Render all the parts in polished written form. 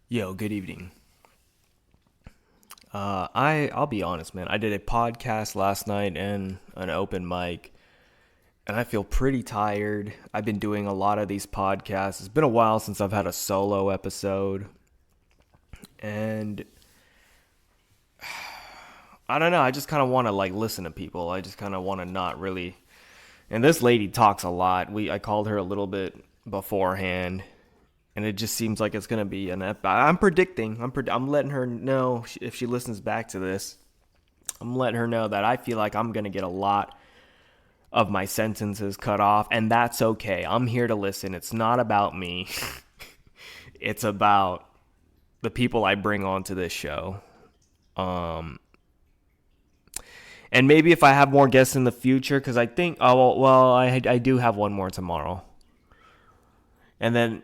Yo, good evening. I'll be honest, man. I did a podcast last night and an open mic, and I feel pretty tired. I've been doing a lot of these podcasts. It's been a while since I've had a solo episode, and I don't know. I just kind of want to like listen to people. I just kind of want to not really. And this lady talks a lot. I called her a little bit beforehand, and it just seems like it's gonna be I'm predicting. I'm letting her know if she listens back to this. I'm letting her know that I feel like I'm gonna get a lot of my sentences cut off, and that's okay. I'm here to listen. It's not about me. It's about the people I bring onto this show. Um, and maybe if I have more guests in the future, because I think, I do have one more tomorrow, and then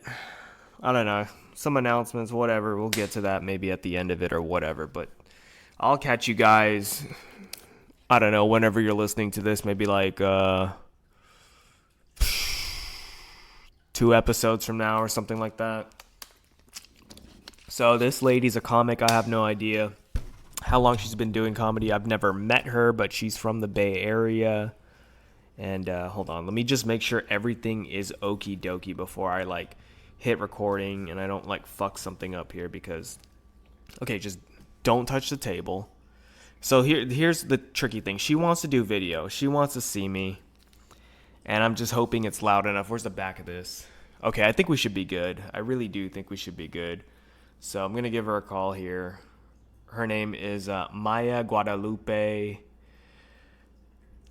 I don't know, some announcements, whatever. We'll get to that maybe at the end of it or whatever. But I'll catch you guys. I don't know, whenever you're listening to this, maybe like 2 episodes from now or something like that. So this lady's a comic. I have no idea how long she's been doing comedy. I've never met her, but she's from the Bay Area. And hold on, let me just make sure everything is okie dokie before I like hit recording and I don't like fuck something up here because okay, just don't touch the table. So here's the tricky thing. She wants to do video. She wants to see me. And I'm just hoping it's loud enough. Where's the back of this? Okay, I think we should be good. I really do think we should be good. So I'm going to give her a call here. Her name is Maya Guadalupe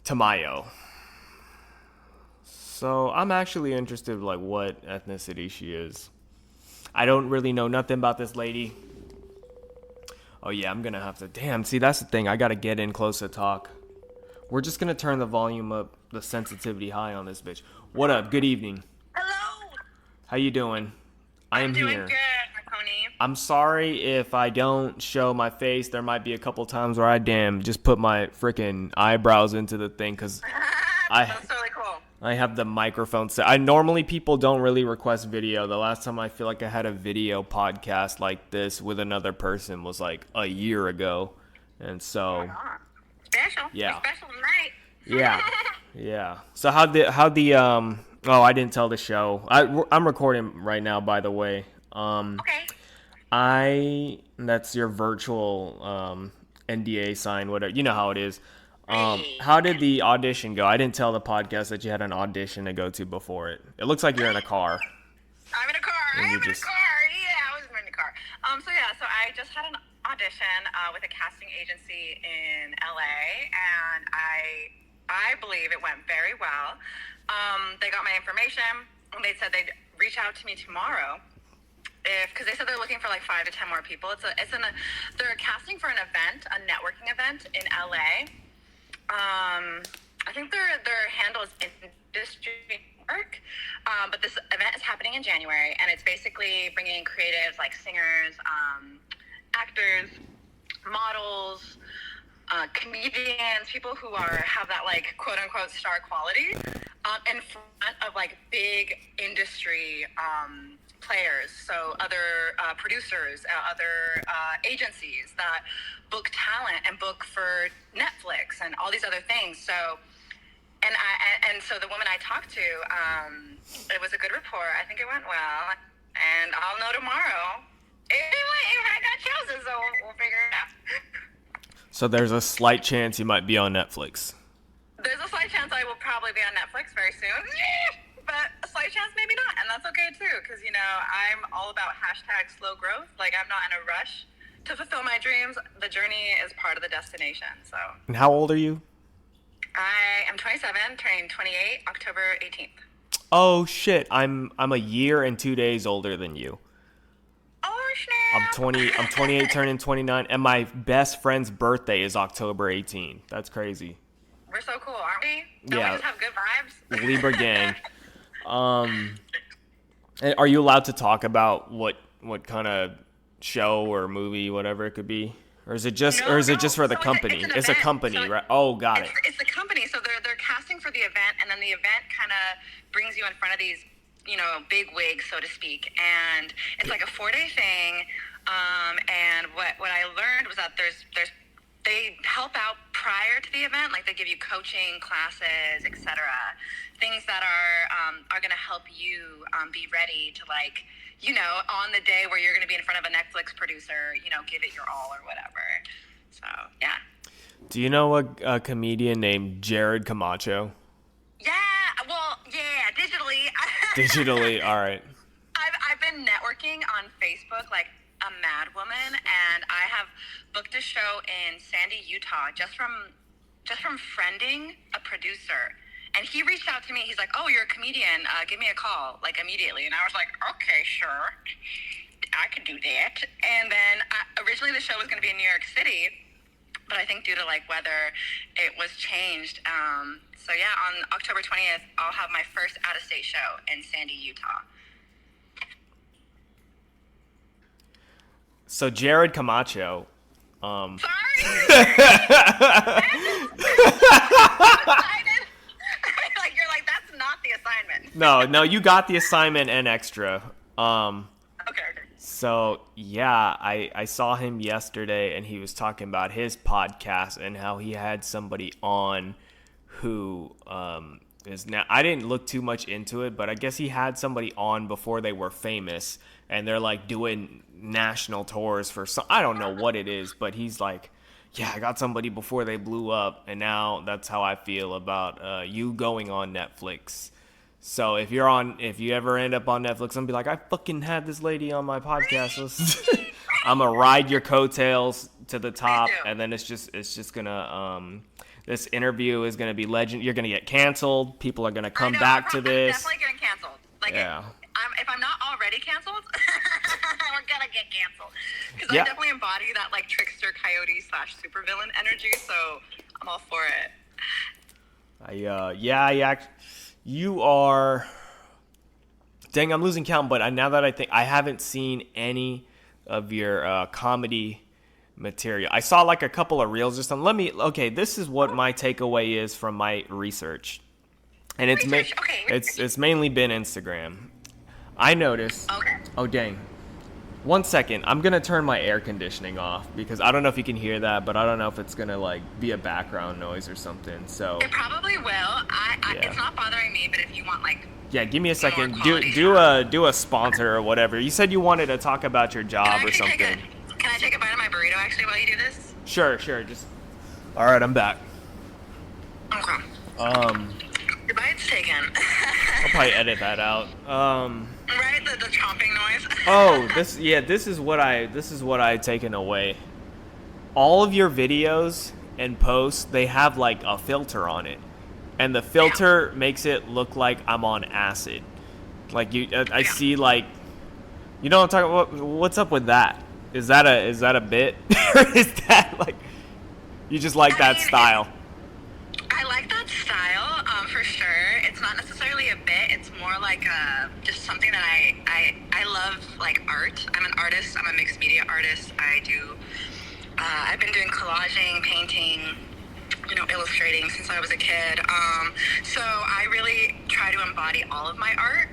Tamayo. So I'm actually interested in like what ethnicity she is. I don't really know nothing about this lady. Oh yeah, I'm gonna have to. Damn, see that's the thing. I gotta get in close to talk. We're just gonna turn the volume up, the sensitivity high on this bitch. What up? Good evening. Hello. How you doing? I I'm am doing here. good, Marconi. I'm sorry if I don't show my face. There might be a couple times where I just put my freaking eyebrows into the thing because I That's totally cool. I have the microphone set. I normally people don't really request video. The last time I feel like I had a video podcast like this with another person was like a year ago, and so Special. yeah, Special night. yeah, yeah. So how the oh, I didn't tell the show. I'm recording right now, by the way. Okay. I that's your virtual NDA sign, whatever. You know how it is. Hey. How did the audition go? I didn't tell the podcast that you had an audition to go to before it. It looks like you're in a car. I'm in a car. And I'm you in a just car. Yeah, I was in a car. So I just had an audition with a casting agency in LA, and I believe it went very well. They got my information, and they said they'd reach out to me tomorrow. Because they said they're looking for like 5 to 10 more people. They're casting for an event, a networking event in LA. I think their handle is Industry Network, but this event is happening in January, and it's basically bringing in creatives like singers, actors, models, comedians, people who have that like quote unquote star quality, in front of like big industry players, so other producers, other agencies that book talent and book for Netflix and all these other things. So, so the woman I talked to, it was a good rapport. I think it went well, and I'll know tomorrow if I got chosen. So we'll figure it out. so there's a slight chance you might be on Netflix. There's a slight chance I will probably be on Netflix very soon. But a slight chance, maybe not. And that's okay too, because, I'm all about hashtag slow growth. Like, I'm not in a rush to fulfill my dreams. The journey is part of the destination. So And how old are you? I am 27, turning 28 October 18th. Oh shit, I'm a year and 2 days older than you. Oh, I'm snap. 20. I'm 28, turning 29, and my best friend's birthday is October 18th. That's crazy. We're so cool, aren't we? Don't we Yeah, just have good vibes? Libra gang. And are you allowed to talk about what kind of show or movie, whatever it could be, or is it just No, no. for the So company? it's an It's a event. company, right? Oh, got it. It's the company. So they're casting for the event, and then the event kind of brings you in front of these, big wigs, so to speak. And it's like a 4-day thing. And what I learned was that they help out prior to the event, like they give you coaching classes, etc. Things that are going to help you be ready to, like, on the day where you're going to be in front of a Netflix producer, give it your all or whatever. So yeah. Do you know a comedian named Jared Camacho? Yeah. Well, yeah. Digitally. Digitally, all right. I've been networking on Facebook like a mad woman, and I have booked a show in Sandy, Utah, just from friending a producer. And he reached out to me. He's like, "Oh, you're a comedian. Give me a call," like immediately. And I was like, "Okay, sure, I could do that." And then originally the show was going to be in New York City, but I think due to like weather, it was changed. So yeah, on October 20th, I'll have my first out-of-state show in Sandy, Utah. So Jared Camacho. Sorry. Like, you're like, that's not the assignment. No, you got the assignment and extra. Okay. So yeah, I saw him yesterday, and he was talking about his podcast and how he had somebody on who is now. I didn't look too much into it, but I guess he had somebody on before they were famous, and they're like doing national tours for some. I don't know what it is, but he's like, yeah, I got somebody before they blew up, and now that's how I feel about you going on Netflix. So if you ever end up on Netflix, I'm gonna be like, I fucking had this lady on my podcast. I'm gonna ride your coattails to the top, and then it's just gonna this interview is gonna be legend. You're gonna get canceled. People are gonna come back to this. I'm definitely getting canceled. Like, yeah. If I'm not already canceled, we're gonna get canceled. Because I definitely embody that like trickster coyote / supervillain energy. So I'm all for it. You are. Dang, I'm losing count. But now that I think, I haven't seen any of your comedy material. I saw like a couple of reels or something. Okay, this is what my takeaway is from my research, and it's mainly been Instagram. I noticed. Okay. Oh dang. 1 second. I'm gonna turn my air conditioning off because I don't know if you can hear that, but I don't know if it's gonna like be a background noise or something. So it probably will. It's not bothering me, but if you want like. Yeah, give me a second. Do a sponsor or whatever. You said you wanted to talk about your job or something. Can I take a bite of my burrito actually while you do this? Sure. Just. All right, I'm back. Okay. Your bite's taken. I'll probably edit that out. Right, the chomping noise. This is what I taken away. All of your videos and posts, they have like a filter on it, and the filter makes it look like I'm on acid. Like I see like, you know what I'm talking about? What's up with that? Is that a bit? Or is that like, you just like that style? I like that style, for sure. It's not necessarily a bit. It's more like just something that I love, like art. I'm an artist. I'm a mixed media artist. I've been doing collaging, painting, illustrating since I was a kid. So I really try to embody all of my art.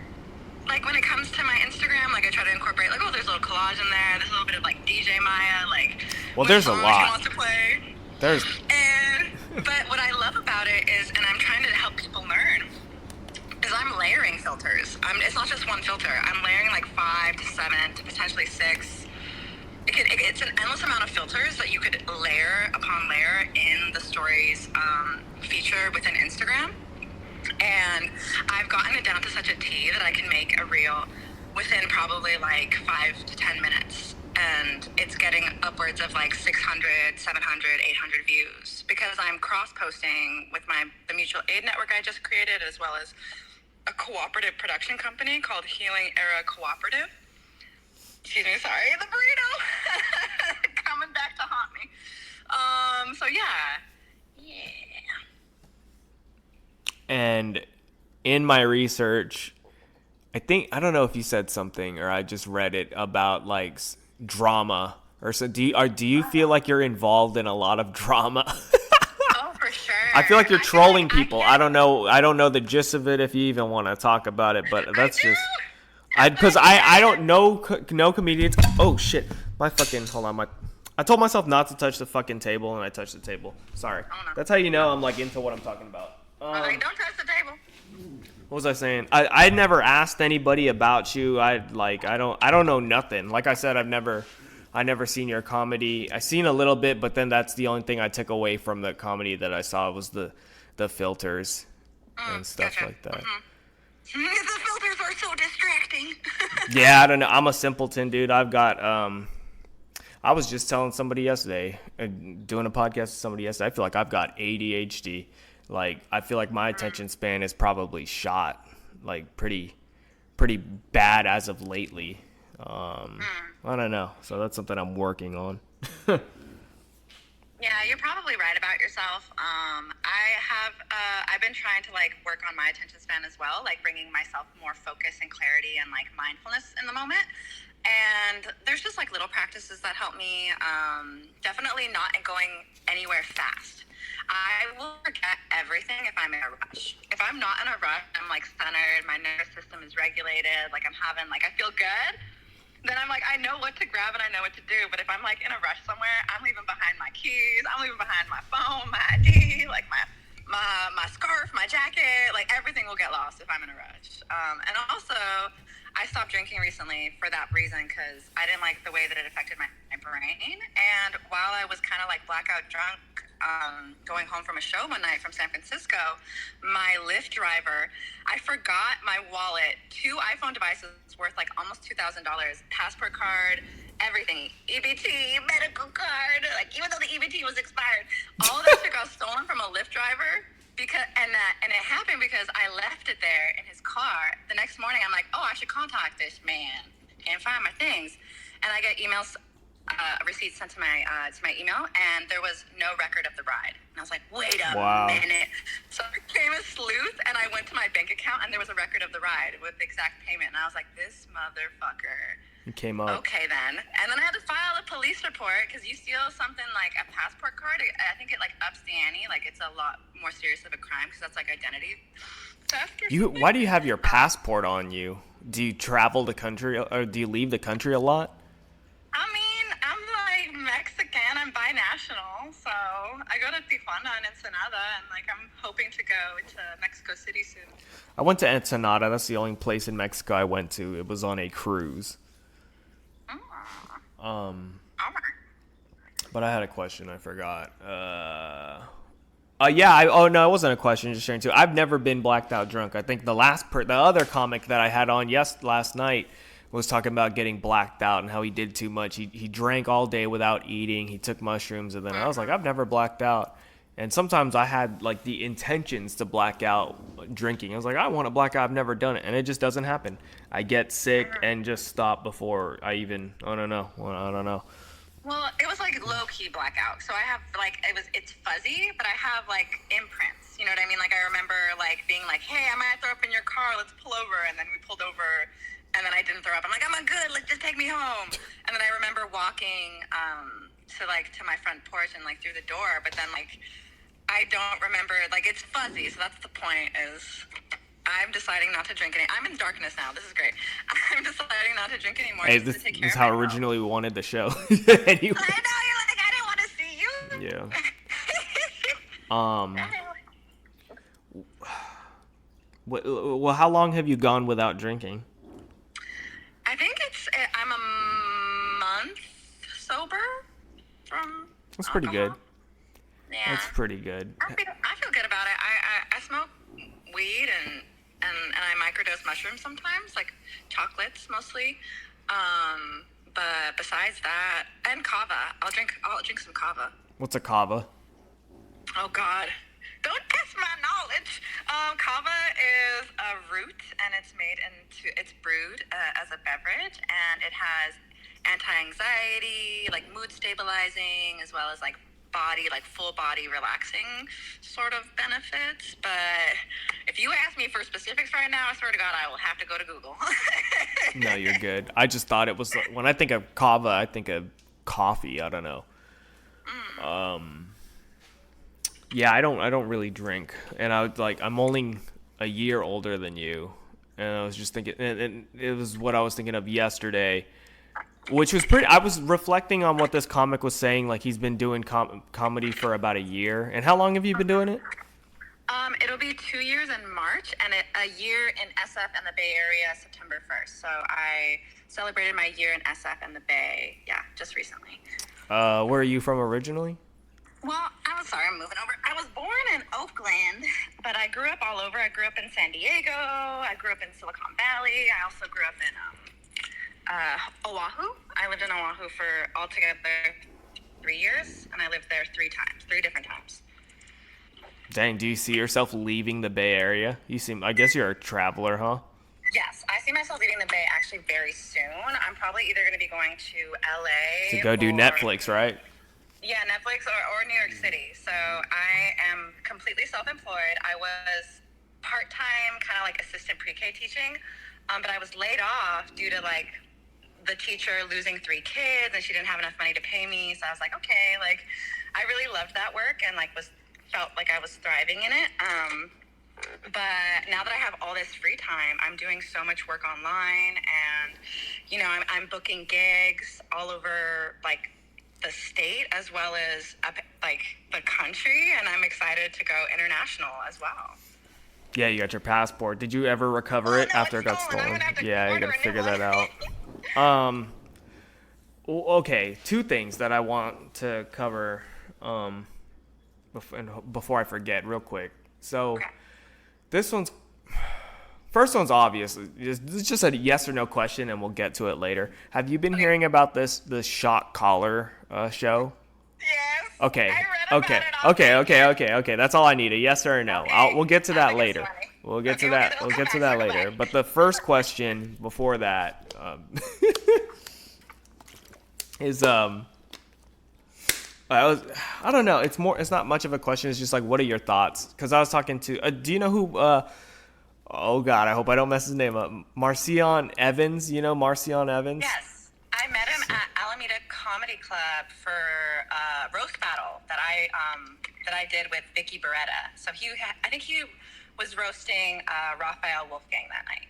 Like when it comes to my Instagram, like I try to incorporate like, there's a little collage in there. There's a little bit of like DJ Maya, like. Well, there's a lot. She wants to play. But what I love about it is, and I'm trying to help people learn, is I'm layering filters. It's not just one filter. I'm layering like 5 to 7 to potentially 6. It's an endless amount of filters that you could layer upon layer in the stories feature within Instagram. And I've gotten it down to such a T that I can make a reel within probably like 5 to 10 minutes. And it's getting upwards of like 600, 700, 800 views because I'm cross-posting with the mutual aid network I just created, as well as a cooperative production company called Healing Era Cooperative. Excuse me, sorry, the burrito coming back to haunt me. So yeah. And in my research, I don't know if you said something or I just read it about like drama or so. Do you feel like you're involved in a lot of drama? Oh, for sure. I feel like you're trolling people. I don't know the gist of it if you even want to talk about it, but that's just. I don't know no comedians. Oh shit, my fucking hold on my. I told myself not to touch the fucking table, and I touched the table. Sorry. Oh, no. That's how you know I'm like into what I'm talking about. Don't touch the table. What was I saying? I never asked anybody about you. I don't know nothing. Like I said, I never seen your comedy. I seen a little bit, but then that's the only thing I took away from the comedy that I saw was the filters and stuff gotcha. like that. The filters are so distracting. Yeah, I don't know. I'm a simpleton, dude. I've got I was just telling somebody yesterday, doing a podcast with somebody yesterday. I feel like I've got ADHD. Like I feel like my attention span is probably shot, like pretty bad as of lately. I don't know. So that's something I'm working on. Yeah, you're probably right about yourself. I've been trying to like work on my attention span as well, like bringing myself more focus and clarity and like mindfulness in the moment. And there's just like little practices that help me. Definitely not going anywhere fast. I will forget everything if I'm in a rush. If I'm not in a rush, I'm like centered, my nervous system is regulated, like I feel good, then I'm like, I know what to grab and I know what to do. But if I'm like in a rush somewhere, I'm leaving behind my keys, I'm leaving behind my phone, my ID, like my scarf, my jacket, like everything will get lost if I'm in a rush. And also, I stopped drinking recently for that reason because I didn't like the way that it affected my brain. And while I was kind of like blackout drunk, going home from a show one night from San Francisco, my Lyft driver, I forgot my wallet, 2 iPhone devices worth like almost $2,000, passport card, everything, EBT, medical card, like even though the EBT was expired, all that shit got stolen from a Lyft driver. And it happened because I left it there in his car. The next morning, I'm like, oh, I should contact this man and find my things. And I get emails, receipts sent to my email, and there was no record of the ride. And I was like, wait a minute. So I became a sleuth, and I went to my bank account, and there was a record of the ride with the exact payment. And I was like, this motherfucker. It came up. Okay, then. And then I had to file a police report because you steal something like a passport card. I think it like ups the ante. Like it's a lot more serious of a crime because that's like identity theft. Why do you have your passport on you? Do you travel the country or do you leave the country a lot? I mean, I'm like Mexican. I'm binational, so I go to Tijuana and Ensenada, and like I'm hoping to go to Mexico City soon. I went to Ensenada. That's the only place in Mexico I went to. It was on a cruise. But I had a question. I forgot. Yeah. No, it wasn't a question. Just sharing too. I've never been blacked out drunk. I think the other comic that I had on last night was talking about getting blacked out and how he did too much. He drank all day without eating. He took mushrooms, and then I was like, I've never blacked out. And sometimes I had like the intentions to black out drinking. I was like, I want to black out. I've never done it, and it just doesn't happen. I get sick and just stop before I even. I don't know. Well, it was like low-key blackout. So I have like, it's fuzzy, but I have like imprints. You know what I mean? Like I remember like being like, hey, I might throw up in your car. Let's pull over. And then we pulled over, and then I didn't throw up. I'm like, I'm good. Let's just take me home. And then I remember walking to my front porch and like through the door. But then like, I don't remember, like it's fuzzy. So that's the point is I'm deciding not to drink any. I'm in darkness now. This is great. I'm deciding not to drink anymore. Hey, this is how originally we wanted the show. Anyway. I know, you're like, I didn't want to see you. Yeah. Well, how long have you gone without drinking? I think I'm a month sober from. That's pretty good. Yeah. That's pretty good. I feel good about it. I smoke weed and I microdose mushrooms sometimes, like chocolates mostly. But besides that, and kava, I'll drink some kava. What's a kava? Oh God, don't test my knowledge. Kava is a root, and it's brewed as a beverage, and it has anti-anxiety, like mood stabilizing, as well as like full body relaxing sort of benefits. But if you ask me for specifics right now, I swear to God, I will have to go to Google. No, you're good. I just thought it was, when I think of kava, I think of coffee. I don't know. Yeah, I don't really drink, and I'm only a year older than you, and I was just thinking, and it was what I was thinking of yesterday, which was pretty. I was reflecting on what this comic was saying. Like he's been doing comedy for about a year. And how long have you been doing it? It'll be 2 years in March, and a year in SF and the Bay Area September 1st. So I celebrated my year in SF and the Bay, just recently. Where are you from originally? Well, I'm moving over. I was born in Oakland, but I grew up all over. I grew up in San Diego. I grew up in Silicon Valley. I also grew up in Oahu. I lived in Oahu for altogether 3 years, and I lived there 3 different times. Dang, do you see yourself leaving the Bay Area? I guess you're a traveler, huh? Yes, I see myself leaving the Bay actually very soon. I'm probably either going to be going to LA to go do Netflix, right? Yeah, Netflix or New York City. So I am completely self-employed. I was part-time, kind of like assistant pre-K teaching, but I was laid off due to like the teacher losing 3 kids, and she didn't have enough money to pay me. So I was like, okay, like I really loved that work and like felt like I was thriving in it. But now that I have all this free time, I'm doing so much work online, and I'm booking gigs all over like the state as well as like the country, and I'm excited to go international as well. Yeah, you got your passport. Did you ever recover it after it got stolen? Yeah, you gotta figure that out. Okay, 2 things that I want to cover before I forget real quick. So first one's obvious. It's just a yes or no question, and we'll get to it later. Have you been hearing about this shock collar show? Yes. Okay. I read about it Okay. That's all I need. A yes or a no. Okay. We'll get to that later. We'll get to that later. But the first question before that is I don't know. It's not much of a question. It's just like, what are your thoughts? Because I was talking to. Do you know who? Oh God, I hope I don't mess his name up. Marcion Evans. You know Marcion Evans? Yes, I met him at Alameda Comedy Club for a roast battle that I did with Vicky Beretta. So I think he was roasting Raphael Wolfgang that night.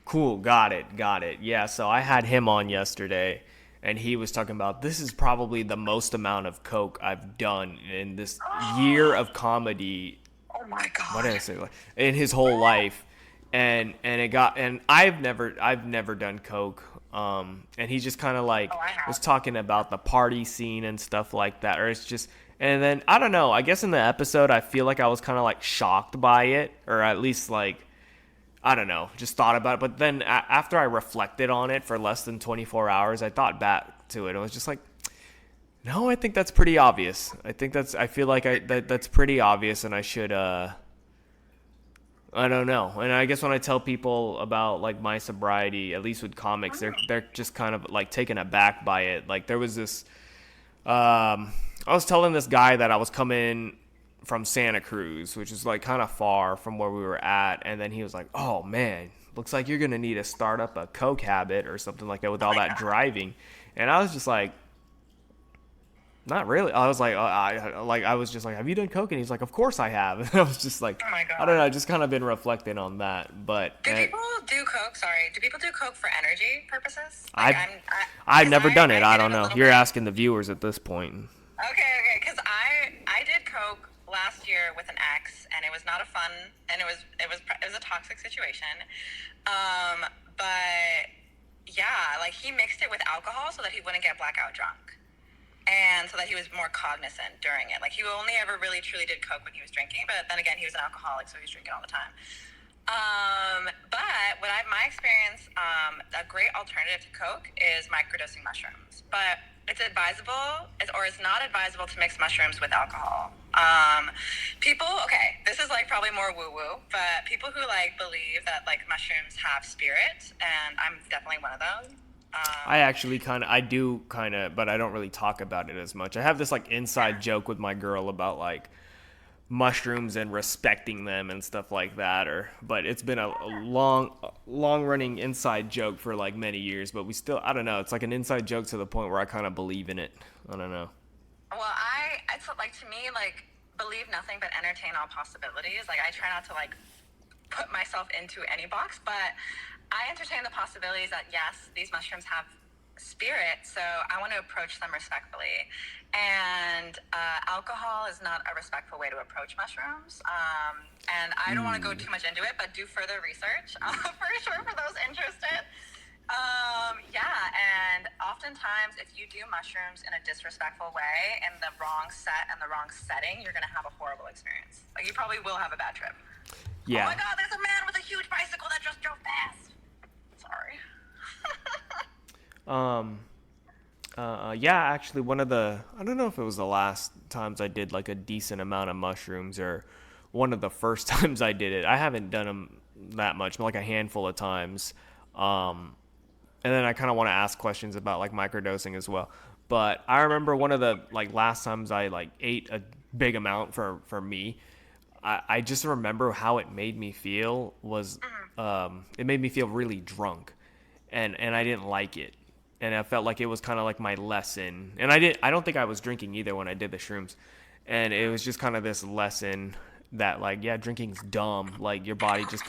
Cool, got it. Yeah, so I had him on yesterday, and he was talking about this is probably the most amount of coke I've done in this year of comedy. Oh my God! What did I say? In his whole life, and I've never done coke. And he just kind of like was talking about the party scene and stuff like that, or it's just. And then I don't know. I guess in the episode, I feel like I was kind of like shocked by it, or at least like. I don't know, just thought about it. But then after I reflected on it for less than 24 hours, I thought back to it. It was just like, no, I think that's pretty obvious. I feel like that's pretty obvious, and I should, I don't know. And I guess when I tell people about like my sobriety, at least with comics, they're just kind of like taken aback by it. Like there was this, I was telling this guy that I was coming from Santa Cruz, which is like kind of far from where we were at, and then he was like, oh man, looks like you're gonna need to start up a coke habit or something like that with all that driving. And I was just like, not really. I was like, I was just like, have you done coke? And he's like, of course I have. And I was just like, oh my God. I don't know, I just kind of been reflecting on that. But do people do coke for energy purposes? I've never done it. I don't know. You're asking the viewers at this point. Okay, because I did coke last year with an ex, and it was not a fun, and it was a toxic situation. But yeah, like he mixed it with alcohol so that he wouldn't get blackout drunk, and so that he was more cognizant during it. Like he only ever really truly did coke when he was drinking, but then again, he was an alcoholic, so he was drinking all the time. But my experience, a great alternative to coke is microdosing mushrooms, but it's not advisable to mix mushrooms with alcohol. This is like probably more woo-woo, but people who like believe that like mushrooms have spirit, and I'm definitely one of those. I do, but I don't really talk about it as much. I have this like inside joke with my girl about like mushrooms and respecting them and stuff like that, but it's been a long running inside joke for like many years, but I don't know, it's like an inside joke to the point where I kind of believe in it. I don't know. Well, it's like, to me, like, believe nothing but entertain all possibilities. Like I try not to like put myself into any box, but I entertain the possibilities that yes, these mushrooms have spirit, so I want to approach them respectfully. And alcohol is not a respectful way to approach mushrooms. And I don't want to go too much into it, but do further research for sure for those interested. Yeah, and oftentimes if you do mushrooms in a disrespectful way, in the wrong set and the wrong setting, you're going to have a horrible experience. Like, you probably will have a bad trip. Yeah. Oh my God, there's a man with a huge bicycle that just drove past. Sorry. Yeah, actually I don't know if it was the last times I did like a decent amount of mushrooms or one of the first times I did it. I haven't done them that much, like a handful of times. And then I kind of want to ask questions about like microdosing as well. But I remember one of the like last times I like ate a big amount for me. I just remember how it made me feel was it made me feel really drunk, and I didn't like it, and I felt like it was kind of like my lesson. And I don't think I was drinking either when I did the shrooms, and it was just kind of this lesson that like, yeah, drinking's dumb. Like your body just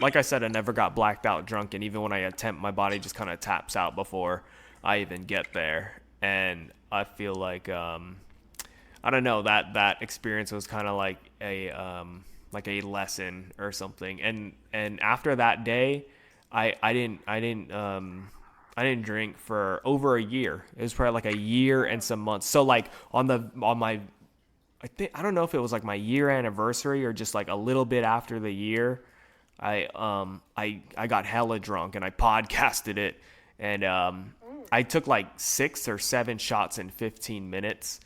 like I said, I never got blacked out drunk, and even when I attempt, my body just kind of taps out before I even get there. And I feel like I don't know, that experience was kind of like a lesson or something. And after that day, I didn't drink for over a year. It was probably like a year and some months. So like on my I don't know if it was like my year anniversary or just like a little bit after the year, I got hella drunk and I podcasted it, and I took like 6 or 7 shots in 15 minutes,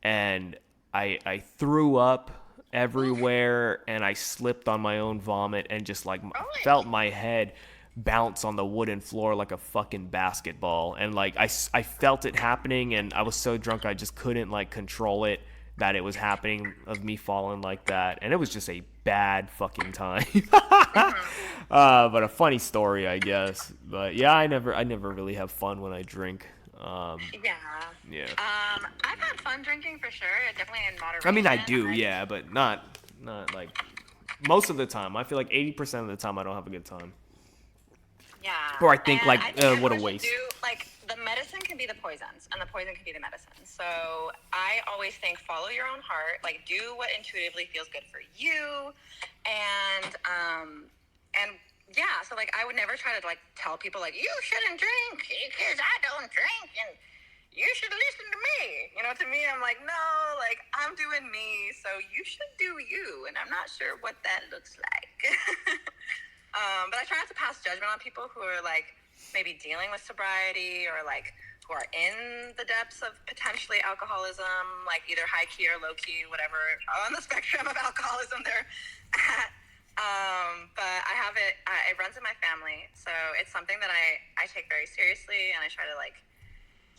and I threw up everywhere, and I slipped on my own vomit and just like felt my head bounce on the wooden floor like a fucking basketball. And like I felt it happening, and I was so drunk I just couldn't like control it, that it was happening, of me falling like that. And it was just a bad fucking time. But a funny story, I guess. But yeah, I never really have fun when I drink. Yeah. I've had fun drinking for sure. Definitely in moderation. I mean, I do, yeah, but not like most of the time. I feel like 80% of the time I don't have a good time. Yeah. Or I think and what a waste. Like, the medicine can be the poisons, and the poison can be the medicine. So I always think follow your own heart. Like, do what intuitively feels good for you. And yeah, so like I would never try to like tell people like, you shouldn't drink because I don't drink, and you should listen to me. You know, to me, I'm like, no, like I'm doing me, so you should do you. And I'm not sure what that looks like. But I try not to pass judgment on people who are like maybe dealing with sobriety, or like who are in the depths of potentially alcoholism, like either high key or low key, whatever on the spectrum of alcoholism they're at. But I have it, it runs in my family, so it's something that I take very seriously, and I try to like,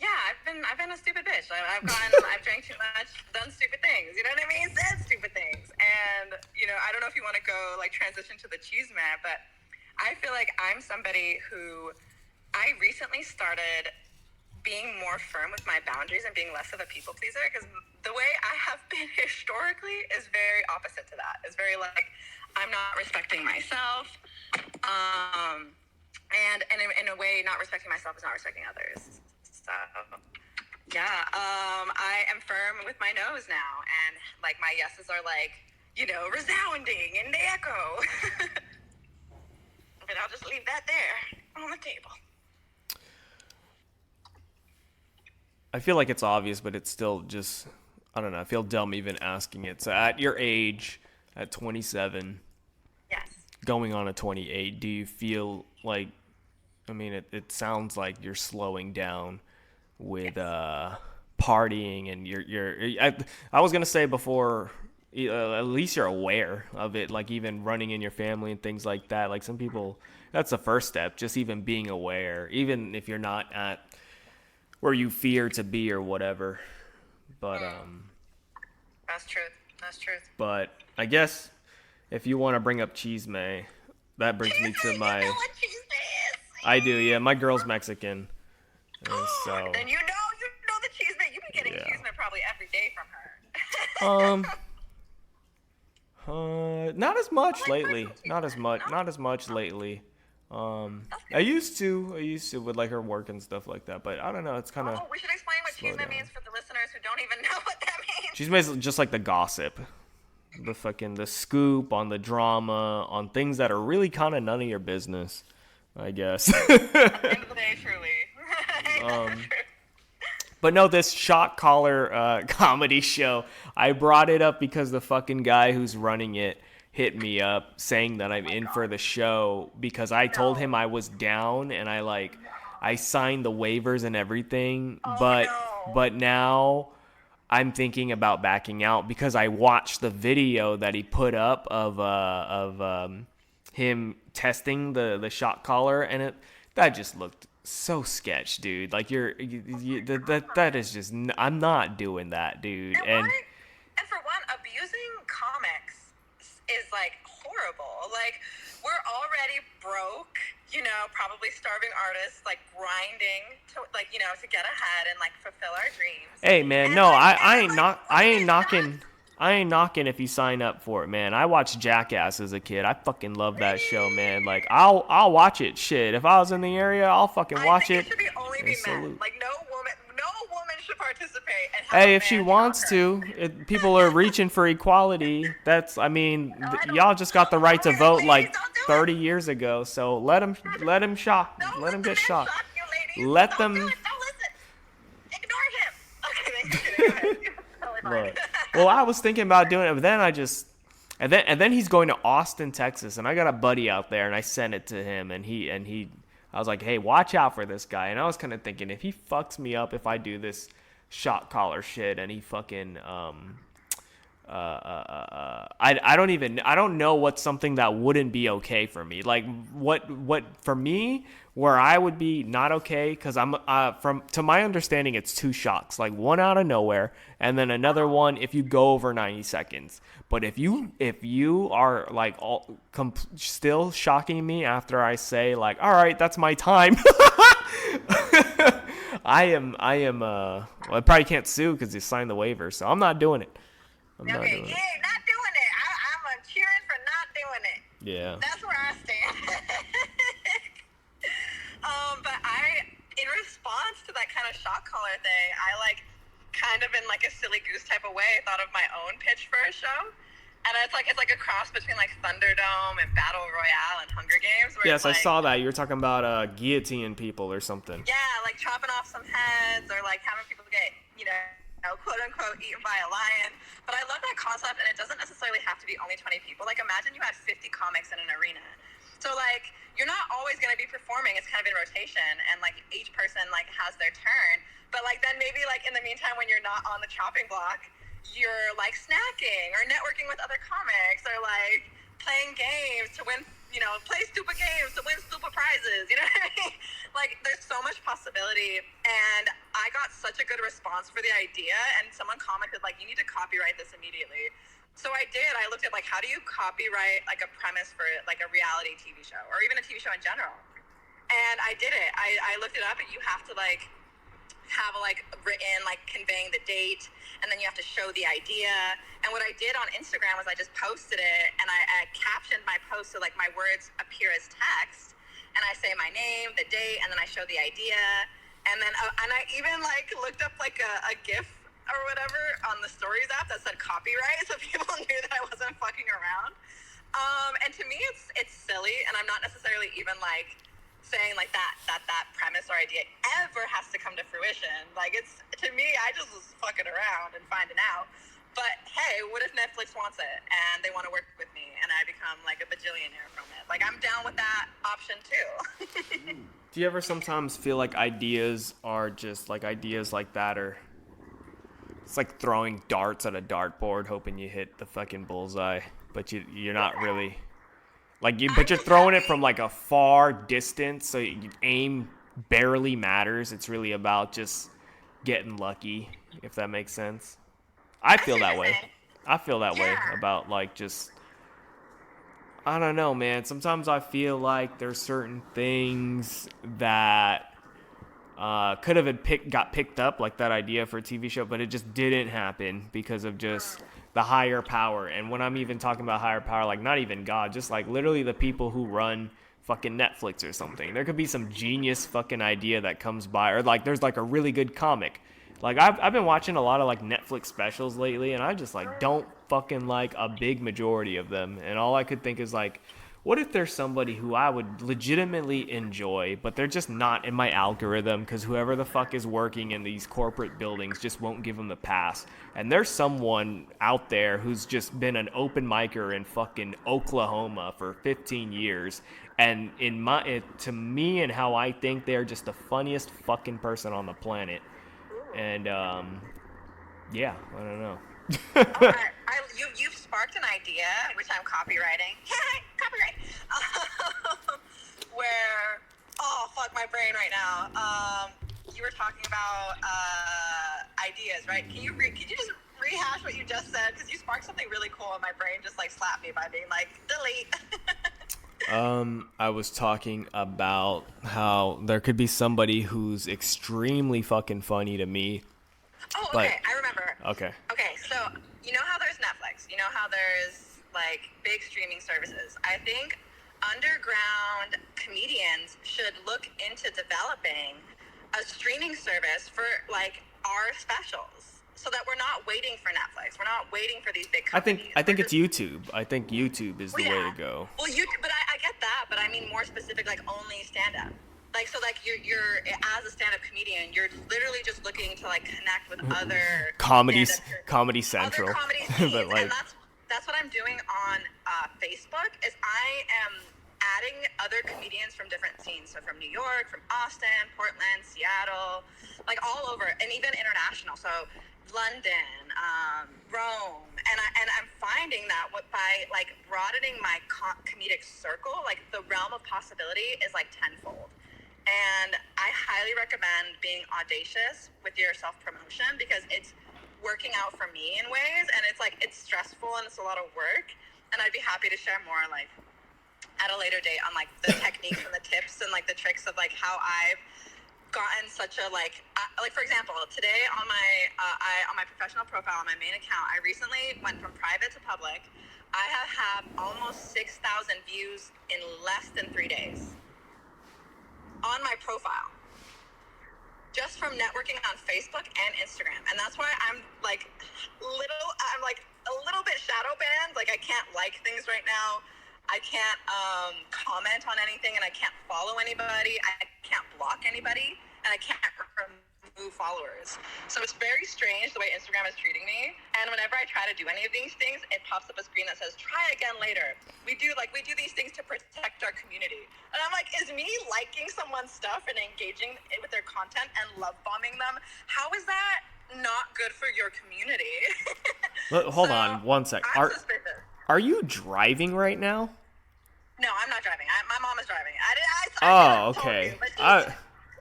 yeah, I've been a stupid bitch. I've drank too much, done stupid things, you know what I mean? Said stupid things. And, you know, I don't know if you want to go like transition to the cheese man, but I feel like I'm somebody who, I recently started being more firm with my boundaries and being less of a people pleaser, because the way I have been historically is very opposite to that. It's very like, I'm not respecting myself, and in a way, not respecting myself is not respecting others. So yeah, I am firm with my no's now, and like my yeses are like, you know, resounding in the echo. But I'll just leave that there on the table. I feel like it's obvious, but it's still just, I don't know, I feel dumb even asking it. So at your age, at 27, yes, going on a 28, do you feel like, I mean, it sounds like you're slowing down with partying, and I was going to say before, at least you're aware of it, like even running in your family and things like that. Like some people, that's the first step, just even being aware, even if you're not at where you fear to be or whatever. But that's truth. But I guess if you want to bring up cheese may, that brings me to my. You know what cheese may is? I do, yeah. My girl's Mexican, and so. Then you know the cheese may. You've been getting cheese may probably every day from her. Not as much But like lately. personal Not as treatment, much. no? Not as much Oh, lately. that's I good. used to. I used to with like her work and stuff like that. But I don't know. It's kind of Oh, we should explain what slowed chisme down. means for the listeners who don't even know what that means. She's basically just like the gossip, the scoop on the drama, on things that are really kind of none of your business, I guess. At the end of the day, truly. But no, this shock collar comedy show, I brought it up because the fucking guy who's running it hit me up saying that Oh I'm my in for god. the show because I told him No. I was down and I signed the waivers and everything, Oh but no. now I'm thinking about backing out because I watched the video that he put up of him testing the shot collar, and that just looked so sketch, dude. Like that is just I'm not doing that, dude. And And why? And for one, abusing comics is like horrible. Like we're already broke, probably starving artists, like grinding to like to get ahead and like fulfill our dreams. hey, man, And no, like, I, and I then ain't like, not what I ain't is that? knocking. I ain't knocking if you sign up for it, man. I watched Jackass as a kid. I fucking love that show, man. Like I'll watch it. Shit, if I was in the area, I'll fucking I watch think it it should be only and be men. salute. Like no woman should participate and have a Hey, if she man shock wants her. to, people are reaching for equality. I mean, No, I don't. y'all just got the right to Okay, vote ladies, like don't do it. 30 years ago. So Don't let let him the get men shot. shock you, ladies. Let Don't do them it. Don't listen. Ignore him. Okay, thank you. Go ahead. Totally fine. look. Well, I was thinking about doing it, but then and then he's going to Austin, Texas, and I got a buddy out there, and I sent it to him, and he, I was like, hey, watch out for this guy, and I was kind of thinking if he fucks me up if I do this shot collar shit, and he fucking I don't know what's something that wouldn't be okay for me. Like what for me where I would be not okay because I'm from to my understanding it's two shocks, like one out of nowhere and then another one if you go over 90 seconds. But if you are like still shocking me after I say like all right that's my time. Well, I probably can't sue because you signed the waiver, so I'm not doing it. I'm not Okay, doing it. yeah, not doing it. I'm cheering for not doing it. Yeah. That's where I stand. But in response to that kind of shock collar thing, I like kind of in like a silly goose type of way thought of my own pitch for a show. And it's like a cross between like Thunderdome and Battle Royale and Hunger Games. Where Yes, it's I like, saw that. You were talking about guillotine people or something. yeah, like chopping off some heads or like having people get, quote unquote, eaten by a lion. But I love that concept, and it doesn't necessarily have to be only 20 people. Like, imagine you had 50 comics in an arena. So, like, you're not always going to be performing. It's kind of in rotation, and, like, each person, like, has their turn. But, like, then maybe, like, in the meantime, when you're not on the chopping block, you're, like, snacking or networking with other comics or, like, playing games to win, play stupid games to win stupid prizes. You know what I mean? Like, there's so much possibility. And I got such a good response for the idea. And someone commented, like, you need to copyright this immediately. So I did. I looked at, like, how do you copyright, like, a premise for, like, a reality TV show or even a TV show in general? And I did it. I looked it up, and you have to, like, have like written like conveying the date, and then you have to show the idea. And what I did on Instagram was I just posted it, and I captioned my post so like my words appear as text, and I say my name, the date, and then I show the idea. And then and I even like looked up like a GIF or whatever on the Stories app that said copyright, so people knew that I wasn't fucking around. And to me it's silly, and I'm not necessarily even like saying like that premise or idea ever has to come to fruition. Like, it's, to me, I just was fucking around and finding out. But hey, what if Netflix wants it and they want to work with me and I become like a bajillionaire from it? Like, I'm down with that option too. Do you ever sometimes feel like ideas are just like ideas like that, or it's like throwing darts at a dartboard hoping you hit the fucking bullseye, but you're not really like but you're throwing it from like a far distance, so you aim barely matters. It's really about just getting lucky, if that makes sense. I feel that way. I feel that way Yeah. about like just I don't know, man. Sometimes I feel like there's certain things that could have got picked up, like that idea for a TV show, but it just didn't happen because of just the higher power. And when I'm even talking about higher power, like not even God, just like literally the people who run fucking Netflix or something. There could be some genius fucking idea that comes by, or like there's like a really good comic. Like I've been watching a lot of like Netflix specials lately, and I just like don't fucking like a big majority of them. And all I could think is like, what if there's somebody who I would legitimately enjoy, but they're just not in my algorithm because whoever the fuck is working in these corporate buildings just won't give them the pass. And there's someone out there who's just been an open micer in fucking Oklahoma for 15 years. And to me and how I think, they're just the funniest fucking person on the planet. And yeah, I don't know. All right. You've sparked an idea, which I'm copywriting. Copyright. Where, oh, fuck my brain right now. You were talking about ideas, right? Can you just rehash what you just said? Because you sparked something really cool, and my brain just like slapped me by being like, delete. I was talking about how there could be somebody who's extremely fucking funny to me. Oh, but, okay. I remember. Okay. Okay, so you know how there's Netflix? You know how there's like big streaming services? I think underground comedians should look into developing a streaming service for like our specials, so that we're not waiting for Netflix. We're not waiting for these big companies. I think it's YouTube. I think YouTube is the way to go. Well, YouTube, but I get that, but I mean more specific, like only stand-up. Like, so like you're as a stand-up comedian, you're literally just looking to like connect with other Comedy Central. Other comedy scenes, but like, and that's what I'm doing on Facebook. Is I am adding other comedians from different scenes. So from New York, from Austin, Portland, Seattle, like all over, and even international. So London, Rome, and I'm finding that by like broadening my comedic circle, like the realm of possibility is like tenfold. And I highly recommend being audacious with your self-promotion, because it's working out for me in ways, and it's like, it's stressful and it's a lot of work. And I'd be happy to share more like at a later date on like the techniques and the tips and like the tricks of like how I've gotten such a like for example, today on my on my professional profile on my main account, I recently went from private to public. I have had almost 6,000 views in less than 3 days on my profile, just from networking on Facebook and Instagram. And that's why I'm like a little bit shadow banned. Like I can't like things right now. I can't comment on anything, and I can't follow anybody. I can't block anybody, and I can't remove followers. So it's very strange the way Instagram is treating me. And whenever I try to do any of these things, it pops up a screen that says, try again later. We do these things to protect our community. And I'm like, is me liking someone's stuff and engaging with their content and love bombing them, how is that not good for your community? Hold on one sec. Are you driving right now? No, I'm not driving. My mom is driving. Oh, okay.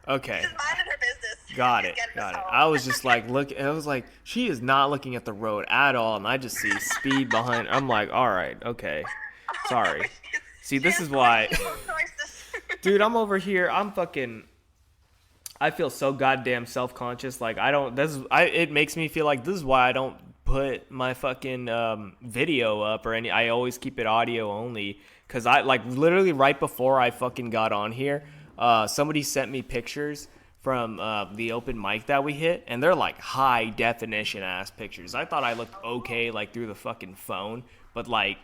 Okay. She's minding her business. Got it. I was just like, she is not looking at the road at all, and I just see speed behind. I'm like, all right, okay. Sorry. See, this is why. Dude, I'm over here. I feel so goddamn self-conscious. Like, it makes me feel like this is why I don't put my fucking video up or any. I always keep it audio only, because I like literally right before I fucking got on here, somebody sent me pictures from the open mic that we hit, and they're like high definition ass pictures. I thought I looked okay like through the fucking phone, but like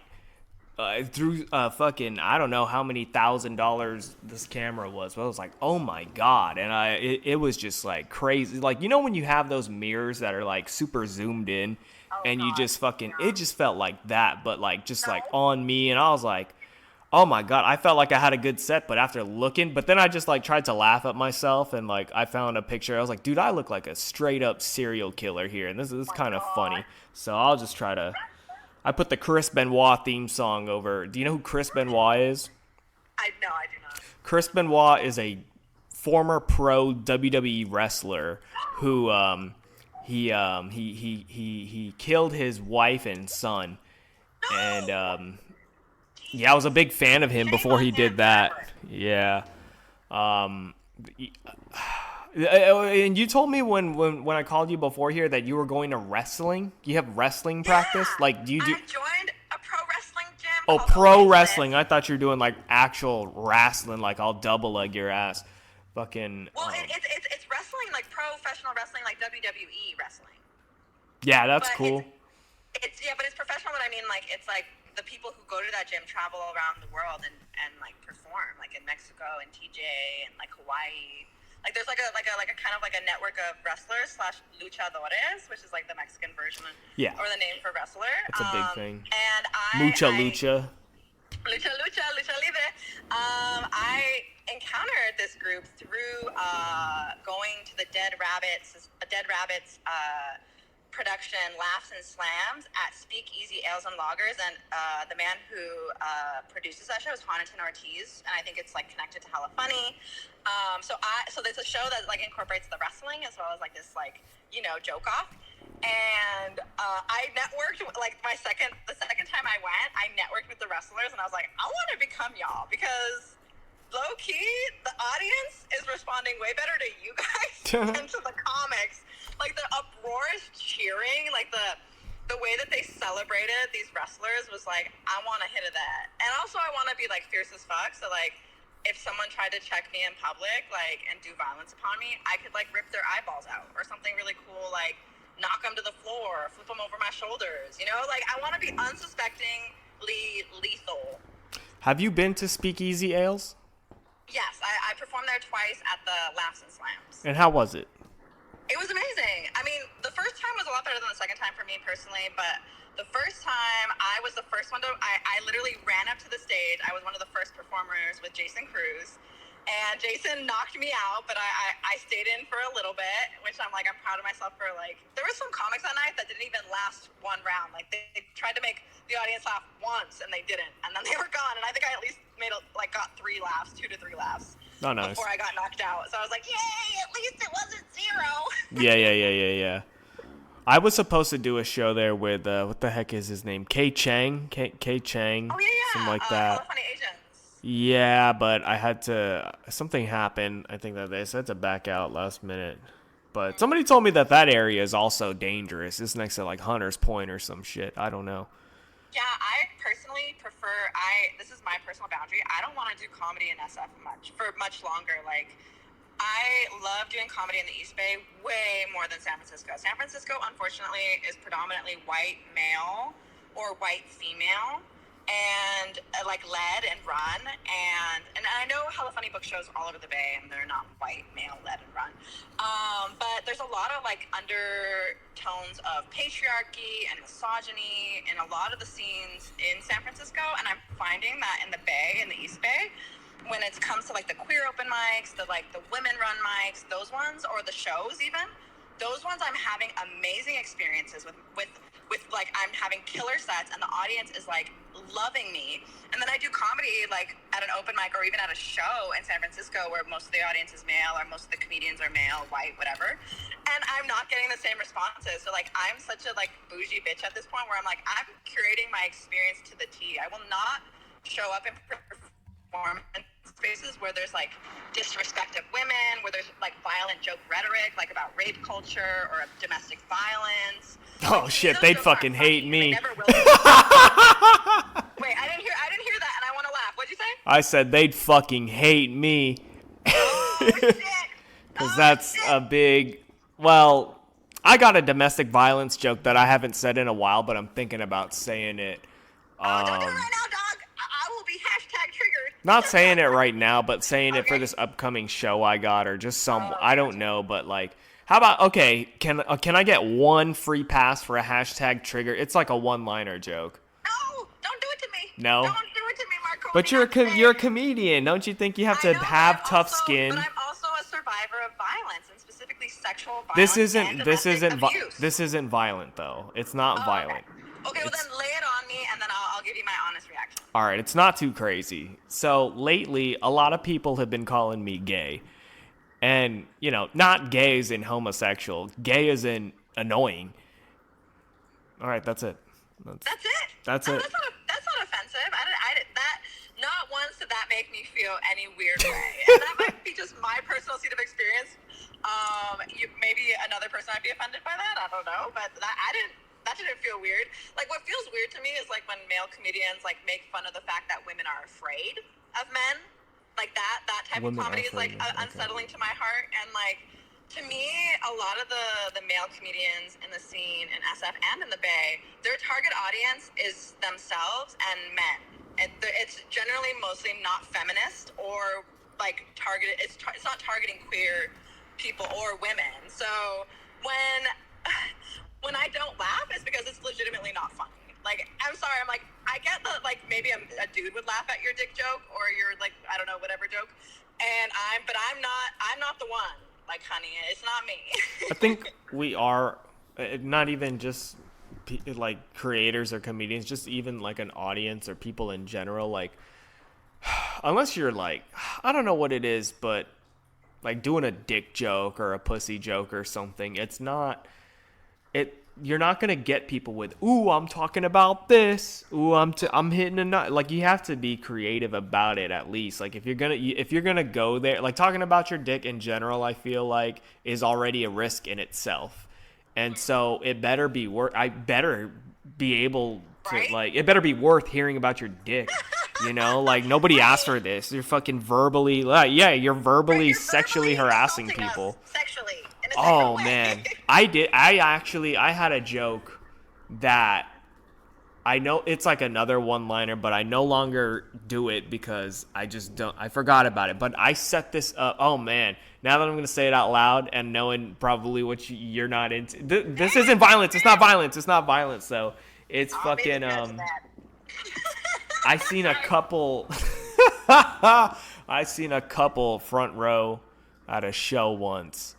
through fucking I don't know how many $1,000 this camera was, but I was like, oh my god. And it was just like crazy. Like, you know when you have those mirrors that are like super zoomed in, and you just fucking it just felt like that, but like just like on me. And I was like, oh my god, I felt like I had a good set, but after looking, but then I just like tried to laugh at myself, and like I found a picture. I was like, dude, I look like a straight up serial killer here, and this is kind of funny. So I'll just try to. I put the Chris Benoit theme song over. Do you know who Chris Benoit is? I do not. Chris Benoit is a former pro WWE wrestler who he killed his wife and son, and yeah, I was a big fan of him before he did that. Yeah. And you told me when I called you before here that you were going to wrestling. You have wrestling practice? Like, do you do? I joined a pro wrestling gym. Oh, called pro Oasis. wrestling. I thought you were doing like actual wrestling, like I'll double leg your ass. Fucking. Well, it's wrestling, like professional wrestling, like WWE wrestling. Yeah, that's But cool. It's but it's professional. But I mean, like, it's like the people who go to that gym travel around the world and like perform, like in Mexico and TJ and like Hawaii. Like there's like a kind of like a network of wrestlers / luchadores, which is like the Mexican version, Yeah. or the name for wrestler. It's a big thing. And Lucha. Lucha Libre. I encountered this group through going to the Dead Rabbits production Laughs and Slams at Speakeasy Ales and Lagers, and the man who produces that show is Jonathan Ortiz, and I think it's like connected to Hella Funny. So there's a show that like incorporates the wrestling as well as like this like joke off. And I networked like the second time I went, I networked with the wrestlers, and I was like, I want to become y'all because low key the audience is responding way better to you guys than to the comics. Like the uproarious cheering, like the way that they celebrated these wrestlers was like, I want a hit of that. And also I want to be like fierce as fuck. So like if someone tried to check me in public, like, and do violence upon me, I could like rip their eyeballs out or something really cool, like knock them to the floor, flip them over my shoulders. Like I want to be unsuspectingly lethal. Have you been to Speakeasy Ales? Yes, I performed there twice at the Laughs and Slams. And how was it? It was amazing. I mean, the first time was a lot better than the second time for me personally, but the first time I was the first one I literally ran up to the stage. I was one of the first performers with Jason Cruz, and Jason knocked me out, but I stayed in for a little bit, which I'm proud of myself for. Like, there were some comics that night that didn't even last one round. Like, they tried to make the audience laugh once, and they didn't, and then they were gone, and I think I at least got 3 laughs, 2 to 3 laughs. Oh, nice. Before I got knocked out. So I was like, yay, at least it wasn't 0. Yeah. I was supposed to do a show there with, what the heck is his name? K Chang? K Chang? Oh, yeah. Something like that. Hella Funny Asians. Yeah, but I had to, something happened. I think that they said to back out last minute. But somebody told me that area is also dangerous. It's next to like Hunter's Point or some shit. I don't know. Yeah, I personally prefer, this is my personal boundary. I don't want to do comedy in SF for much longer. Like, I love doing comedy in the East Bay way more than San Francisco. San Francisco, unfortunately, is predominantly white male or white female, and like led and run, and I know Hella Funny book shows all over the Bay, and they're not white male led and run, but there's a lot of like undertones of patriarchy and misogyny in a lot of the scenes in San Francisco, and I'm finding that in the Bay, in the East Bay, when it comes to like the queer open mics, the women run mics, those ones, or the shows even, those ones I'm having amazing experiences with like I'm having killer sets, and the audience is like loving me. And then I do comedy like at an open mic or even at a show in San Francisco where most of the audience is male or most of the comedians are male, white, whatever, and I'm not getting the same responses. So like I'm such a like bougie bitch at this point where I'm like, I'm curating my experience to the T. I will not show up and perform in spaces where there's like disrespect of women, where there's like violent joke rhetoric like about rape culture or domestic violence. Oh shit, they'd fucking hate me. Wait, I didn't hear that, and I want to laugh. What'd you say? I said they'd fucking hate me. Oh shit! Because that's a big. Well, I got a domestic violence joke that I haven't said in a while, but I'm thinking about saying it. Don't do it right now, dog. I will be #triggered. Not saying it right now, but saying it for this upcoming show I got, or just some. I don't know, but like. How about, okay, can I get one free pass for a #trigger? It's like a one-liner joke. No, don't do it to me. No? Don't do it to me, Marco. But you're a comedian. Don't you think you have to have tough skin? But I'm also a survivor of violence, and specifically sexual violence. This isn't violent, though. It's not violent. Okay, well then lay it on me, and then I'll give you my honest reaction. All right, it's not too crazy. So lately, a lot of people have been calling me gay. And, not gay as in homosexual. Gay as in annoying. All right, that's it. That's it? That's it. That's not offensive. Not once did that make me feel any weird way. And that might be just my personal seat of experience. Maybe another person might be offended by that. I don't know, but that didn't feel weird. Like, what feels weird to me is like when male comedians like make fun of the fact that women are afraid of men. Like that type of comedy is like unsettling to my heart. And like, to me, a lot of the male comedians in the scene in SF and in the Bay, their target audience is themselves and men. It's generally mostly not feminist or like targeted. It's not targeting queer people or women. So when I don't laugh, it's because it's legitimately not funny. Like, I'm sorry, I'm like, I get that, like, maybe a dude would laugh at your dick joke or your, like, I don't know, whatever joke, but I'm not the one. Like, honey, it's not me. I think we are, not even just like creators or comedians, just even like an audience or people in general. Like, unless you're like, I don't know what it is, but like doing a dick joke or a pussy joke or something, you're not gonna get people with, ooh, I'm talking about this, ooh, I'm hitting a nut. Like, you have to be creative about it at least. Like, if you're gonna go there, like talking about your dick in general, I feel like is already a risk in itself, and so it better be I better be able to, right? like, it better be worth hearing about your dick. You know, like, nobody asked for this. You're fucking verbally, you're verbally sexually harassing people. Sexually. Oh man, I had a joke that I know it's like another one-liner, but I no longer do it because I forgot about it. But I set this up. Oh man, now that I'm going to say it out loud and knowing probably what you're not into. This isn't violence. It's not violence. It's not violence. So it's fucking, I seen a couple front row at a show once,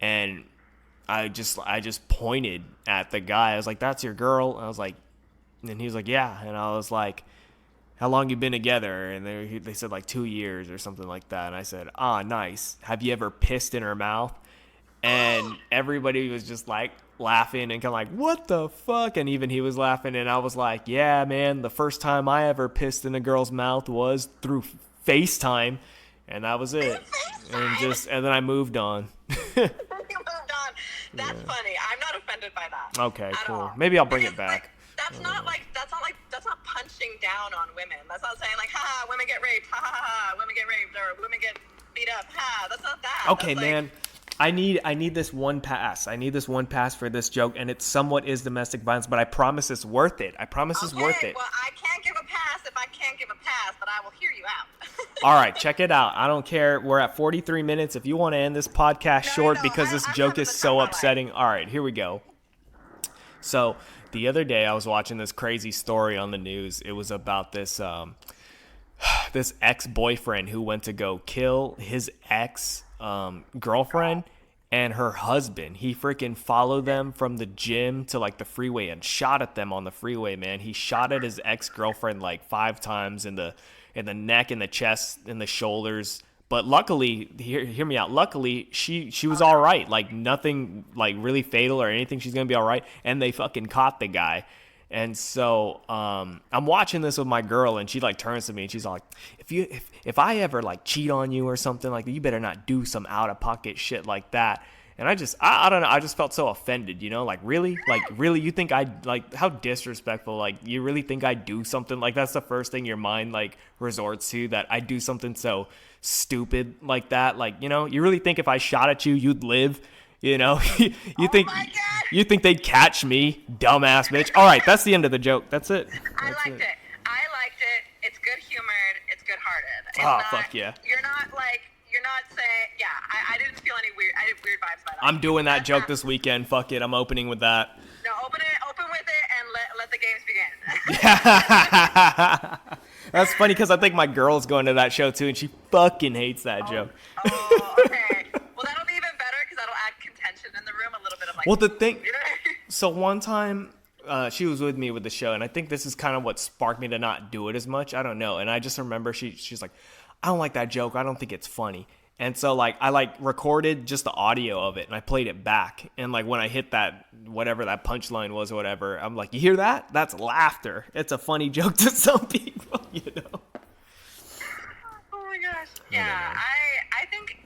and I just pointed at the guy. I was like, "That's your girl?" I was like, and he was like, "Yeah." And I was like, "How long you been together?" And they said like 2 years or something like that. And I said, "Ah, nice. Have you ever pissed in her mouth?" And everybody was just like laughing and kind of like, what the fuck? And even he was laughing, and I was like, yeah, man, the first time I ever pissed in a girl's mouth was through FaceTime, and that was it. And then I moved on. You moved on. That's funny. I'm not offended by that. Okay, cool. Maybe I'll bring it back. That's not punching down on women. That's not saying like, ha, women get raped, ha ha ha, women get raped, or women get beat up, ha. That's not that. Okay, man. I need this one pass. I need this one pass for this joke, and it somewhat is domestic violence, but I promise it's worth it. I promise it's worth it. Well, I can't give a pass if I can't give a pass, but I will hear you out. All right, check it out. I don't care. We're at 43 minutes. If you want to end this podcast short because this joke is so upsetting. All right, here we go. So the other day I was watching this crazy story on the news. It was about this this ex-boyfriend who went to go kill his girlfriend and her husband. He freaking followed them from the gym to like the freeway and shot at them on the freeway, man. He shot at his ex-girlfriend like 5 times in the neck, in the chest, in the shoulders. But luckily, hear me out. Luckily, she was all right. Like, nothing like really fatal or anything. She's gonna be all right. And they fucking caught the guy. And so I'm watching this with my girl, and she like turns to me and she's like, if I ever like cheat on you or something like that, you better not do some out of pocket shit like that. And I don't know, I just felt so offended, you know, like really you think I'd like, how disrespectful, like you really think I'd do something like that's the first thing your mind like resorts to, that I do something so stupid like that? Like, you know, you really think if I shot at you, you'd live? You know, you think they'd catch me, dumbass bitch. All right, that's the end of the joke. That's it. I liked it. It's good humored. It's good hearted. Fuck yeah. You're not saying, yeah. I didn't feel any weird. I did weird vibes by that. I'm doing that joke this weekend. Fuck it. I'm opening with that. No, open with it, and let the games begin. That's funny because I think my girl's going to that show too, and she fucking hates that joke. Oh, okay. Well, that'll be even better because that'll add contention in the room, a little bit of like. Well, the thing. So one time, she was with me with the show, and I think this is kind of what sparked me to not do it as much. I don't know, and I just remember she's like, I don't like that joke. I don't think it's funny. And so like I like recorded just the audio of it and I played it back. And like when I hit that, whatever that punchline was or whatever, I'm like, you hear that? That's laughter. It's a funny joke to some people, you know? Oh my gosh. Yeah. I think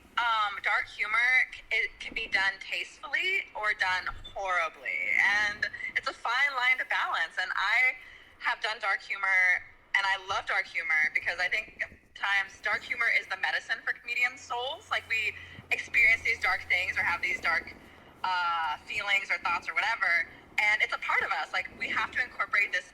dark humor, it can be done tastefully or done horribly, and it's a fine line to balance. And I have done dark humor, and I love dark humor because I think times dark humor is the medicine for comedians' souls. Like, we experience these dark things or have these dark feelings or thoughts or whatever, and it's a part of us. Like, we have to incorporate this,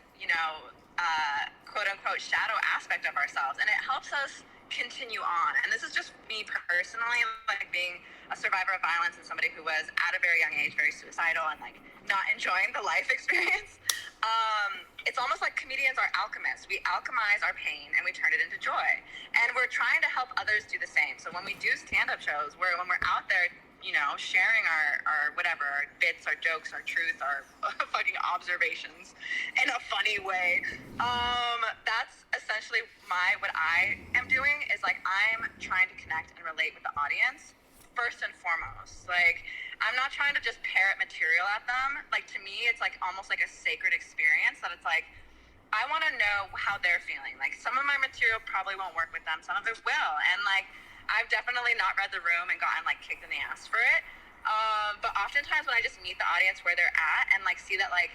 quote unquote shadow aspect of ourselves, and it helps us continue on. And this is just me personally, like being a survivor of violence and somebody who was at a very young age very suicidal and like not enjoying the life experience. It's almost like comedians are alchemists. We alchemize our pain and we turn it into joy, and we're trying to help others do the same. So when we do stand-up shows, when we're out there, sharing our whatever, our bits, our jokes, our truth, our fucking observations in a funny way, that's essentially what I am doing, is like I'm trying to connect and relate with the audience first and foremost. Like, I'm not trying to just parrot material at them. Like, to me, it's like almost like a sacred experience that it's like, I want to know how they're feeling. Like, some of my material probably won't work with them. Some of it will. And like, I've definitely not read the room and gotten like kicked in the ass for it. But oftentimes when I just meet the audience where they're at and like see that like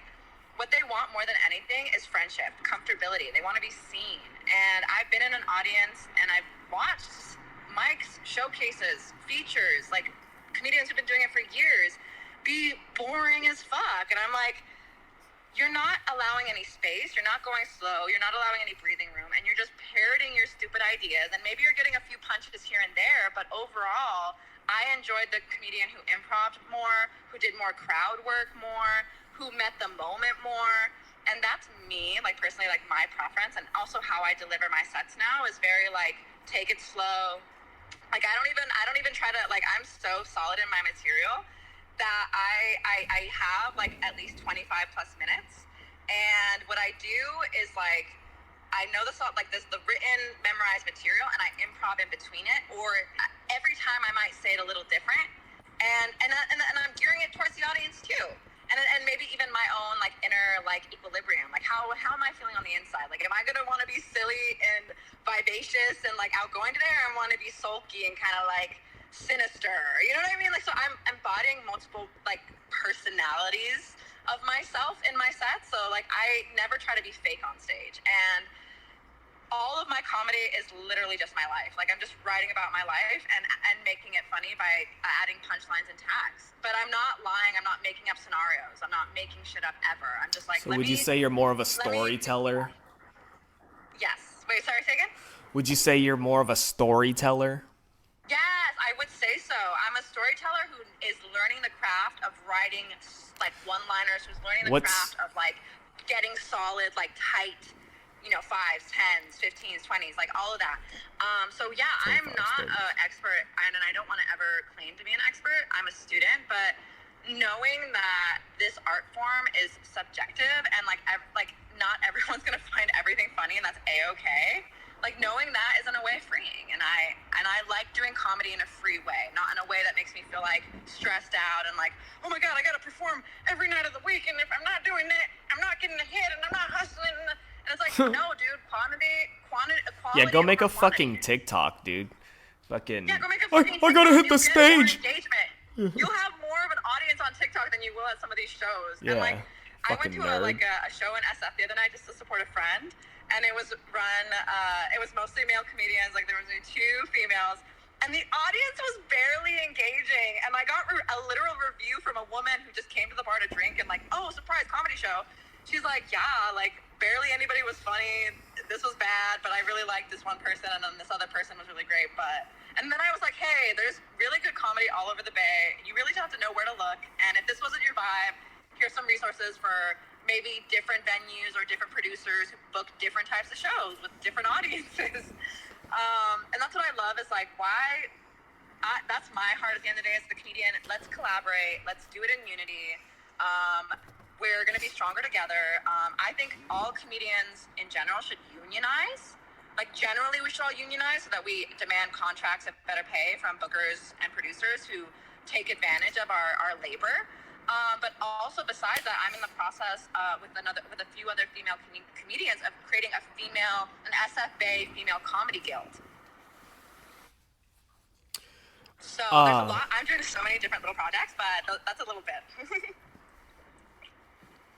what they want more than anything is friendship, comfortability. They want to be seen. And I've been in an audience and I've watched mics, showcases, features, like comedians who've been doing it for years, be boring as fuck. And I'm like, you're not allowing any space, you're not going slow, you're not allowing any breathing room, and you're just parroting your stupid ideas. And maybe you're getting a few punches here and there, but overall, I enjoyed the comedian who improv'd more, who did more crowd work more, who met the moment more. And that's me, like personally, like my preference. And also how I deliver my sets now is very like, take it slow. Like, I don't even try to, like, I'm so solid in my material that I have like at least 25 plus minutes. And what I do is like, I know the written memorized material, and I improv in between it, or every time I might say it a little different, and I'm gearing it towards the audience too, and maybe even my own like inner like equilibrium. Like, how am I feeling on the inside? Like, am I gonna want to be silly and vivacious and like outgoing today, or I want to be sulky and kind of like sinister? You know what I mean? Like, so I'm embodying multiple like personalities of myself in my set. So like, I never try to be fake on stage, and all of my comedy is literally just my life. Like, I'm just writing about my life and making it funny by adding punchlines and tags. But I'm not lying. I'm not making up scenarios. I'm not making shit up ever. I'm just like, So would you say you're more of a storyteller? Yes. Wait, sorry, say again? Would you say you're more of a storyteller? Yes, I would say so. I'm a storyteller who is learning the craft of writing like one-liners, who's learning the craft of like getting solid, like tight, 5s, 10s, 15s, 20s, like all of that. So yeah, I'm not an expert, and I don't want to ever claim to be an expert. I'm a student, but knowing that this art form is subjective, and like not everyone's gonna find everything funny, and that's a-okay. Like, knowing that is in a way freeing, and I like doing comedy in a free way, not in a way that makes me feel like stressed out and like, oh my god, I gotta perform every night of the week, and if I'm not doing it, I'm not getting a hit, and I'm not hustling. And it's like, no, dude, quality. Yeah, go make a fucking TikTok, dude. Fucking. Yeah, go make a fucking TikTok. I gotta hit the stage. You'll have more of an audience on TikTok than you will at some of these shows. Yeah. And like, I went to a show in SF the other night just to support a friend, and it was run. It was mostly male comedians. Like, there was only 2 females, and the audience was barely engaging. And I got a literal review from a woman who just came to the bar to drink and like, oh, surprise comedy show. She's like, yeah, like barely anybody was funny. This was bad, but I really liked this one person, and then this other person was really great. And then I was like, hey, there's really good comedy all over the Bay. You really just have to know where to look. And if this wasn't your vibe, here's some resources for maybe different venues or different producers who book different types of shows with different audiences. And that's what I love, is like, that's my heart at the end of the day as the comedian. Let's collaborate. Let's do it in unity. We're going to be stronger together. I think all comedians in general should unionize. Like, generally, we should all unionize so that we demand contracts at better pay from bookers and producers who take advantage of our labor. But also, besides that, I'm in the process with a few other female comedians of creating an SF Bay female comedy guild. So there's a lot. I'm doing so many different little projects, but that's a little bit.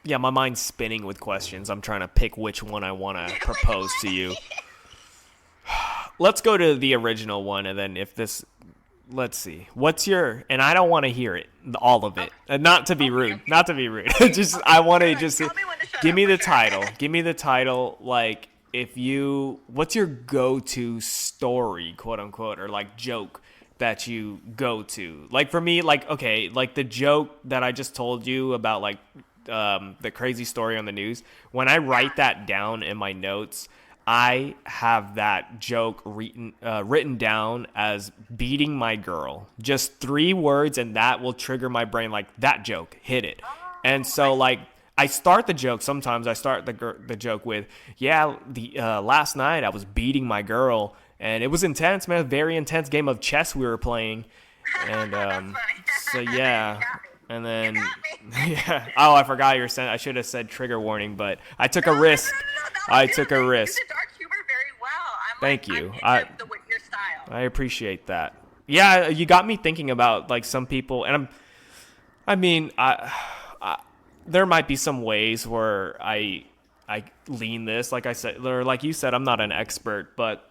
Yeah, my mind's spinning with questions. I'm trying to pick which one I want to propose to you. Let's go to the original one, and then let's see. What's your, and I don't want to hear it, all of it. Not to be rude. Not to be rude. Just, I want to just, give me the title. Give me the title, like, what's your go-to story, quote unquote, or like joke that you go to? Like for me, like, okay, like the joke that I just told you about, like, the crazy story on the news, when I write that down in my notes, I have that joke written down as beating my girl. Just 3 words, and that will trigger my brain, like, that joke, hit it. And so, like, I start the joke, sometimes I start the joke with, yeah, last night I was beating my girl, and it was intense, man, very intense game of chess we were playing. And so, yeah. And then, yeah. Oh, I forgot I should have said trigger warning, but I took a risk. I took a risk. You did dark humor very well. Thank you. Your style. I appreciate that. Yeah, you got me thinking about, like, some people, and there might be some ways where I lean this, like I said, or like you said, I'm not an expert, but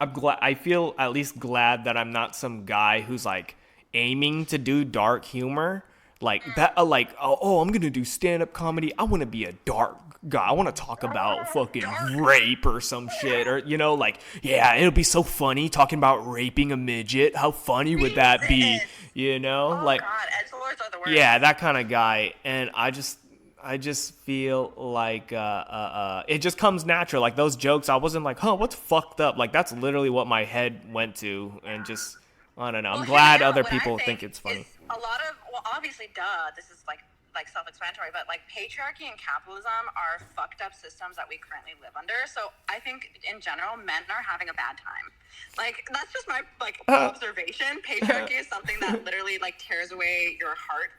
I feel at least glad that I'm not some guy who's like aiming to do dark humor. Like that, I'm gonna do stand-up comedy. I want to be a dark guy. I want to talk about fucking rape or some shit, or like, yeah, it'll be so funny talking about raping a midget. How funny would that be? Oh, like, God, edgelords are the worst. Yeah, that kind of guy. And I just feel like it just comes natural. Like those jokes, I wasn't like, what's fucked up? Like that's literally what my head went to, and just, I don't know. I'm glad other people think it's funny. A lot of, obviously, this is like self-explanatory, but like patriarchy and capitalism are fucked up systems that we currently live under. So I think in general, men are having a bad time. Like that's just my observation. Patriarchy is something that literally like tears away your heart.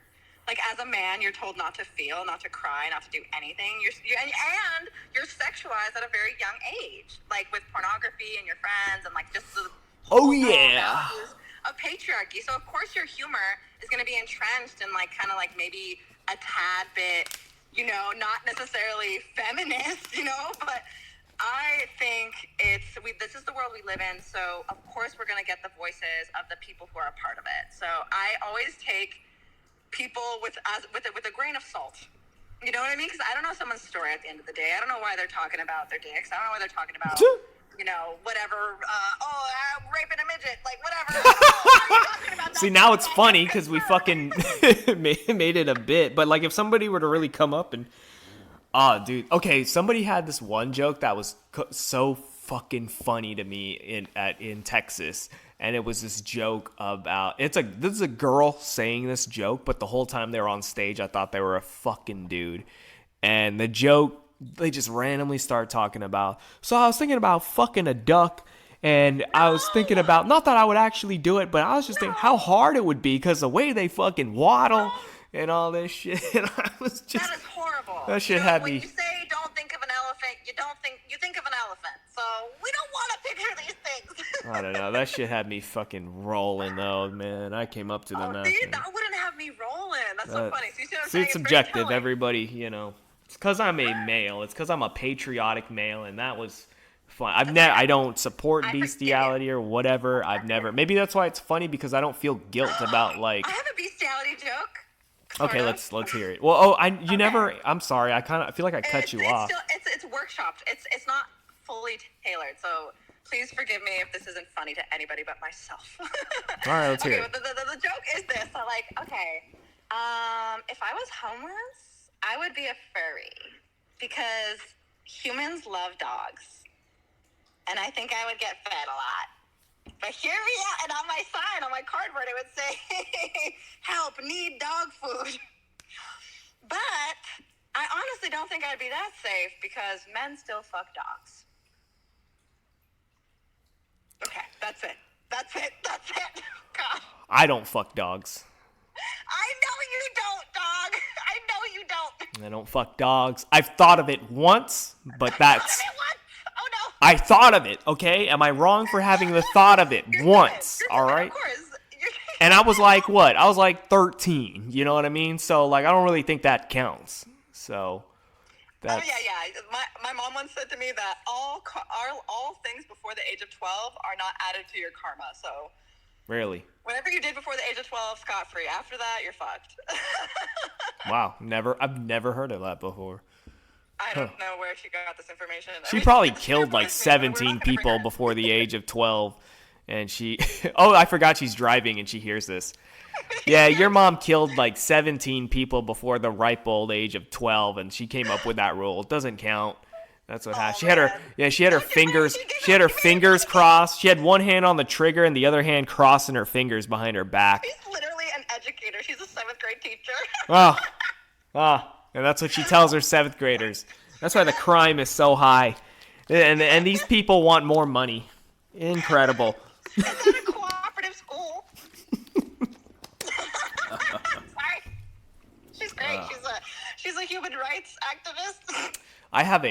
Like as a man, you're told not to feel, not to cry, not to do anything. And you're sexualized at a very young age, like with pornography and your friends, and like just the values of patriarchy. So of course your humor is going to be entrenched in like kind of like maybe a tad bit, not necessarily feminist, but I think this is the world we live in. So of course we're going to get the voices of the people who are a part of it. So I always take people with a grain of salt. You know what I mean? Because I don't know someone's story at the end of the day. I don't know why they're talking about their dicks. I don't know why they're talking about whatever, raping a midget, like, whatever. See, now it's funny because we fucking made it a bit. But, like, if somebody were to really come up and... dude. Okay, somebody had this one joke that was so fucking funny to me in Texas. And it was this joke about... This is a girl saying this joke, but the whole time they were on stage, I thought they were a fucking dude. And the joke... They just randomly start talking about, so I was thinking about fucking a duck, and I was thinking about, not that I would actually do it, but I was just thinking how hard it would be, because the way they fucking waddle and all this shit, and I was just... That is horrible. That shit had me... When you say don't think of an elephant, you think of an elephant, so we don't want to picture these things. I don't know, that shit had me fucking rolling, though, man. I came up to the match. That wouldn't have me rolling. That's so funny. So you see what I'm saying? It's subjective, everybody, It's because I'm a male. It's because I'm a patriotic male, and that was fun. I don't support bestiality or whatever. I've never. Maybe that's why it's funny, because I don't feel guilt about, like... I have a bestiality joke. Okay, let's hear it. Well, never... I'm sorry. I feel like I cut you off. It's workshopped. It's not fully tailored, so please forgive me if this isn't funny to anybody but myself. All right, let's hear it. The joke is this. So, like, okay, if I was homeless, I would be a furry, because humans love dogs, and I think I would get fed a lot. But hear me out, and on my sign, on my cardboard, it would say, help, need dog food. But I honestly don't think I'd be that safe, because men still fuck dogs. Okay, that's it. God. I don't fuck dogs. I know you don't, dog. I know you don't. I don't fuck dogs. I've thought of it once, but that's... Thought of it once? Oh, no. I thought of it, okay? Am I wrong for having the thought of it once? All right? Of course. And I was like, what? I was like 13. You know what I mean? So like, I don't really think that counts. So that's. Oh yeah. My mom once said to me that all things before the age of 12 are not added to your karma. So. Really? Whatever you did before the age of 12, scot-free. After that, you're fucked. Wow. I've never heard of that before. I don't know where she got this information. She probably killed like 17 people before the age of 12. And she... Oh, I forgot she's driving and she hears this. Yeah, your mom killed like 17 people before the ripe old age of 12, and she came up with that rule. It doesn't count. That's what happened. She had her fingers crossed. She had one hand on the trigger and the other hand crossing her fingers behind her back. She's literally an educator. She's a 7th grade teacher. And that's what she tells her 7th graders. That's why the crime is so high. And these people want more money. Incredible. Is that a cooperative school? Sorry. She's great. She's a human rights activist. I have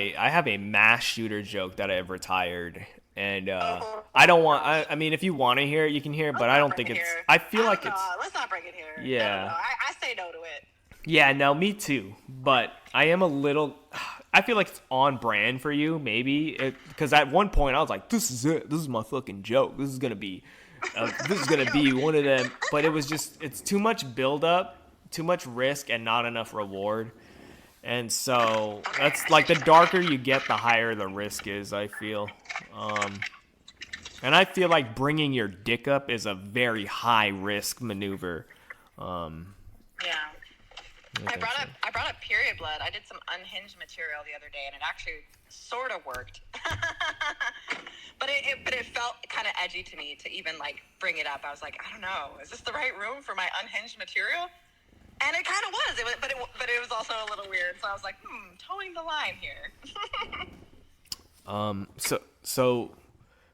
a mass shooter joke that I've retired, and I don't want. I mean, if you want to hear it, you can hear it, but I don't think it's. I feel like it's. Let's not bring it here. Yeah. No. I say no to it. Yeah, no, me too. But I am a little. I feel like it's on brand for you, maybe, because at one point I was like, "This is it. This is my fucking joke. This is gonna be one of them." But it was just. It's too much build up, too much risk, and not enough reward. And so that's like the darker you get, the higher the risk is, I feel. And I feel like bringing your dick up is a very high risk maneuver. Yeah. I brought up period blood. I did some unhinged material the other day, and it actually sort of worked. but it felt kind of edgy to me to even like bring it up. I was like, I don't know, is this the right room for my unhinged material? And it kind of was. But it was also a little weird. So I was like, towing the line here. So,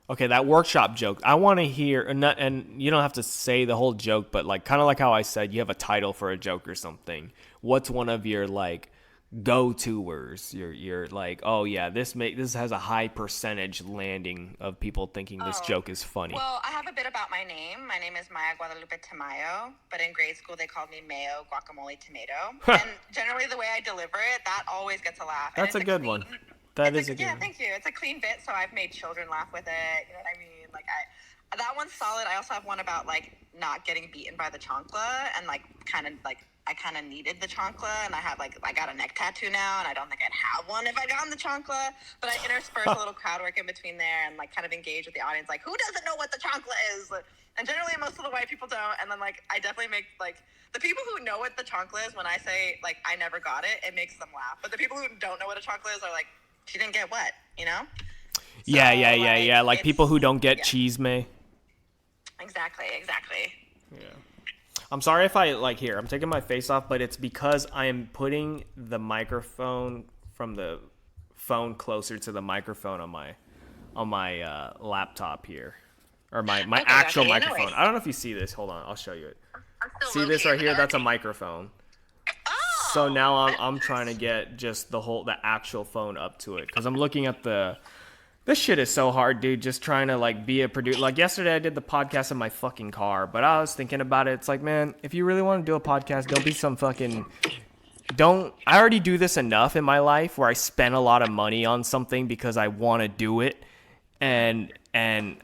okay, that workshop joke. I want to hear, and you don't have to say the whole joke, but like kind of like how I said, you have a title for a joke or something. What's one of your like go-toers? You're like, oh yeah, this has a high percentage landing of people thinking this joke is funny. Well, I have a bit about my name. My name is Maya Guadalupe Tamayo, but in grade school they called me Mayo Guacamole Tomato. And generally the way I deliver it, that always gets a laugh. That's a good one. That is a good one. Yeah, thank you. It's a clean bit, so I've made children laugh with it. You know what I mean? Like that one's solid. I also have one about like not getting beaten by the chancla, and like kind of like I kind of needed the chancla, and I got a neck tattoo now, and I don't think I'd have one if I got on the chancla. But I intersperse a little crowd work in between there, and like kind of engage with the audience, like who doesn't know what the chancla is? And generally, most of the white people don't. And then like I definitely make like the people who know what the chancla is. When I say like I never got it, it makes them laugh. But the people who don't know what a chancla is are like, she didn't get what, you know? Yeah. Like people who don't get cheese may. Exactly. Yeah. I'm sorry if I I'm taking my face off, but it's because I am putting the microphone from the phone closer to the microphone on my laptop here, or my actual microphone. I don't know if you see this. Hold on, I'll show you it. See this right here? That's a microphone. Oh, So now I'm trying to get just the actual phone up to it, because I'm looking at this shit is so hard, dude, just trying to like be a producer. Like yesterday I did the podcast in my fucking car, but I was thinking about it. It's like, man, if you really want to do a podcast, don't be some fucking I already do this enough in my life where I spend a lot of money on something because I want to do it. And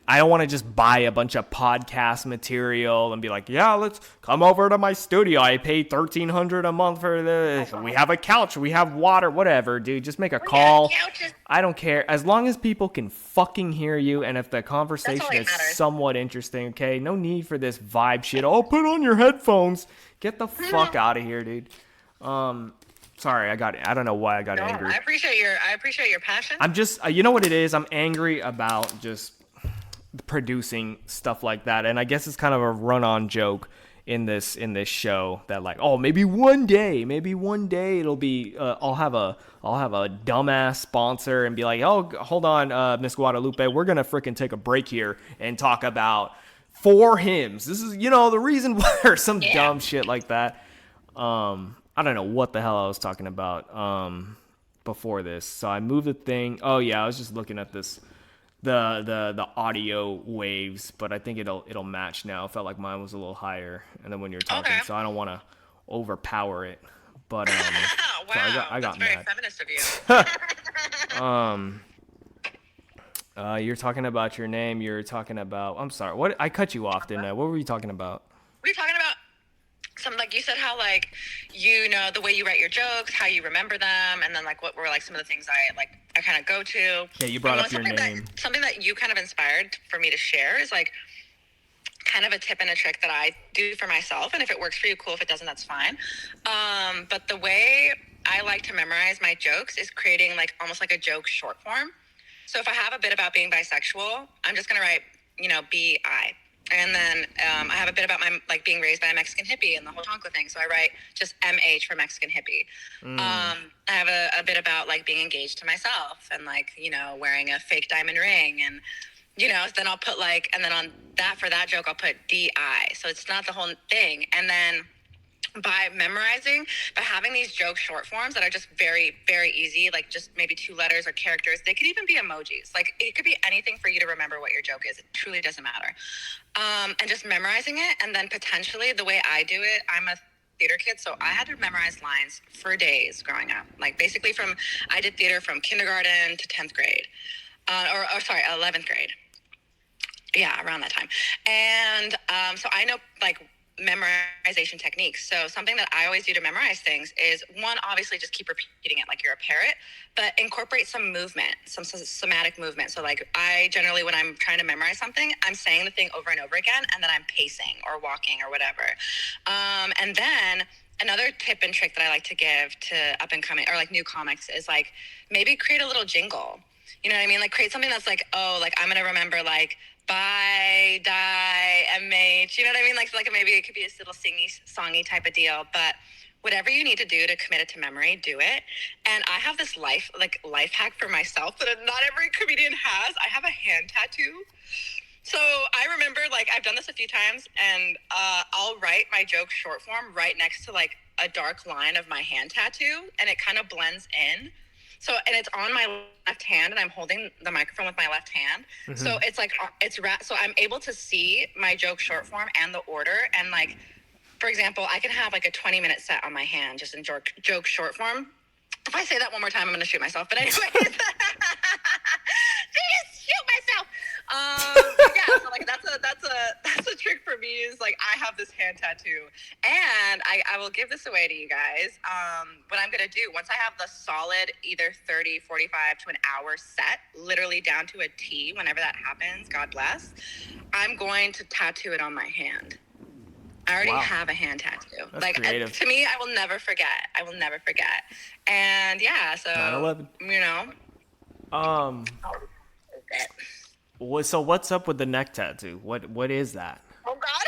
I don't want to just buy a bunch of podcast material and be like, yeah, let's come over to my studio. I pay $1,300 a month for this. We have a couch. We have water. Whatever, dude. Just make a call. I don't care. As long as people can fucking hear you, and if the conversation is somewhat interesting, okay? No need for this vibe shit. Oh, put on your headphones. Get the fuck out of here, dude. Sorry, I don't know why I got angry. I appreciate your passion. I'm just, you know what it is? I'm angry about just producing stuff like that. And I guess it's kind of a run-on joke in this show that like, oh, maybe one day it'll be, I'll have a dumbass sponsor and be like, oh, hold on, Miss Guadalupe, we're going to freaking take a break here and talk about 4 hymns. This is, the reason why, or some dumb shit like that. I don't know what the hell I was talking about before this. So I moved the thing. Oh, yeah, I was just looking at this the audio waves, but I think it'll match now. It felt like mine was a little higher, and then when you're talking, Okay. so I don't want to overpower it. But so Wow, I that's got very mad. feminist of you. You're talking about your name. You're talking about. I'm sorry. What I cut you off, didn't I? What were you talking about? We were talking about some, like you said, how like the way you write your jokes, how you remember them, and then like what were like some of the things I kind of go to. Yeah, you brought And up your something name. something that you kind of inspired for me to share is like kind of a tip and a trick that I do for myself. And if it works for you, cool. If it doesn't, that's fine. But the way I like to memorize my jokes is creating like almost like a joke short form. So if I have a bit about being bisexual, I'm just going to write, BI. And then I have a bit about my like being raised by a Mexican hippie and the whole chocolate thing. So I write just MH for Mexican hippie. I have a bit about like being engaged to myself and like, wearing a fake diamond ring and, then I'll put like, and then on that, for that joke, I'll put DI. So it's not the whole thing. And then by having these joke short forms that are just very, very easy, like just maybe 2 letters or characters, they could even be emojis. Like it could be anything for you to remember what your joke is. It truly doesn't matter. And just memorizing it. And then potentially the way I do it, I'm a theater kid, so I had to memorize lines for days growing up. Like basically I did theater from kindergarten to 10th grade. Or sorry, 11th grade. Yeah, around that time. And so I know like memorization techniques. So something that I always do to memorize things is, one, obviously just keep repeating it like you're a parrot, but incorporate some movement, some somatic movement. So like I generally, when I'm trying to memorize something, I'm saying the thing over and over again, and then I'm pacing or walking or whatever. And then another tip and trick that I like to give to up and coming or like new comics is like maybe create a little jingle. You know what I mean? Like create something that's like, oh, like I'm going to remember like bye, die, MH. You know what I mean? Like maybe it could be a little songy type of deal, but whatever you need to do to commit it to memory, do it. And I have this life hack for myself that not every comedian has. I have a hand tattoo. So I remember like I've done this a few times, and I'll write my joke short form right next to like a dark line of my hand tattoo, and it kind of blends in. So, and it's on my left hand, and I'm holding the microphone with my left hand. Mm-hmm. So it's like, so I'm able to see my joke short form and the order. And like, for example, I can have like a 20-minute set on my hand, just in joke short form. If I say that one more time, I'm going to shoot myself. But anyways, just shoot myself. Yeah, so like that's a trick for me, is like I have this hand tattoo, and I will give this away to you guys. What I'm going to do once I have the solid either 30, 45 to an hour set, literally down to a T, whenever that happens, God bless, I'm going to tattoo it on my hand. I already have a hand tattoo. That's like creative. To me, I will never forget. And yeah, so 9/11. Okay. So what's up with the neck tattoo? What is that? Oh God,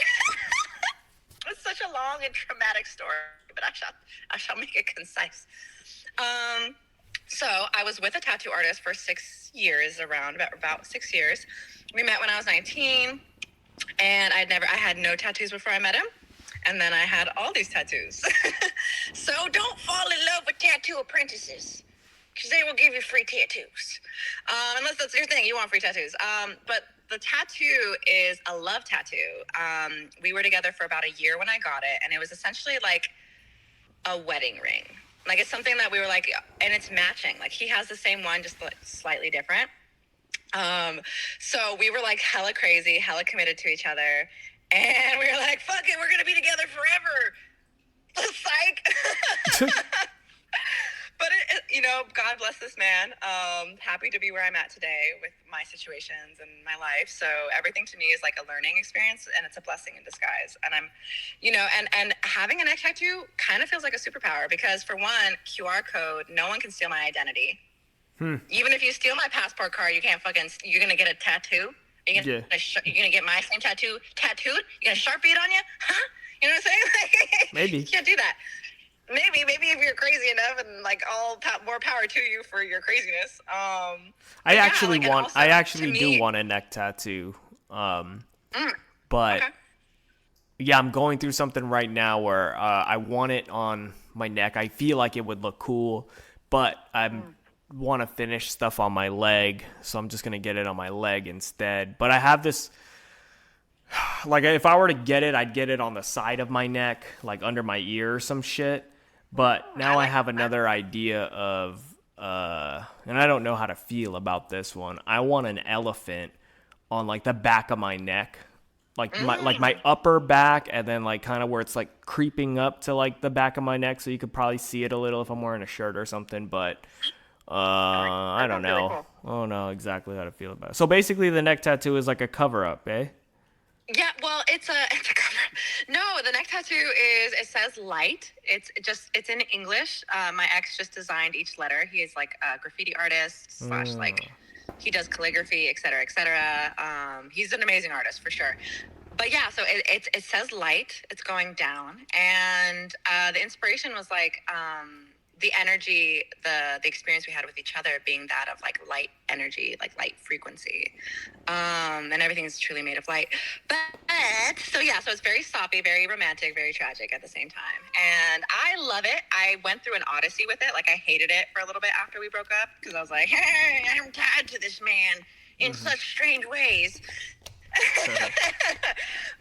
it's such a long and traumatic story, but I shall make it concise. So I was with a tattoo artist for 6 years, about 6 years. We met when I was 19. And I had no tattoos before I met him. And then I had all these tattoos. So don't fall in love with tattoo apprentices, because they will give you free tattoos. Unless that's your thing, you want free tattoos. But the tattoo is a love tattoo. We were together for about a year when I got it. And it was essentially like a wedding ring. Like it's something that we were like, and it's matching. Like he has the same one, just like slightly different. So we were like hella crazy, hella committed to each other. And we were like, fuck it, we're going to be together forever. Psych. But, God bless this man. Happy to be where I'm at today with my situations and my life. So everything to me is like a learning experience, and it's a blessing in disguise. And I'm, and having a neck tattoo kind of feels like a superpower, because for one, QR code, no one can steal my identity. Even if you steal my passport card, you're going to get a tattoo. You're going to get my same tattoo tattooed? You're going to Sharpie it on you? Huh? You know what I'm saying? Maybe. You can't do that. Maybe if you're crazy enough, and like more power to you for your craziness. I actually do want a neck tattoo. But okay. Yeah, I'm going through something right now where I want it on my neck. I feel like it would look cool, but I'm want to finish stuff on my leg, so I'm just gonna get it on my leg instead. But I have this, like, if I were to get it, I'd get it on the side of my neck, like under my ear or some shit. But now I have another idea of, and I don't know how to feel about this one. I want an elephant on like the back of my neck, like my upper back, and then like kind of where it's like creeping up to like the back of my neck, so you could probably see it a little if I'm wearing a shirt or something. But I don't know. Really cool. I don't know exactly how to feel about it. So basically, the neck tattoo is like a cover up, eh? Yeah, well, it's a cover. No, the neck tattoo it says light. It's in English. My ex just designed each letter. He is like a graffiti artist slash like he does calligraphy, et cetera, et cetera. He's an amazing artist for sure. But yeah, so it says light. It's going down, and the inspiration was like the energy, the experience we had with each other being that of like light energy, like light frequency, and everything is truly made of light. But so yeah, so it's very soppy, very romantic, very tragic at the same time, and I love it. I went through an odyssey with it. Like I hated it for a little bit after we broke up because I was like, hey, I'm tied to this man in such strange ways.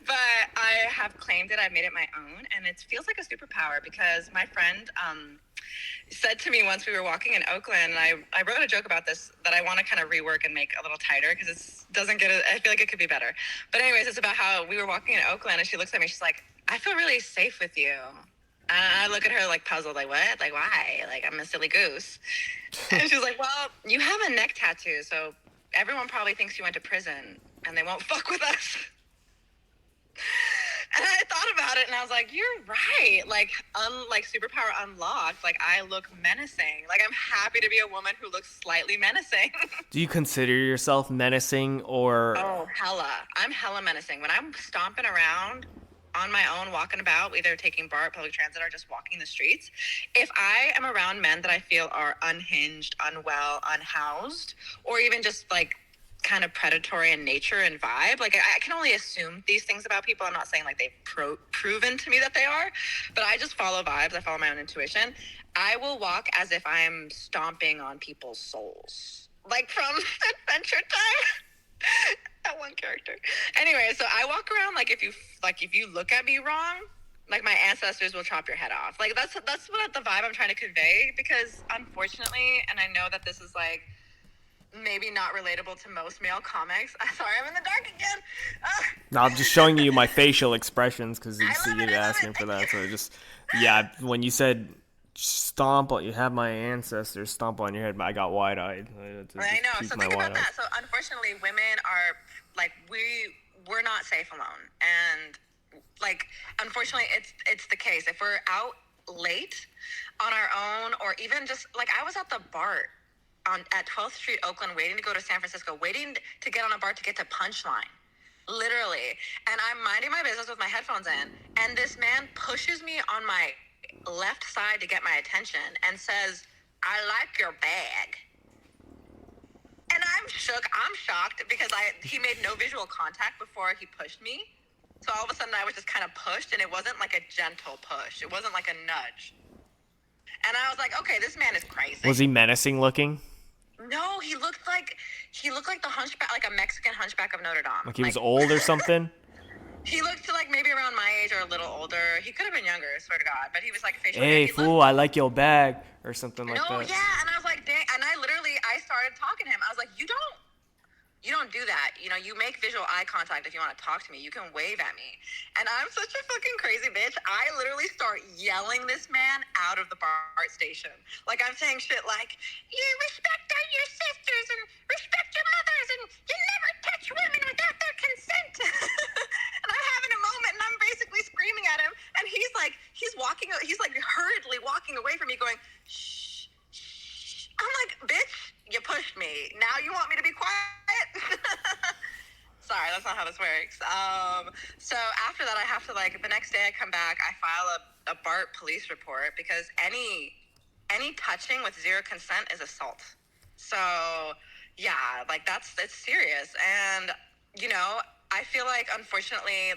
But I have claimed it. I've made it my own, and it feels like a superpower because my friend said to me once we were walking in Oakland, and I wrote a joke about this that I want to kind of rework and make a little tighter because it doesn't get it. I feel like it could be better. But anyways, it's about how we were walking in Oakland, and she looks at me. She's like, I feel really safe with you. And I look at her like puzzled, like, what? Like, why? Like, I'm a silly goose. And she's like, well, you have a neck tattoo, so everyone probably thinks you went to prison, and they won't fuck with us. And I thought about it, and I was like, you're right. Like, like superpower unlocked. Like, I look menacing. Like, I'm happy to be a woman who looks slightly menacing. Do you consider yourself menacing or? Oh, hella. I'm hella menacing. When I'm stomping around on my own, walking about, either taking BART, public transit, or just walking the streets, if I am around men that I feel are unhinged, unwell, unhoused, or even just like kind of predatory in nature and vibe, like I can only assume these things about people. I'm not saying like they've proven to me that they are, but I just follow vibes. I follow my own intuition. I will walk as if I'm stomping on people's souls, like from Adventure Time. That one character. Anyway, so I walk around like if you look at me wrong, like my ancestors will chop your head off. Like that's what the vibe I'm trying to convey, because unfortunately, and I know that this is like maybe not relatable to most male comics. Sorry, I'm in the dark again. No, I'm just showing you my facial expressions because you see you I love asking it. for that. So just, yeah, when you said stomp, you have my ancestors stomp on your head, I got wide-eyed. I know. So think about that. So unfortunately, women are like we're not safe alone, and like unfortunately, it's the case. If we're out late on our own, or even just like I was at the BART at 12th Street, Oakland, waiting to go to San Francisco, waiting to get on a BART to get to Punchline, literally. And I'm minding my business with my headphones in, and this man pushes me on my left side to get my attention and says, I like your bag. And I'm shook. I'm shocked because he made no visual contact before he pushed me. So all of a sudden I was just kind of pushed, and it wasn't like a gentle push. It wasn't like a nudge. And I was like, okay, this man is crazy. Was he menacing looking? No, he looked like the hunchback, like a Mexican hunchback of Notre Dame. Like he was old or something? He looked like maybe around my age or a little older. He could have been younger, swear to God, but he was like facial. Hey, fool, I like your bag, or something like that. No, yeah, and I was like, dang, and I started talking to him. I was like, you don't do that. You know, you make visual eye contact if you want to talk to me. You can wave at me. And I'm such a fucking crazy bitch. I literally start yelling this man out of the BART station. Like, I'm saying shit like, you respect your sisters and respect your mothers, and you never touch women without their consent. And I'm having a moment, and I'm basically screaming at him. And he's like hurriedly walking away from me going, shh, shh. I'm like, bitch, you pushed me. Now you want me to be quiet? Sorry, that's not how this works. So after that, I have to the next day I come back, I file a BART police report because any touching with zero consent is assault. So yeah, it's serious. And, you know, I feel like unfortunately,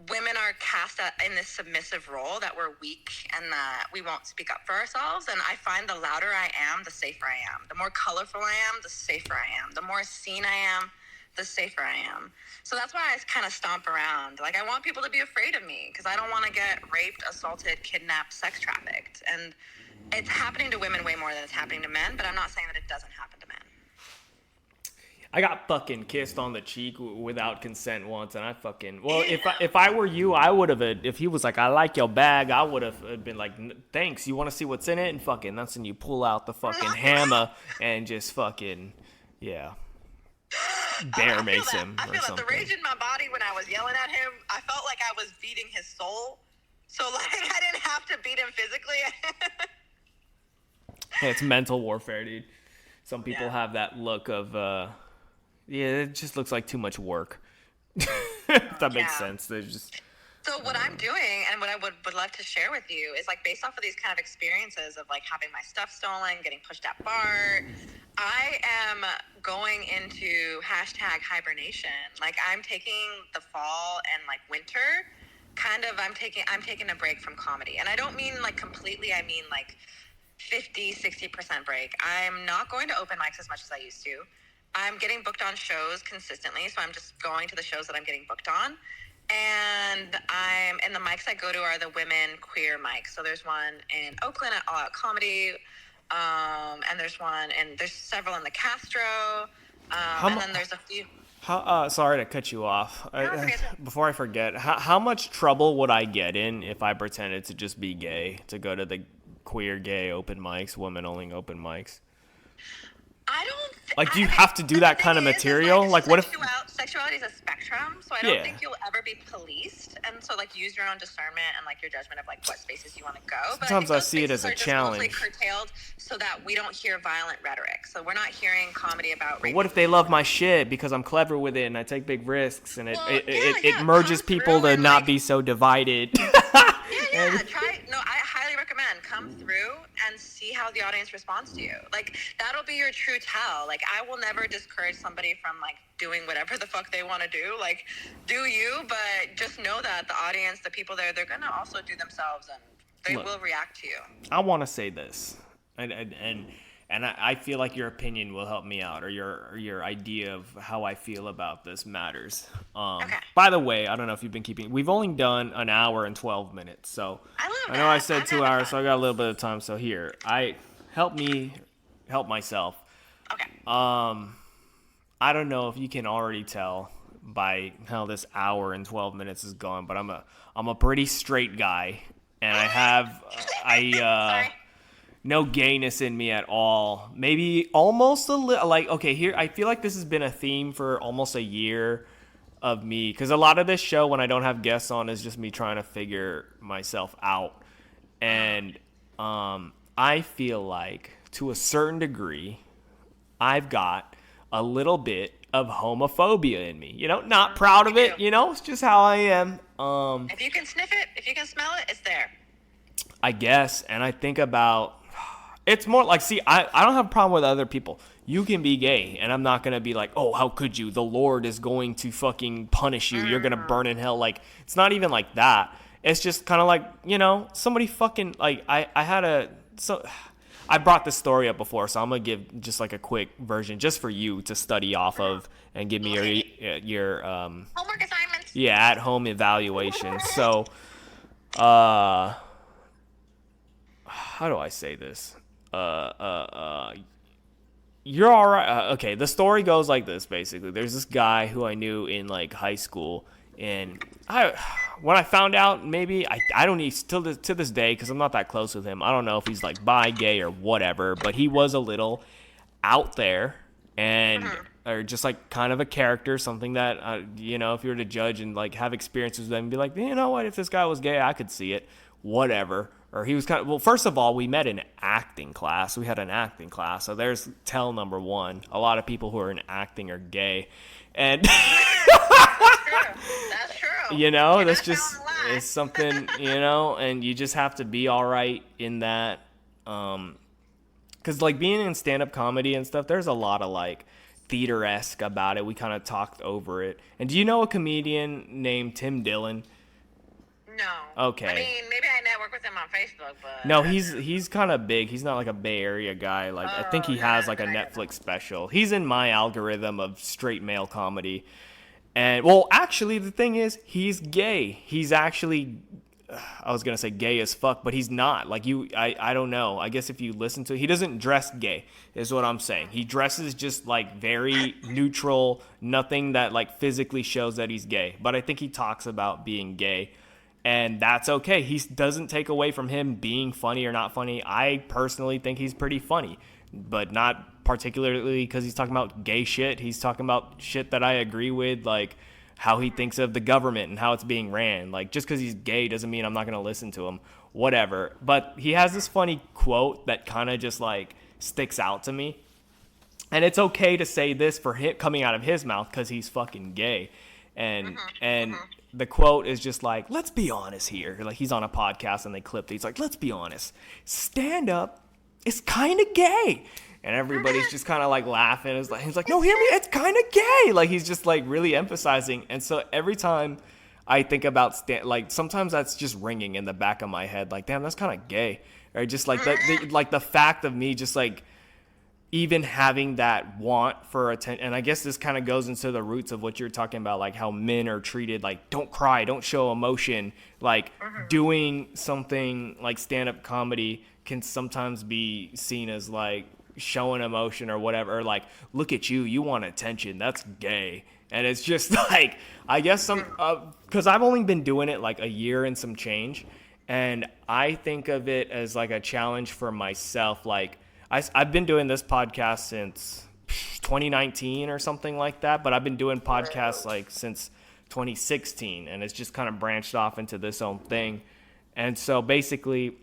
women are cast in this submissive role, that we're weak and that we won't speak up for ourselves. And I find the louder I am, the safer I am. The more colorful I am, the safer I am. The more seen I am, the safer I am. So that's why I kind of stomp around. Like, I want people to be afraid of me because I don't want to get raped, assaulted, kidnapped, sex trafficked. And it's happening to women way more than it's happening to men, but I'm not saying that it doesn't happen to men. I got fucking kissed on the cheek without consent once, and I fucking if I were you, I would have. If he was like, "I like your bag," I would have been like, "Thanks. You want to see what's in it?" And fucking that's when you pull out the fucking hammer and just fucking bear mace him. I feel that the rage in my body when I was yelling at him, I felt like I was beating his soul. So like I didn't have to beat him physically. Hey, it's mental warfare, dude. Some people have that look of it just looks like too much work. If that makes sense. There's just So what I'm doing and what I would love to share with you is like based off of these kind of experiences of like having my stuff stolen, getting pushed at bar, I am going into #hibernation. Like I'm taking the fall and like winter I'm taking a break from comedy. And I don't mean like completely, I mean like 50-60% break. I'm not going to open mics as much as I used to. I'm getting booked on shows consistently, so I'm just going to the shows that I'm getting booked on. And the mics I go to are the women queer mics. So there's one in Oakland at All Out Comedy, and there's several in the Castro, and then there's a few. Sorry to cut you off. Before I forget, how much trouble would I get in if I pretended to just be gay, to go to the queer gay open mics, women only open mics? I don't do you have to do that kind of material? Like what if sexuality is a spectrum, so I don't think you'll ever be policed, and so like use your own discernment and like your judgment of like what spaces you want to go. Sometimes I see it as a challenge. Mostly curtailed so that we don't hear violent rhetoric. So we're not hearing comedy about rape. But what if they love my shit because I'm clever with it and I take big risks and it merges people to not be so divided? I highly recommend come through and see how the audience responds to you. Like that'll be your true tell. Like I will never discourage somebody from like doing whatever the fuck they want to do. Like do you, but just know that the audience, the people there, they're gonna also do themselves and they will react to you. I want to say this, and I feel like your opinion will help me out, or your idea of how I feel about this matters. Okay. By the way, I don't know if you've been keeping. We've only done an hour and 12 minutes, so I know I said 2 hours, so I got a little bit of time. So here, help myself. Okay. I don't know if you can already tell by how this hour and 12 minutes is gone, but I'm a pretty straight guy, and I no gayness in me at all. Maybe almost a little. Like, okay, here, I feel like this has been a theme for almost a year of me. Because a lot of this show, when I don't have guests on, is just me trying to figure myself out. And I feel like, to a certain degree, I've got a little bit of homophobia in me. You know, not proud of it. You know, it's just how I am. If you can sniff it, if you can smell it, it's there. I guess. And I think about... It's more like, see, I don't have a problem with other people. You can be gay, and I'm not going to be like, oh, how could you? The Lord is going to fucking punish you. You're going to burn in hell. Like, it's not even like that. It's just kind of like, you know, somebody fucking, like, I brought this story up before, so I'm going to give just like a quick version just for you to study off of and give me your homework assignments. Yeah, at-home evaluation. So, how do I say this? You're all right. Okay, the story goes like this, basically. There's this guy who I knew in, like, high school, and when I found out, maybe, I don't need, to this day, because I'm not that close with him, I don't know if he's, like, bi, gay, or whatever, but he was a little out there, and, or just, like, kind of a character, something that, you know, if you were to judge and, like, have experiences with him, and be like, you know what, if this guy was gay, I could see it, whatever. Or he was kind of, well, first of all, we met in acting class. We had an acting class. So there's tell number one. A lot of people who are in acting are gay. And That's true. You know, that's just, it's something, you know, and you just have to be all right in that. Because, like, being in stand-up comedy and stuff, there's a lot of, like, theater-esque about it. We kind of talked over it. And do you know a comedian named Tim Dillon? No. Okay. I mean, maybe I network with him on Facebook, but No, he's kind of big. He's not like a Bay Area guy. Like I think he has like a Netflix special. He's in my algorithm of straight male comedy. And well, actually the thing is he's gay. He's actually I was going to say gay as fuck, but he's not. Like I don't know. I guess if you listen to he doesn't dress gay is what I'm saying. He dresses just like very neutral, nothing that like physically shows that he's gay. But I think he talks about being gay. And that's okay. He doesn't take away from him being funny or not funny. I personally think he's pretty funny, but not particularly because he's talking about gay shit. He's talking about shit that I agree with, like how he thinks of the government and how it's being ran. Like, just because he's gay doesn't mean I'm not going to listen to him. Whatever. But he has this funny quote that kind of just like sticks out to me. And it's okay to say this for him coming out of his mouth because he's fucking gay. And the quote is just like, let's be honest here. Like he's on a podcast and they clipped it. He's like, let's be honest. Stand up is kind of gay. And everybody's just kind of like laughing. He's like, no, hear me. It's kind of gay. Like he's just like really emphasizing. And so every time I think about like sometimes that's just ringing in the back of my head. Like, damn, that's kind of gay. Or just like like the fact of me just like even having that want for attention. And I guess this kind of goes into the roots of what you're talking about, like how men are treated, like don't cry, don't show emotion, like doing something like stand-up comedy can sometimes be seen as like showing emotion or whatever, or like, look at you, you want attention, that's gay. And it's just like, I guess some, because I've only been doing it like a year and some change, and I think of it as like a challenge for myself. Like I've been doing this podcast since 2019 or something like that, but I've been doing podcasts like since 2016, and it's just kind of branched off into this own thing. And so basically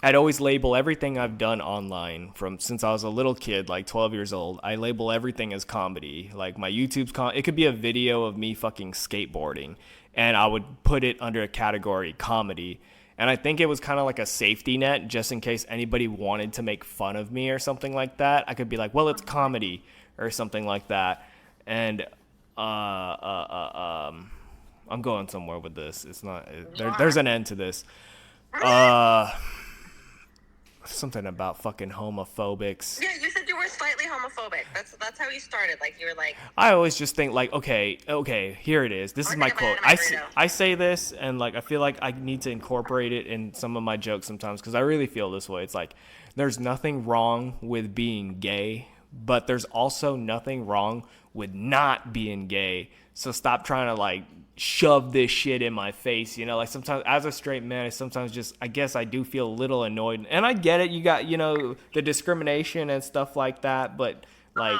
I'd always label everything I've done online from since I was a little kid, like 12 years old. I label everything as comedy. Like my YouTube's it could be a video of me fucking skateboarding, and I would put it under a category comedy. And I think it was kind of like a safety net just in case anybody wanted to make fun of me or something like that. I could be like, well, it's comedy or something like that. And I'm going somewhere with this. It's not there's an end to this. Something about fucking homophobics. Yeah, you said you were slightly homophobic. That's how you started. Like you were like. I always just think like, okay, here it is. This is my quote. I say this, and like I feel like I need to incorporate it in some of my jokes sometimes because I really feel this way. It's like there's nothing wrong with being gay, but there's also nothing wrong with not being gay. So stop trying to like shove this shit in my face, you know, like sometimes as a straight man, I sometimes just, I guess I do feel a little annoyed, and I get it. You got, you know, the discrimination and stuff like that, but like,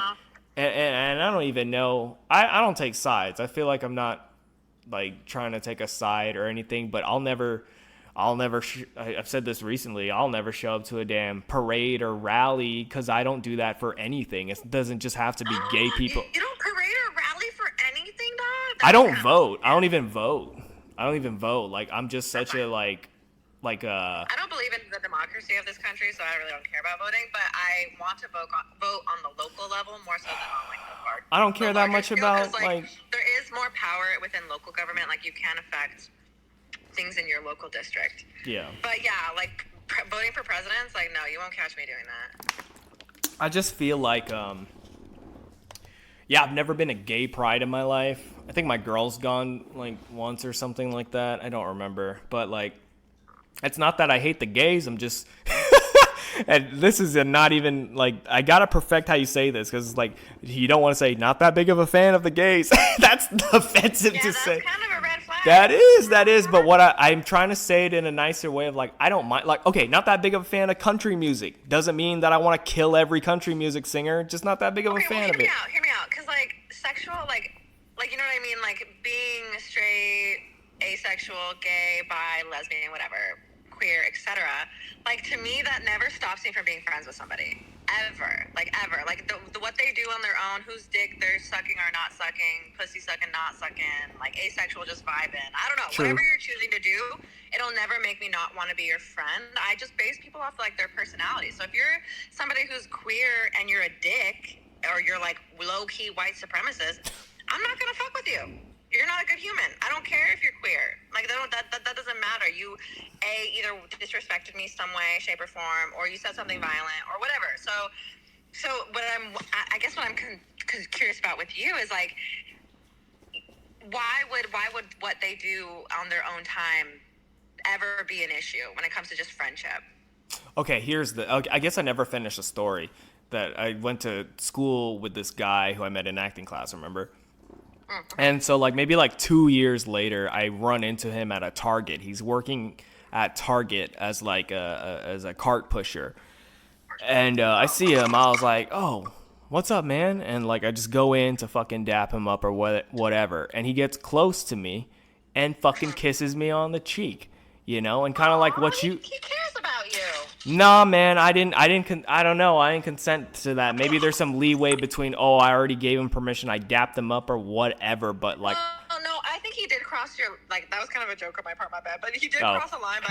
and I don't even know, I don't take sides. I feel like I'm not like trying to take a side or anything, but I've said this recently, I'll never show up to a damn parade or rally because I don't do that for anything. It doesn't just have to be gay people. You don't parade or rally for anything, dog? I don't vote. I don't even vote. Like, I'm just such a, I don't believe in the democracy of this country, so I really don't care about voting, but I want to vote on the local level more so than on, like, the park. I don't care that much about, like... There is more power within local government. Like, you can affect things in your local district. Yeah. But, yeah, like, voting for presidents, like, no, you won't catch me doing that. I just feel like, I've never been a gay pride in my life. I think my girl's gone, like, once or something like that. I don't remember. But, like, it's not that I hate the gays. I'm just... and this is not even, like... I gotta perfect how you say this, because, like, you don't want to say, not that big of a fan of the gays. That's offensive to say. Yeah, that's kind of a red flag. That is. But what I'm trying to say it in a nicer way of, like, I don't mind... Like, okay, not that big of a fan of country music. Doesn't mean that I want to kill every country music singer. Just not that big of a fan of it. Hear me out. Because, like, sexual, like, you know what I mean? Like, being straight, asexual, gay, bi, lesbian, whatever, queer, etc. Like, to me, that never stops me from being friends with somebody. Ever. Like, ever. Like, what they do on their own, whose dick they're sucking or not sucking, pussy sucking, not sucking, like, asexual, just vibing. I don't know. True. Whatever you're choosing to do, it'll never make me not want to be your friend. I just base people off, like, their personality. So if you're somebody who's queer and you're a dick, or you're, like, low-key white supremacist, I'm not going to fuck with you. you're not a good human. I don't care if you're queer. Like that doesn't matter. You either disrespected me some way, shape, or form, or you said something violent, or whatever. So I guess what I'm curious about with you is like, why would what they do on their own time ever be an issue when it comes to just friendship? Okay, I guess I never finished the story. That I went to school with this guy who I met in acting class, remember? And so like maybe like 2 years later, I run into him at a Target. He's working at Target as like as a cart pusher. And I see him. I was like, "Oh, what's up, man?" And like I just go in to fucking dap him up or whatever. And he gets close to me and fucking kisses me on the cheek, and kind of like what you. He cares about you. Nah, man, I don't know. I didn't consent to that. Maybe there's some leeway between, I already gave him permission, I dapped him up or whatever, but like. Oh, no, I think he did cross that was kind of a joke on my part, my bad, but he did cross a line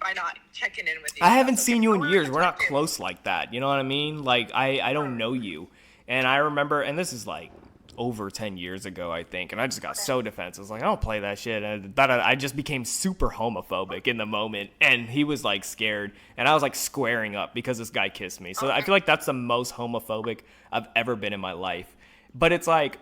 by not checking in with you. I haven't seen you in years. We're not close like that. You know what I mean? Like, I don't know you. And I remember, and this is like over 10 years ago, I think, and I just got so defensive. I was like, I don't play that shit. And I just became super homophobic in the moment, and he was like scared, and I was like squaring up because this guy kissed me. So I feel like that's the most homophobic I've ever been in my life. But it's like,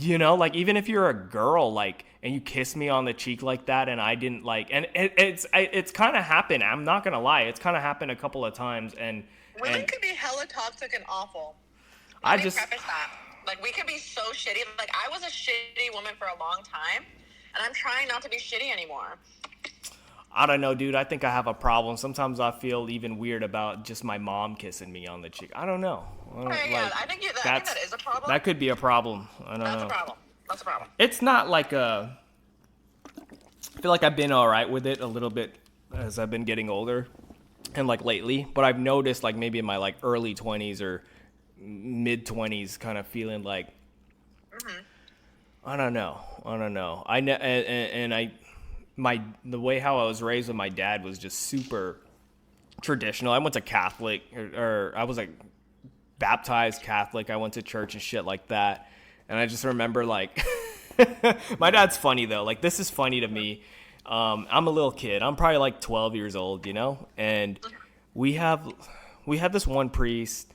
like even if you're a girl, like, and you kiss me on the cheek like that, and I didn't like, and it's kind of happened. I'm not gonna lie, it's kind of happened a couple of times, and women can be hella toxic and awful. Let me preface that. Like, we can be so shitty. Like, I was a shitty woman for a long time, and I'm trying not to be shitty anymore. I don't know, dude. I think I have a problem. Sometimes I feel even weird about just my mom kissing me on the cheek. I don't know. I think that is a problem. That could be a problem. I don't know. That's a problem. It's not like I feel like I've been all right with it a little bit as I've been getting older and like lately. But I've noticed like maybe in my like early 20s or mid 20s kind of feeling like I don't know. The way how I was raised with my dad was just super traditional. I went to Catholic or I was like baptized Catholic. I went to church and shit like that. And I just remember like my dad's funny though. Like this is funny to me. I'm a little kid. I'm probably like 12 years old, and we had this one priest.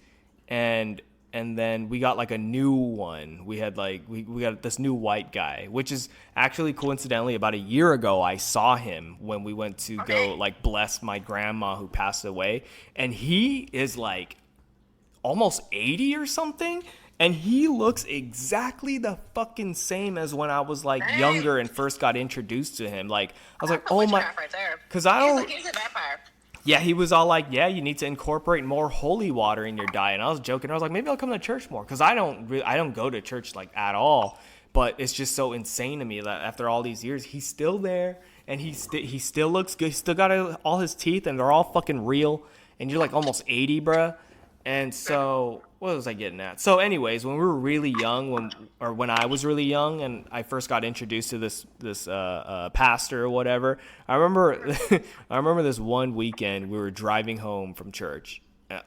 And then we got like a new one. We had like we got this new white guy, which is actually coincidentally about a year ago I saw him when we went to go like bless my grandma who passed away, and he is like almost 80 or something, and he looks exactly the fucking same as when I was like younger and first got introduced to him. Like I was like, oh my, because I don't. He's a vampire. Yeah, he was all like, yeah, you need to incorporate more holy water in your diet. And I was joking. I was like, maybe I'll come to church more. Because I don't go to church like at all. But it's just so insane to me that after all these years, he's still there. And he still looks good. He's still got all his teeth. And they're all fucking real. And you're like almost 80, bruh. And so, what was I getting at? So anyways, when we were really young, when I was really young and I first got introduced to this pastor or whatever, I remember this one weekend we were driving home from church.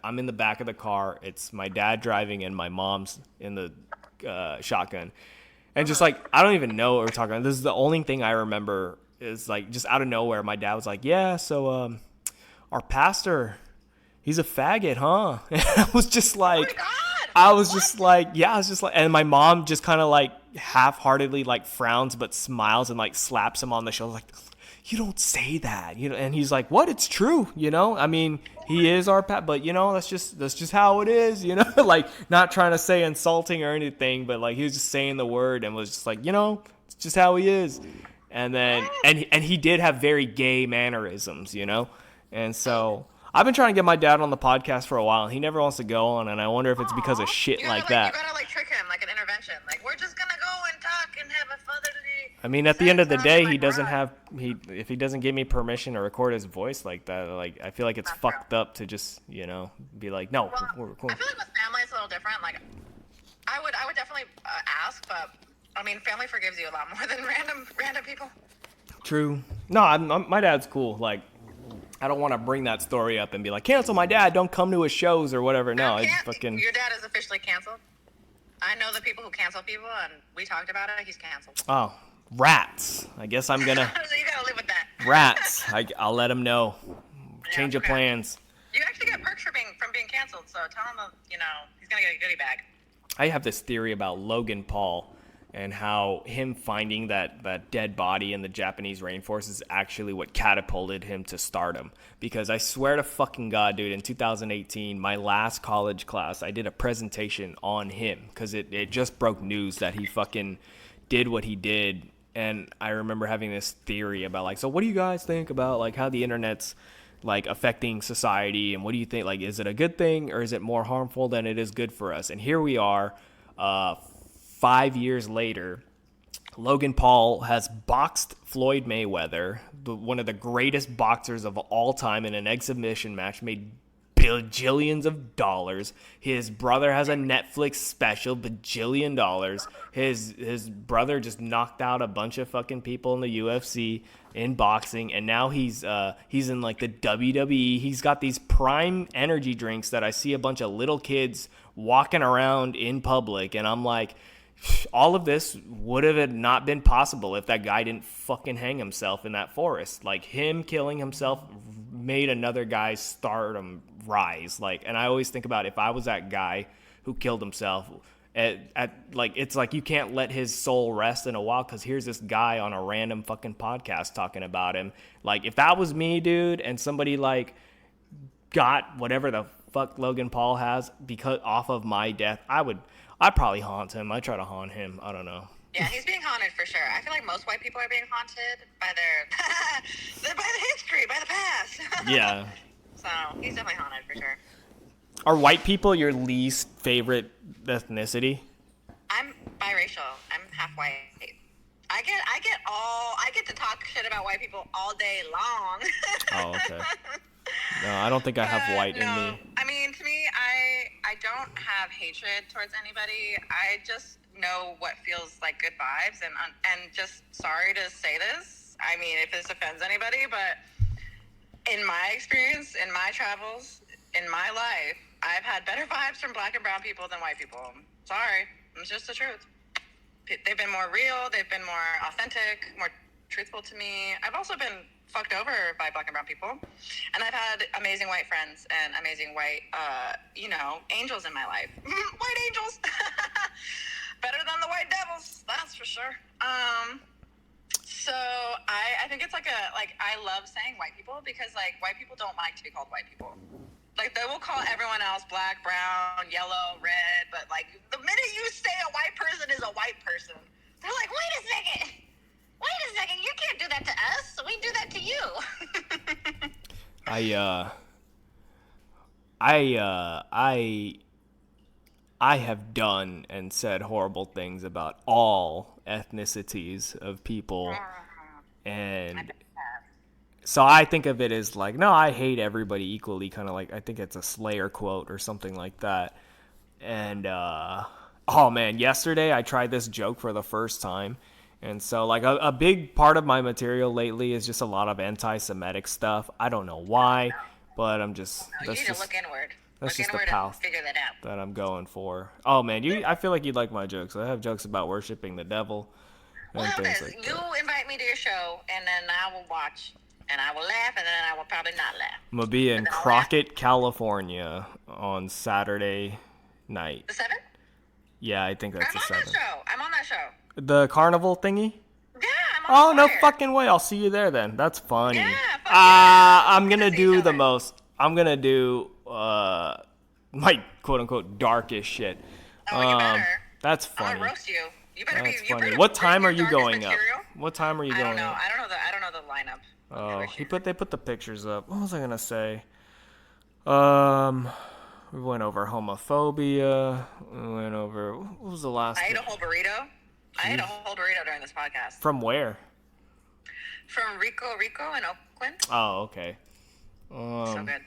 I'm in the back of the car. It's my dad driving and my mom's in the shotgun. And just like, I don't even know what we're talking about. This is the only thing I remember is like just out of nowhere, my dad was like, yeah, so our pastor, he's a faggot, huh? And I was just like, and my mom just kind of like half-heartedly like frowns but smiles and like slaps him on the shoulder like, you don't say that, and he's like, what? It's true, I mean, he is our but that's just how it is, like not trying to say insulting or anything, but like he was just saying the word and was just like, it's just how he is. And then and he did have very gay mannerisms, and so I've been trying to get my dad on the podcast for a while, and he never wants to go on, and I wonder if it's because of shit like that. You gotta like trick him, like an intervention. Like, we're just gonna go and talk and have a fatherly. I mean, at the end of the day, if he doesn't give me permission to record his voice like that, like I feel like it's fucked up to just be like, no, we're cool. I feel like with family it's a little different. Like, I would definitely ask, but I mean, family forgives you a lot more than random people. True. No, my dad's cool. Like, I don't want to bring that story up and be like, cancel my dad, don't come to his shows or whatever. No, it's fucking. Your dad is officially canceled? I know the people who cancel people, and we talked about it. He's canceled. Oh, rats. I guess I'm gonna So you gotta live with that. rats. I'll let him know. Change of okay. plans. You actually get perks from being canceled, so tell him he's gonna get a goodie bag. I have this theory about Logan Paul and how him finding that dead body in the Japanese rainforest is actually what catapulted him to stardom. Because I swear to fucking God, dude, in 2018, my last college class, I did a presentation on him because it just broke news that he fucking did what he did. And I remember having this theory about, like, so what do you guys think about, like, how the internet's, like, affecting society, and what do you think, like, is it a good thing or is it more harmful than it is good for us? And here we are, 5 years later. Logan Paul has boxed Floyd Mayweather, one of the greatest boxers of all time, in an exhibition match, made bajillions of dollars. His brother has a Netflix special, bajillion dollars. His brother just knocked out a bunch of fucking people in the UFC in boxing, and now he's in like the WWE. He's got these prime energy drinks that I see a bunch of little kids walking around in public, and I'm like, all of this would have not been possible if that guy didn't fucking hang himself in that forest. Like, him killing himself made another guy's stardom rise. Like, and I always think about, if I was that guy who killed himself, like, it's like you can't let his soul rest in a while because here's this guy on a random fucking podcast talking about him. Like, if that was me, dude, and somebody like got whatever the fuck Logan Paul has because off of my death, I'd probably haunt him. I try to haunt him. I don't know. Yeah, he's being haunted for sure. I feel like most white people are being haunted by by the history, by the past. Yeah. So he's definitely haunted for sure. Are white people your least favorite ethnicity? I'm biracial. I'm half white. I get to talk shit about white people all day long. Oh, okay. No, I don't think I have white in me. I mean, to me, I don't have hatred towards anybody. I just know what feels like good vibes, and just sorry to say this. I mean, if this offends anybody, but in my experience, in my travels, in my life, I've had better vibes from black and brown people than white people. Sorry, it's just the truth. They've been more real. They've been more authentic, more truthful to me. I've also been fucked over by black and brown people, and I've had amazing white friends and amazing white angels in my life. White angels. Better than the white devils, that's for sure. So I think it's I love saying white people because, like, white people don't like to be called white people. Like, they will call everyone else black, brown, yellow, red, but, like, the minute you say a white person is a white person, they're like, wait a second, you can't do that to us, we do that to you. I have done and said horrible things about all ethnicities of people, and so I think of it as like, no, I hate everybody equally, kind of like, I think it's a Slayer quote or something like that. And oh man, yesterday I tried this joke for the first time. And so, like, a big part of my material lately is just a lot of anti-Semitic stuff. I don't know why, but I'm just... You need to look inward. That's just the and path figure that out. that I'm going for. Oh, man, I feel like you'd like my jokes. I have jokes about worshiping the devil and things like you that. invite me to your show, and then I will watch, and I will laugh, and then I will probably not laugh. I'm going to be in Crockett, California on Saturday night. The 7th? Yeah, I think that's the 7th. I'm on that show. The carnival thingy? Yeah, I'm on no fucking way. I'll see you there then. That's funny. Yeah, I'm going to do the most... I'm going to do... my quote-unquote darkest shit. Oh, you better. That's funny. I'm gonna roast you. You better That's be. funny. What time are you going up? What time are you I going don't know. up? I don't know the lineup. Oh, they put the pictures up. What was I gonna say? We went over homophobia. We went over... What was the last... I ate a whole burrito. I ate a whole burrito during this podcast. From where? From Rico in Oakland. Oh, okay. So good.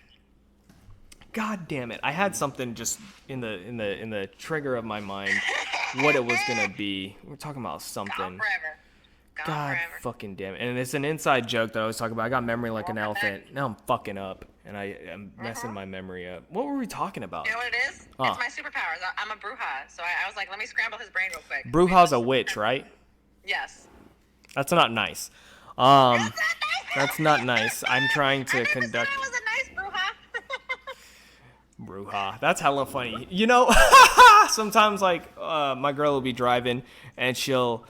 God damn it! I had something just in the trigger of my mind, what it was gonna be. We're talking about something. Gone forever. God fucking damn it! And it's an inside joke that I was talking about. I got memory like an elephant. Now I'm fucking up. and I am messing my memory up. What were we talking about? You know what it is? It's my superpowers. I'm a bruja, so I was like, let me scramble his brain real quick. Bruja's a witch, right? Yes. That's not nice. That's not nice. I'm trying to conduct. I was a nice bruja. Bruja. That's hella funny. You know, sometimes like my girl will be driving and she'll.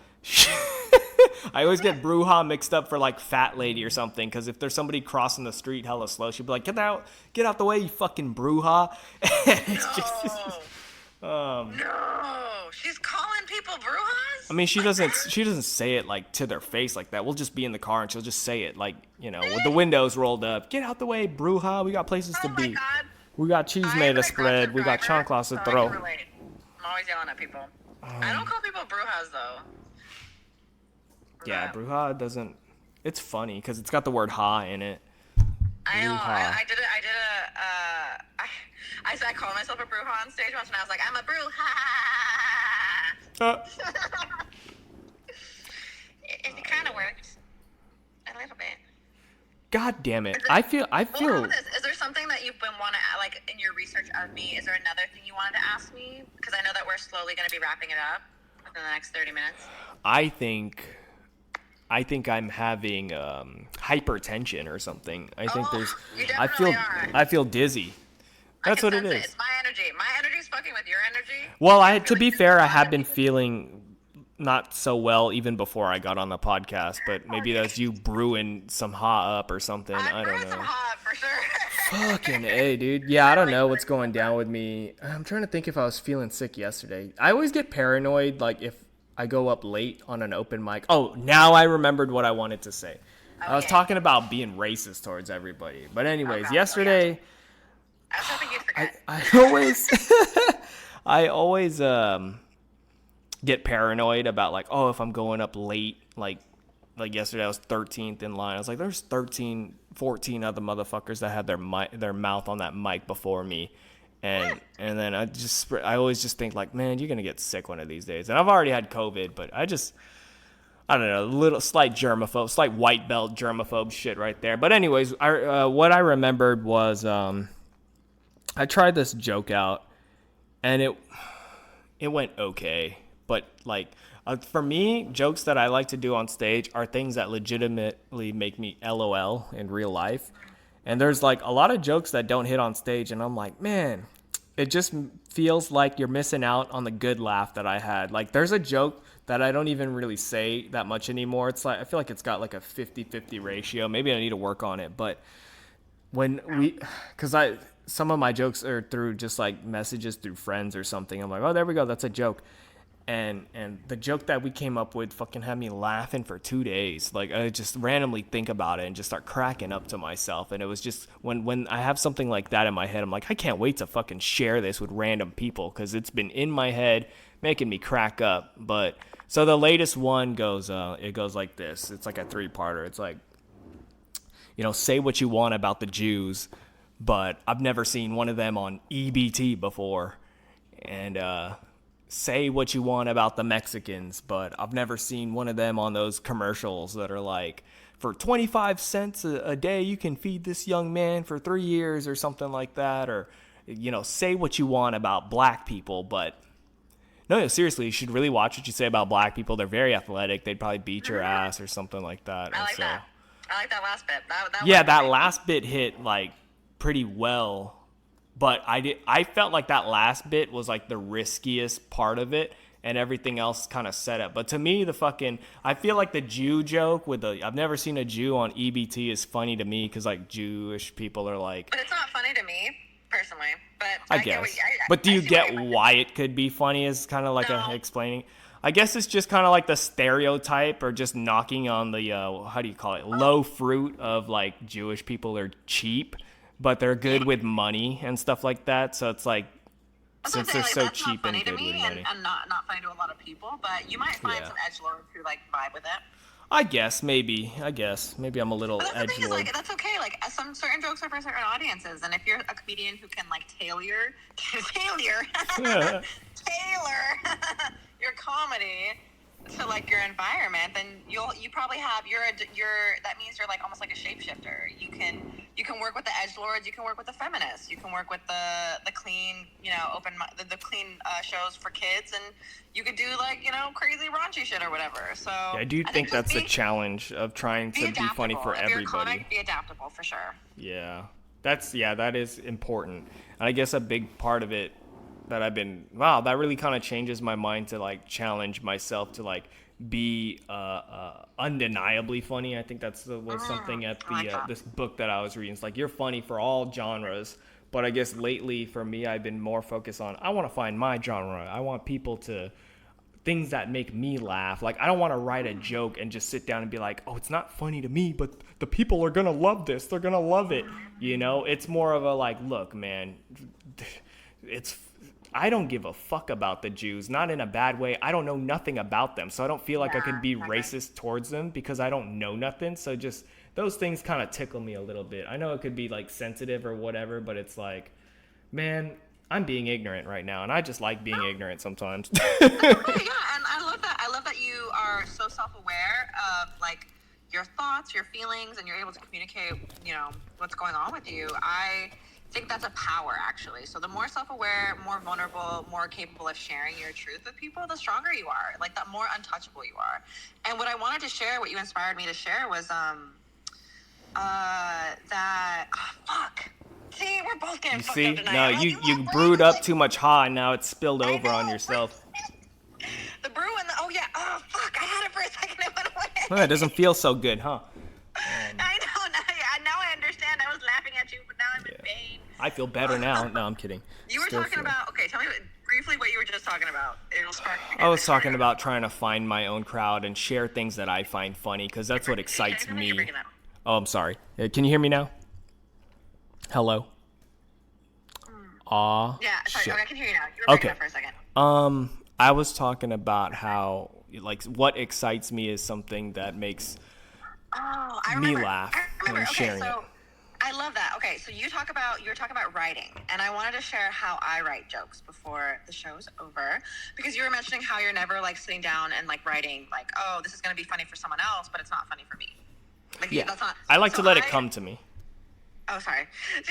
I always get bruja mixed up for like fat lady or something, because if there's somebody crossing the street hella slow, she'll be like, get out the way, you fucking bruja. No, she's calling people brujas. I mean, she doesn't say it like to their face like that. We'll just be in the car and she'll just say it like, you know, with the windows rolled up. Get out the way, bruja. We got places to be. God. We got cheese made to spread. We got chanclas to throw. I'm always yelling at people. I don't call people brujas though. Yeah, bruja doesn't. It's funny because it's got the word ha in it. I know. I called myself a bruja on stage once, and I was like, I'm a bruja. It kind of worked a little bit. God damn it! I feel. Well, is there something that you've been want to like in your research of me? Is there another thing you wanted to ask me? Because I know that we're slowly going to be wrapping it up within the next 30 minutes. I think I'm having hypertension or something. I think there's. You definitely are. I feel dizzy. That's what it is. It's my energy. My energy's fucking with your energy. Well, to be fair, I have been feeling not so well even before I got on the podcast, but maybe that's you brewing some ha up or something. I don't know. Some ha for sure. Fucking A, dude. Yeah, I don't know what's going down with me. I'm trying to think if I was feeling sick yesterday. I always get paranoid, like if I go up late on an open mic. Oh, now I remembered what I wanted to say. Okay. I was talking about being racist towards everybody. But anyways, yesterday... I was hoping you'd forget. I always get paranoid about like, oh, if I'm going up late, like yesterday I was 13th in line. I was like, there's 13, 14 other motherfuckers that had their mouth on that mic before me. And then I always just think like, man, you're going to get sick one of these days. And I've already had COVID, but I don't know, little slight germaphobe, slight white belt germaphobe shit right there. But anyways, what I remembered was I tried this joke out and it went okay. But like for me, jokes that I like to do on stage are things that legitimately make me LOL in real life. And there's like a lot of jokes that don't hit on stage, and I'm like, man, it just feels like you're missing out on the good laugh that I had. Like there's a joke that I don't even really say that much anymore. It's like I feel like it's got like a 50-50 ratio. Maybe I need to work on it. But some of my jokes are through just like messages through friends or something. I'm like, oh, there we go, that's a joke. And the joke that we came up with fucking had me laughing for 2 days. Like I just randomly think about it and just start cracking up to myself. And it was just when I have something like that in my head, I'm like, I can't wait to fucking share this with random people because it's been in my head making me crack up. But so the latest one goes like this. It's like a 3-parter. It's like, you know, say what you want about the Jews, but I've never seen one of them on EBT before. And say what you want about the Mexicans, but I've never seen one of them on those commercials that are like, for 25 cents a day, you can feed this young man for 3 years or something like that. Or, you know, say what you want about black people, but no, seriously, you should really watch what you say about black people. They're very athletic. They'd probably beat your ass or something like that. I like that. I like that last bit. That last bit hit like pretty well. But I felt like that last bit was like the riskiest part of it, and everything else kind of set up. But to me, I feel like the Jew joke I've never seen a Jew on EBT is funny to me because like Jewish people are like. But it's not funny to me personally. But I guess. But do you get why it could be funny? Is kind of like explaining. I guess it's just kind of like the stereotype or just knocking on the how do you call it, low fruit of like Jewish people are cheap. But they're good with money and stuff like that. So it's like, since they're so cheap and good with money. And not funny to a lot of people, but you might find some edgelords who like vibe with it. I guess, maybe. Maybe I'm a little edgelord. The thing is, like, that's okay. Like, some certain jokes are for certain audiences. And if you're a comedian who can, like, tailor your comedy to like your environment, then you probably have that means you're like almost like a shapeshifter. You can You can work with the edgelords. You can work with the feminists. You can work with the clean, the clean shows for kids, and you could do like crazy raunchy shit or whatever. So Yeah, I do think that's the challenge of trying to be funny for if everybody. You're a comic, be adaptable for sure. Yeah, that is important. And I guess a big part of it that that really kind of changes my mind to like challenge myself to like be undeniably funny. I think was something at this book that I was reading. It's like, you're funny for all genres, but I guess lately for me, I've been more focused on, I want to find my genre. I want people to things that make me laugh. Like, I don't want to write a joke and just sit down and be like, oh, it's not funny to me, but the people are gonna love this, they're gonna love it. It's more of a like, look, man, I don't give a fuck about the Jews, not in a bad way. I don't know nothing about them, so I don't feel like I could be racist towards them because I don't know nothing. So just those things kind of tickle me a little bit. I know it could be like sensitive or whatever, but it's like, man, I'm being ignorant right now, and I just like being ignorant sometimes. Yeah, and I love that. I love that you are so self-aware of like your thoughts, your feelings, and you're able to communicate, what's going on with you. I think that's a power, actually. So the more self-aware, more vulnerable, more capable of sharing your truth with people, the stronger you are. Like, the more untouchable you are. And what I wanted to share, what you inspired me to share was fuck. See, we're both getting fucked up tonight. No, you brewed up too much high, and now it's spilled over on yourself. The brew and fuck, I had it for a second, it went away. Well, it doesn't feel so good, huh? I know, now I understand. I was laughing at you, but now I'm in pain. I feel better now. No, I'm kidding. You were talking about, tell me briefly what you were just talking about. I was talking about trying to find my own crowd and share things that I find funny, because that's what excites me. Oh, I'm sorry. Can you hear me now? Hello? Yeah, sorry, shit. Okay, I can hear you now. You were breaking up for a second. I was talking about how, like, what excites me is something that makes me laugh when sharing it. I love that. Okay, so you were talking about writing, and I wanted to share how I write jokes before the show's over, because you were mentioning how you're never like sitting down and like writing like, oh, this is going to be funny for someone else, but it's not funny for me. Like, yeah, that's not, I like to let it come to me. Oh, sorry. I'm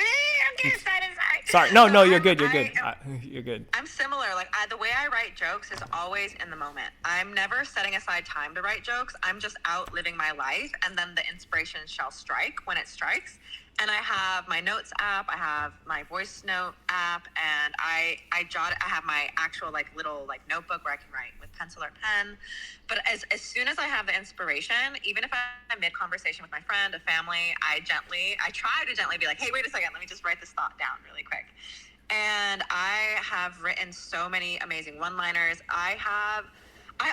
getting excited. Sorry. No, you're good. You're good. You're good. I'm similar. Like, the way I write jokes is always in the moment. I'm never setting aside time to write jokes. I'm just out living my life, and then the inspiration shall strike when it strikes. And I have my notes app. I have my voice note app, and I have my actual like little like notebook where I can write with pencil or pen. But as soon as I have the inspiration, even if I'm mid conversation with my friend, a family, I try to gently be like, hey, wait a second, let me just write this thought down really quick. And I have written so many amazing one-liners. I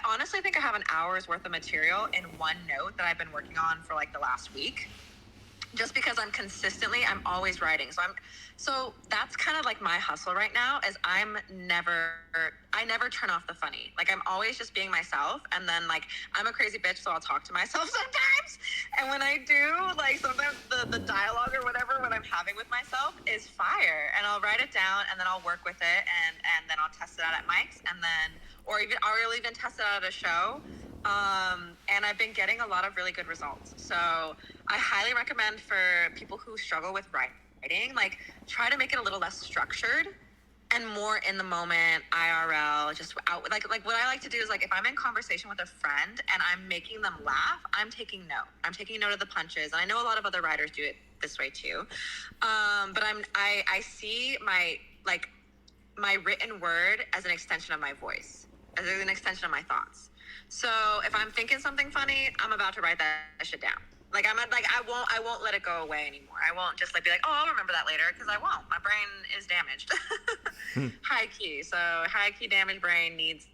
honestly think I have an hour's worth of material in one note that I've been working on for like the last week. Just because I'm always writing. So that's kind of like my hustle right now, is I never turn off the funny. Like, I'm always just being myself, and then like, I'm a crazy bitch, so I'll talk to myself sometimes. And when I do, like, sometimes the dialogue or whatever, what I'm having with myself is fire, and I'll write it down, and then I'll work with it, and then I'll test it out at mics, and then, I'll even test it out at a show. And I've been getting a lot of really good results. So I highly recommend for people who struggle with writing, like, try to make it a little less structured and more in the moment, IRL, just out. Like what I like to do is, like, if I'm in conversation with a friend and I'm making them laugh, I'm taking note. I'm taking note of the punches. And I know a lot of other writers do it this way too. But I see my written word as an extension of my voice, as an extension of my thoughts. So if I'm thinking something funny, I'm about to write that shit down. Like, I won't let it go away anymore. I won't just like be like, oh, I'll remember that later, because I won't. My brain is damaged. High key. So high key damaged brain needs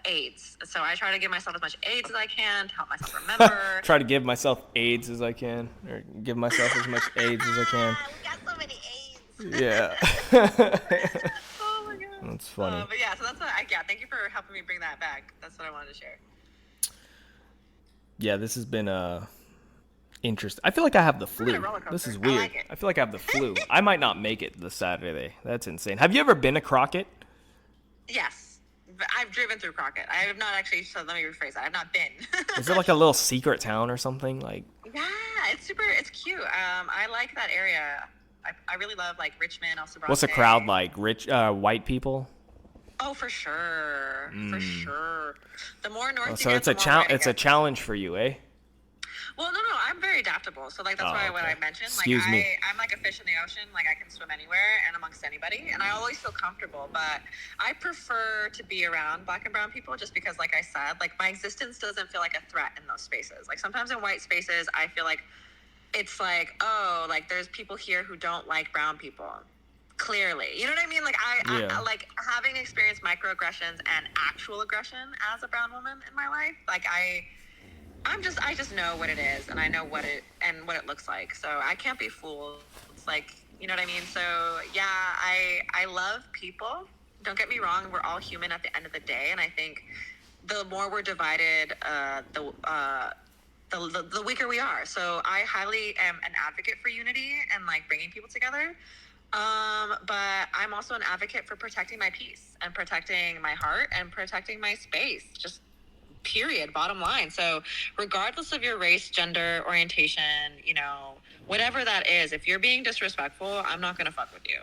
AIDS. So I try to give myself as much AIDS as I can to help myself remember. Try to give myself AIDS as I can, or give myself as much AIDS as I can. We got so many AIDS. Yeah. That's funny. But yeah, so that's thank you for helping me bring that back. That's what I wanted to share. Yeah, this has been interesting. I feel like I have the flu. This is weird. Like I feel like I have the flu. I might not make it this Saturday. That's insane. Have you ever been to Crockett? Yes. I've driven through Crockett. I have not actually. So let me rephrase that. I've not been. Is it like a little secret town or something? Like, Yeah, it's super. It's cute. I like that area. I really love like Richmond, El Sobrante. what's the crowd like? Rich white people? Oh, for sure, for sure. The more north Oh, you so get, it's the a more white it it's a gets. challenge for you, eh? Well, no, I'm very adaptable. So like that's Oh, why what okay. I mentioned. Excuse like me. I'm like a fish in the ocean. Like I can swim anywhere and amongst anybody, and I always feel comfortable. But I prefer to be around Black and brown people just because, like I said, like my existence doesn't feel like a threat in those spaces. Like sometimes in white spaces, I feel like it's like, oh, like there's people here who don't like brown people. Clearly, you know what I mean? Like Yeah. I like having experienced microaggressions and actual aggression as a brown woman in my life. Like I just know what it is, and I know what it looks like. So I can't be fooled. It's like, you know what I mean? So yeah, I love people. Don't get me wrong. We're all human at the end of the day, and I think the more we're divided, the weaker we are. So I highly am an advocate for unity and like bringing people together. But I'm also an advocate for protecting my peace and protecting my heart and protecting my space. Just period, bottom line. So regardless of your race, gender, orientation, you know, whatever that is, if you're being disrespectful, I'm not gonna fuck with you.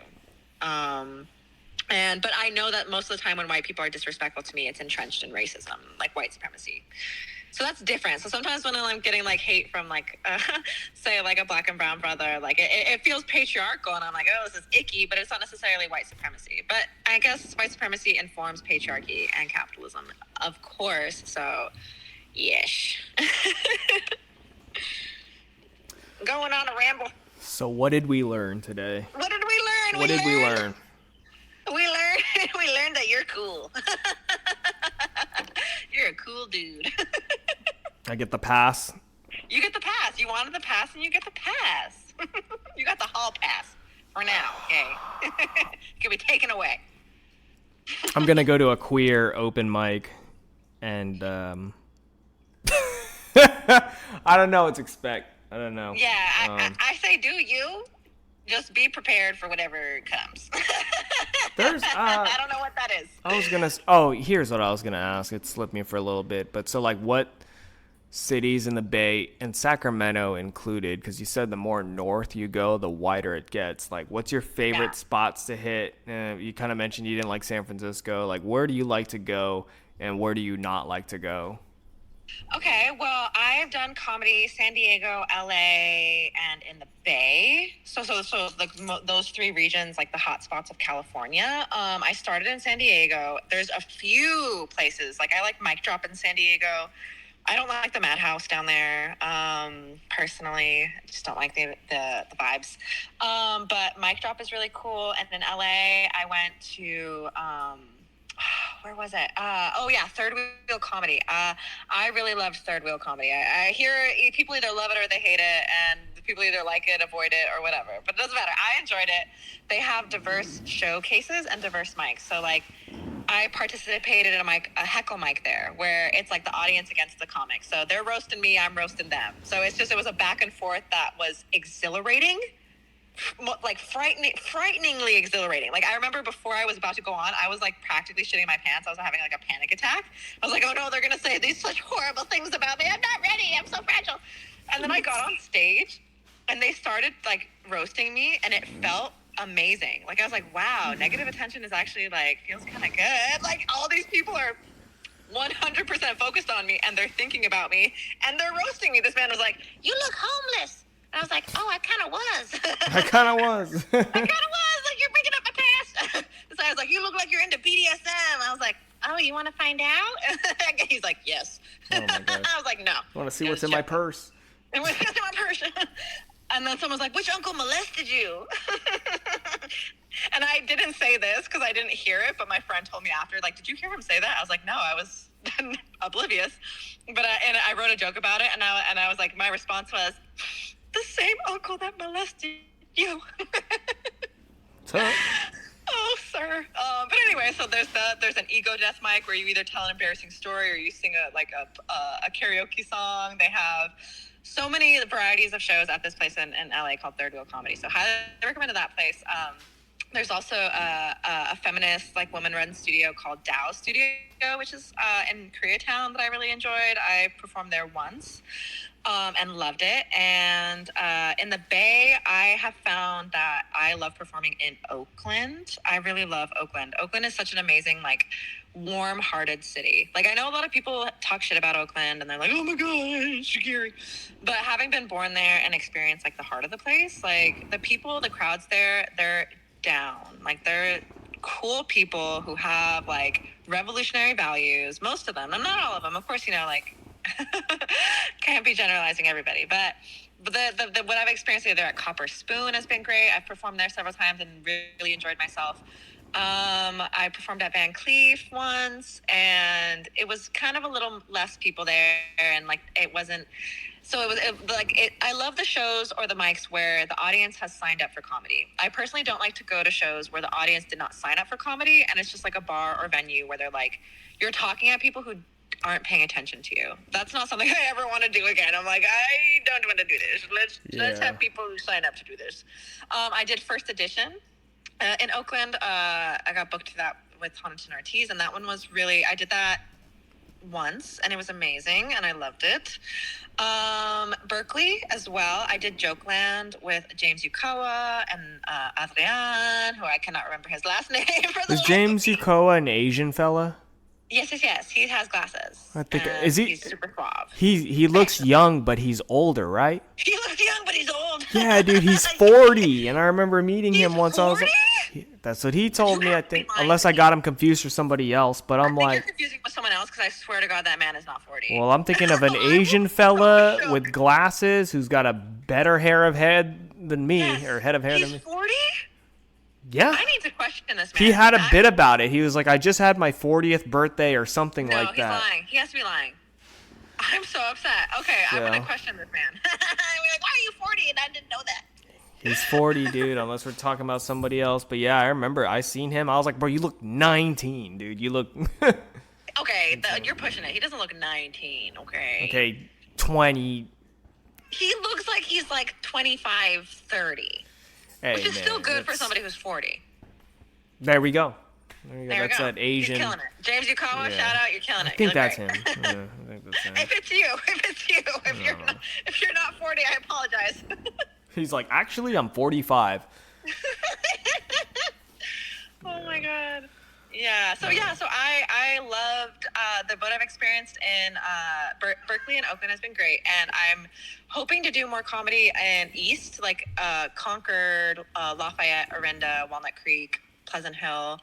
But I know that most of the time when white people are disrespectful to me, it's entrenched in racism, like white supremacy. So that's different. So sometimes when I'm getting like hate from like, say like a Black and brown brother, like it feels patriarchal, and I'm like, oh, this is icky, but it's not necessarily white supremacy. But I guess white supremacy informs patriarchy and capitalism, of course. So, yes. Going on a ramble. So what did we learn today? What did we learn? What did we learn? We learned that you're cool. You're a cool dude. I get the pass. You get the pass. You wanted the pass, and you get the pass. You got the hall pass for now. Okay, it can be taken away. I'm gonna go to a queer open mic, and I don't know what to expect. I don't know. Yeah, I say do you. Just be prepared for whatever comes. There's I don't know what that is. I was gonna. Oh, here's what I was gonna ask. It slipped me for a little bit, but so like, what cities in the Bay and Sacramento included? Because you said the more north you go, the wider it gets. Like, what's your favorite spots to hit? You kind of mentioned you didn't like San Francisco. Like, where do you like to go, and where do you not like to go? Okay, well, I've done comedy San Diego, LA, and in the Bay. So like those three regions, like the hot spots of California. I started in San Diego. There's a few places, like I like Mic Drop in San Diego. I don't like the Madhouse down there. Personally, I just don't like the vibes. But Mic Drop is really cool. And in LA, I went to where was it? Third Wheel Comedy. I really loved Third Wheel Comedy. I hear people either love it or they hate it, and people either like it, avoid it, or whatever. But it doesn't matter. I enjoyed it. They have diverse showcases and diverse mics. So, like, I participated in a heckle mic there, where it's like the audience against the comic. So they're roasting me, I'm roasting them. So it was a back and forth that was exhilarating. Like frighteningly exhilarating. Like I remember before I was about to go on, I was like practically shitting my pants. I was having like a panic attack. I was like, oh no, they're gonna say these such horrible things about me. I'm not ready. I'm so fragile. And then I got on stage, and they started like roasting me, and it felt amazing. Like I was like, wow, negative attention is actually like feels kind of good. Like all these people are 100% focused on me, and they're thinking about me, and they're roasting me. This man was like, you look homeless. And I was like, oh, I kind of was. I kind of was. I kind of was. Like, you're bringing up my past. So I was like, you look like you're into BDSM. I was like, oh, you want to find out? He's like, yes. Oh, my gosh. I was like, no. I want to see what's in my purse. And what's in my purse? And then someone's like, which uncle molested you? And I didn't say this because I didn't hear it, but my friend told me after, like, did you hear him say that? I was like, no, I was oblivious. But I wrote a joke about it, and I was like, my response was, the same uncle that molested you. Oh, sir. But anyway, so there's an ego death mic where you either tell an embarrassing story or you sing a karaoke song. They have so many varieties of shows at this place in LA called Third Wheel Comedy. So highly recommended that place. There's also a feminist, like, woman-run studio called Dao Studio, which is in Koreatown that I really enjoyed. I performed there once and loved it. And in the Bay, I have found that I love performing in Oakland. I really love Oakland. Oakland is such an amazing, like, warm-hearted city. Like, I know a lot of people talk shit about Oakland, and they're like, oh my god, it's scary. But having been born there and experienced, like, the heart of the place, like, the people, the crowds there, they're down. Like, they're cool people who have, like, revolutionary values. Most of them. And not all of them. Of course, you know, like, can't be generalizing everybody. But the what I've experienced there at Copper Spoon has been great. I've performed there several times and really enjoyed myself. I performed at Van Cleef once, and it was kind of a little less people there, and, like, it wasn't. So I love the shows or the mics where the audience has signed up for comedy. I personally don't like to go to shows where the audience did not sign up for comedy, and it's just like a bar or venue where they're like, you're talking at people who aren't paying attention to you. That's not something I ever want to do again. I'm like, I don't want to do this. Let's have people who sign up to do this. I did First Edition in Oakland. I got booked to that with Honiton Ortiz, and that one was really, I did that once, and it was amazing, and I loved it. Berkeley as well. I did Jokeland with James Yukawa and Adrian, who I cannot remember his last name. Is James Yukoa an Asian fella? Yes. He has glasses. I think he's super suave. He looks young, but he's older, right? He looks young, but he's old. Yeah, dude, he's 40, and I remember meeting him once. 40? I was like, that's what he told me. I think, unless I got him confused for somebody else, but I'm like, you're confusing with someone else, because I swear to God that man is not 40. well, I'm thinking of an Asian fella with glasses who's got a better hair of head than me, or head of hair than me. He's 40? Yeah. I need to question this man. He had a bit about it. He was like, I just had my 40th birthday or something like that. No, he's lying. He has to be lying. I'm so upset. Okay, I'm going to question this man. I'm like, why are you 40? And I didn't know that. He's 40, dude, unless we're talking about somebody else. But yeah, I remember I seen him. I was like, bro, you look 19, dude. You look... Okay, you're pushing it. He doesn't look 19, okay? Okay, 20. He looks like he's like 25, 30. Hey, which is man, still good for somebody who's 40. There we go. There you go. There That's we go. that Asian. He's killing it. James Yukawa, shout out. You're killing it. I think that's him. Yeah, I think that's him. If it's you. If you're not 40, I apologize. He's like, actually, I'm 45. Oh my God. Yeah. So I loved what I've experienced in Berkeley and Oakland has been great, and I'm hoping to do more comedy in East, like Concord, Lafayette, Orinda, Walnut Creek, Pleasant Hill,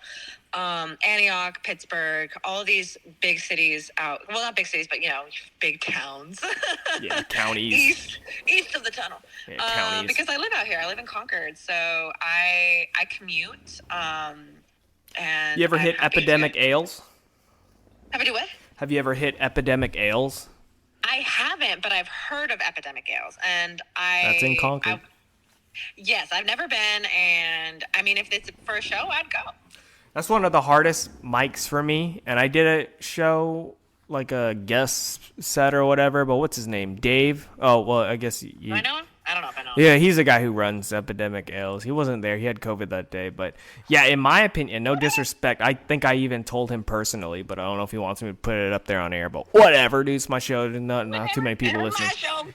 Antioch, Pittsburgh, all of these big cities out. Well, not big cities, but big towns. Yeah, counties. East of the tunnel. Yeah, counties. Because I live out here. I live in Concord, so I commute. And you ever hit Epidemic Ales? Have I do what? Have you ever hit Epidemic Ales? I haven't, but I've heard of Epidemic Ales, and That's in Concord. Yes, I've never been, and I mean, if it's for a show, I'd go. That's one of the hardest mics for me, and I did a show, like a guest set or whatever, but what's his name? Dave? Oh, well, I guess you... Do I know him? I don't know if I know him. Yeah, he's the guy who runs Epidemic Ales. He wasn't there. He had COVID that day. But yeah, in my opinion, no disrespect, I think I even told him personally, but I don't know if he wants me to put it up there on air. But whatever, dude. It's my show. Not too many people listening.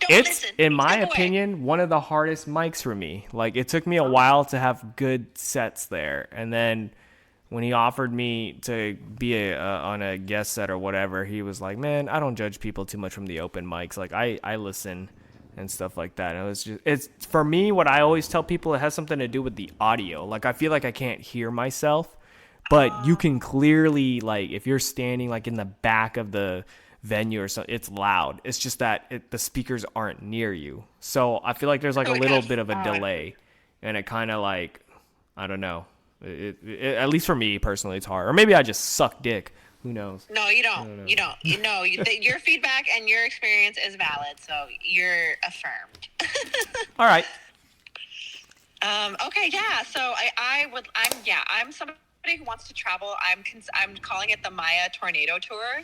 It's, in my opinion, one of the hardest mics for me. Like, it took me a while to have good sets there. And then when he offered me to be on a guest set or whatever, he was like, man, I don't judge people too much from the open mics. Like, I listen and stuff like that. And it's for me, what I always tell people, it has something to do with the audio. Like, I feel like I can't hear myself, but you can clearly, like, if you're standing like in the back of the venue or something, it's loud. It's just that the speakers aren't near you. So I feel like there's like a little bit of a delay, and it kind of like, I don't know. At least for me personally, it's hard. Or maybe I just suck dick. Who knows? No, you don't. You don't. Your feedback and your experience is valid, so you're affirmed. All right. Okay. Yeah. So I'm somebody who wants to travel. I'm calling it the Maya Tornado Tour,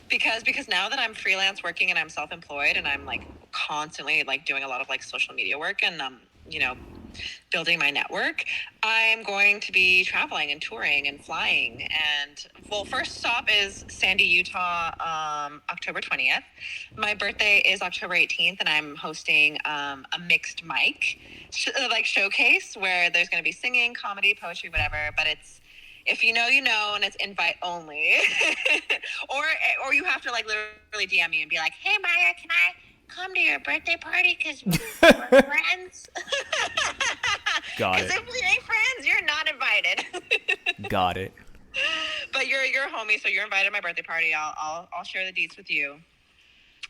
because now that I'm freelance working and I'm self-employed and I'm like constantly like doing a lot of like social media work and building my network, I'm going to be traveling and touring and flying. And well, first stop is Sandy, Utah, October 20th. My birthday is October 18th, and I'm hosting a mixed mic showcase where there's going to be singing, comedy, poetry, whatever. But it's, if you know, you know, and it's invite only. or you have to like literally DM me and be like, hey Maya, can I come to your birthday party because we're friends? Got it. Because if we ain't friends, you're not invited. Got it. But you're a homie, so you're invited to my birthday party. I'll share the deets with you.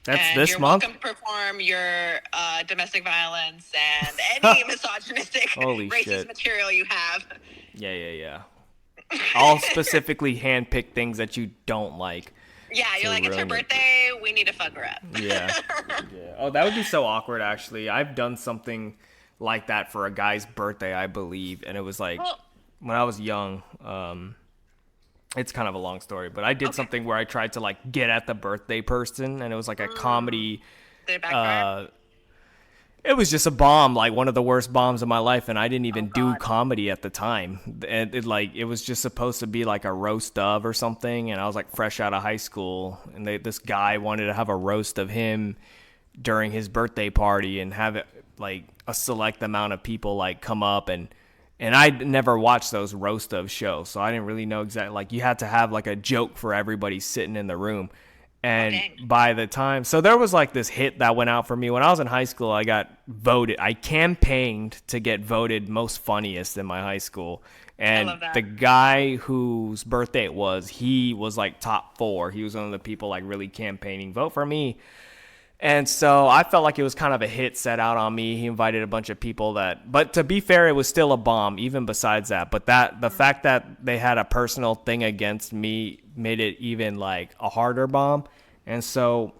That's and this you're month? welcome to perform your domestic violence and any misogynistic, Holy racist shit. material you have. Yeah. I'll specifically handpick things that you don't like. Yeah, you're like, it's her birthday, we need to fuck her up. Yeah. Oh, that would be so awkward, actually. I've done something like that for a guy's birthday, I believe, and it was like, when I was young, it's kind of a long story, but I did something where I tried to like get at the birthday person, and it was like a comedy. Did it backfire? It was just a bomb, like one of the worst bombs of my life, and I didn't even do comedy at the time. And it was just supposed to be like a roast of or something, and I was like fresh out of high school, and this guy wanted to have a roast of him during his birthday party and have it like a select amount of people like come up, and I'd never watched those roast of shows, so I didn't really know exactly, like you had to have like a joke for everybody sitting in the room. And by the time, so there was like this hit that went out for me when I was in high school. I got voted. I campaigned to get voted most funniest in my high school. And the guy whose birthday it was, he was like top 4. He was one of the people like really campaigning, vote for me. And so I felt like it was kind of a hit set out on me. He invited a bunch of people but to be fair, it was still a bomb, even besides that. But the fact that they had a personal thing against me made it even like a harder bomb. And so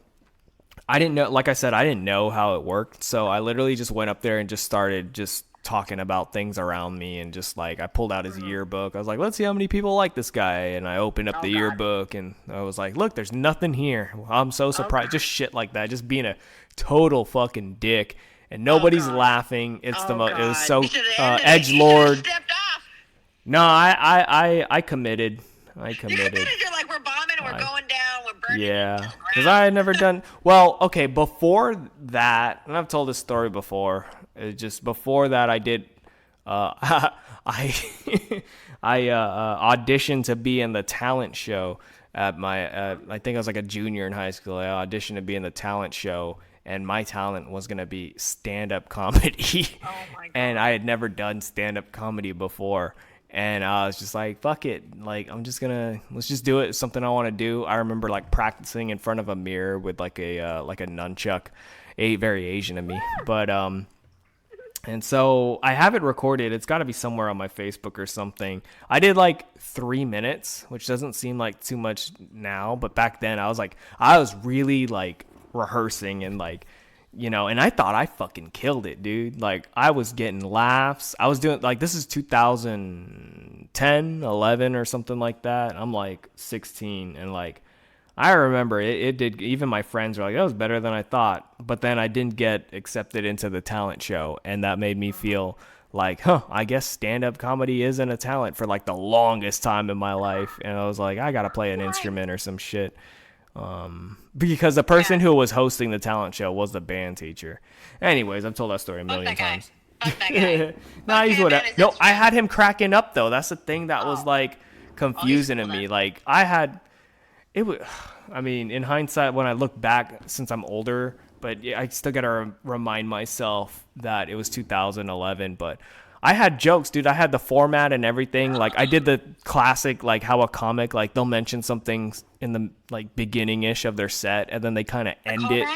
I didn't know, like I said, I didn't know how it worked. So I literally just went up there and just started just talking about things around me, and just like I pulled out his yearbook. I was like, let's see how many people like this guy. And I opened up the yearbook, and I was like, look, there's nothing here. I'm so surprised. Just shit like that, just being a total fucking dick, and nobody's laughing. It's it was so edgelord. No, I committed. You're like, we're bombing, we're going down, we're burning. Yeah, because I had never done well. Okay, before that, and I've told this story before. Just before that, I did. I auditioned to be in the talent show at my. I think I was like a junior in high school. I auditioned to be in the talent show, and my talent was gonna be stand-up comedy. Oh my God. And I had never done stand-up comedy before. And I was just like, fuck it. Like, let's just do it. It's something I want to do. I remember like practicing in front of a mirror with like a nunchuck, very Asian of me. But, and so I have it recorded. It's got to be somewhere on my Facebook or something. I did like 3 minutes, which doesn't seem like too much now. But back then I was really like rehearsing and like, you know, and I thought I fucking killed it, dude. Like, I was getting laughs. I was doing, like, this is 2010, 11 or something like that. I'm, like, 16. And, like, I remember it did, even my friends were like, that was better than I thought. But then I didn't get accepted into the talent show. And that made me feel like, I guess stand-up comedy isn't a talent for, like, the longest time in my life. And I was like, I got to play an instrument or some shit. Because the person who was hosting the talent show was the band teacher. Anyways, I've told that story a million times. Fuck that guy. Nah, he's whatever. No, I had him cracking up though. That's the thing that was like confusing to me. Like I mean, in hindsight, when I look back, since I'm older, but I still gotta remind myself that it was 2011. But I had jokes, dude. I had the format and everything. Like, I did the classic, like, how a comic, like, they'll mention something in the, like, beginning-ish of their set, and then they kind of end it.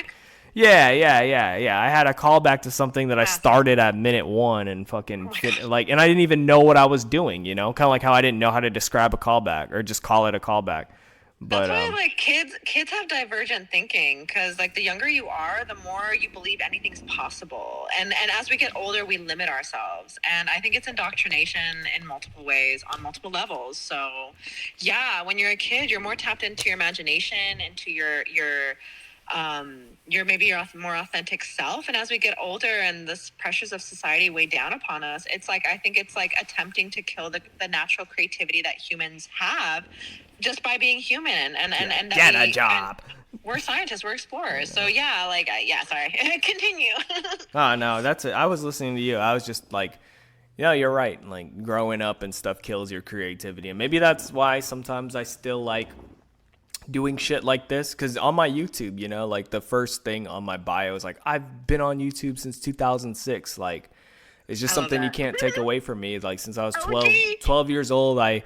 Yeah. I had a callback to something that I started at minute 1 and fucking, and I didn't even know what I was doing, you know? Kind of like how I didn't know how to describe a callback or just call it a callback. But, that's why, like, kids have divergent thinking, because, like, the younger you are, the more you believe anything's possible. And as we get older, we limit ourselves. And I think it's indoctrination in multiple ways, on multiple levels. So, yeah, when you're a kid, you're more tapped into your imagination, into your your more authentic self. And as we get older and the pressures of society weigh down upon us, it's like, I think it's like attempting to kill the natural creativity that humans have just by being human. And Get a job. We're scientists, we're explorers. So yeah, like, sorry. Continue. Oh, no, that's it. I was listening to you. I was just like, yeah, you're right. Like, growing up and stuff kills your creativity. And maybe that's why sometimes I still like doing shit like this. Because on my YouTube, you know, like the first thing on my bio is like, I've been on YouTube since 2006. Like, it's just something you can't take away from me. Like, since I was 12 years old, I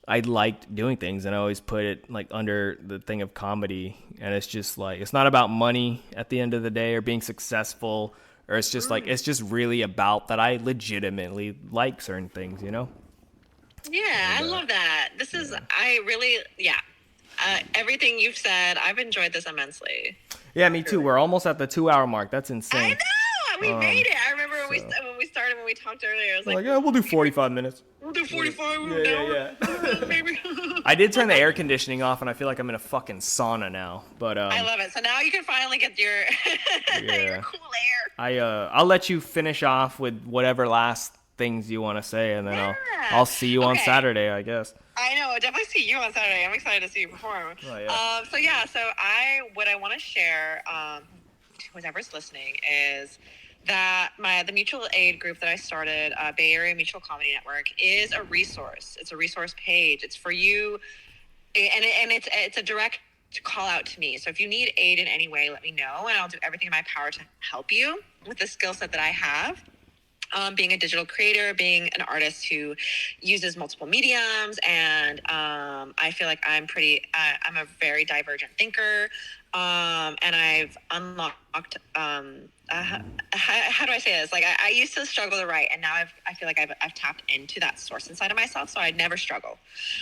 liked doing things, and I always put it like under the thing of comedy. And it's just like, it's not about money at the end of the day or being successful, or it's just like, it's just really about that I legitimately like certain things, you know? Yeah, I love that. This is, I really, everything you've said, I've enjoyed this immensely. Yeah, me too. We're almost at the 2-hour mark. That's insane. I know! We made it. I remember when we started, when we talked earlier, I was like, yeah, we'll do 45 minutes. We'll do 45 Maybe. I did turn the air conditioning off, and I feel like I'm in a fucking sauna now. But I love it. So now you can finally get your, your cool air. I'll let you finish off with whatever last things you want to say, and then I'll see you on Saturday, I guess. I know. I'll definitely see you on Saturday. I'm excited to see you perform. Oh, yeah. What I want to share to whoever's listening is that the mutual aid group that I started, Bay Area Mutual Comedy Network, is a resource. It's a resource page. It's for you, and it's a direct call out to me. So if you need aid in any way, let me know, and I'll do everything in my power to help you with the skill set that I have. Being a digital creator, being an artist who uses multiple mediums, and I feel like I'm a very divergent thinker, and I've unlocked, how do I say this? Like, I used to struggle to write, and now I feel like I've tapped into that source inside of myself, so I never struggle.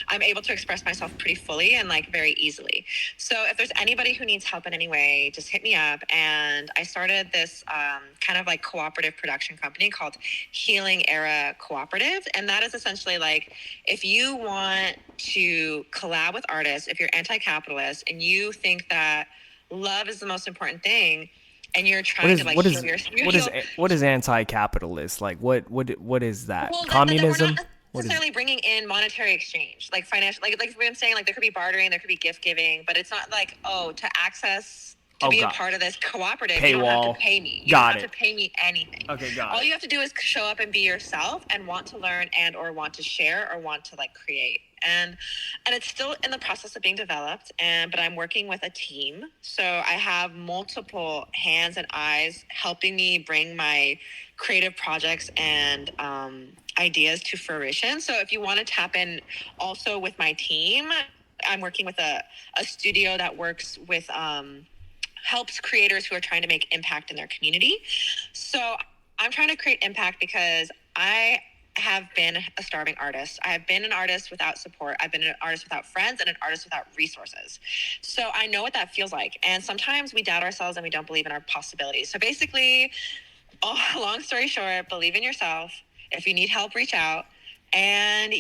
I'm able to express myself pretty fully and like very easily. So if there's anybody who needs help in any way, just hit me up. And I started this kind of like cooperative production company called Healing Era Cooperative, and that is essentially like, if you want to collab with artists, if you're anti-capitalist and you think that love is the most important thing, and you're trying to like heal yourself. What is anti-capitalist? Like, what is that? Well, Communism? We're not necessarily bringing in monetary exchange, like financial, like I'm saying, like there could be bartering, there could be gift giving, but it's not like, to access, to be a part of this cooperative, paywall. You don't have to pay me. You don't have to pay me anything. Okay, got it. All you have to do is show up and be yourself and want to learn and or want to share or want to like create. And it's still in the process of being developed, but I'm working with a team. So I have multiple hands and eyes helping me bring my creative projects and ideas to fruition. So if you want to tap in also with my team, I'm working with a studio that works with helps creators who are trying to make impact in their community. So I'm trying to create impact because I have been a starving artist. I have been an artist without support. I've been an artist without friends and an artist without resources. So I know what that feels like. And sometimes we doubt ourselves and we don't believe in our possibilities. So basically, long story short, believe in yourself. If you need help, reach out. And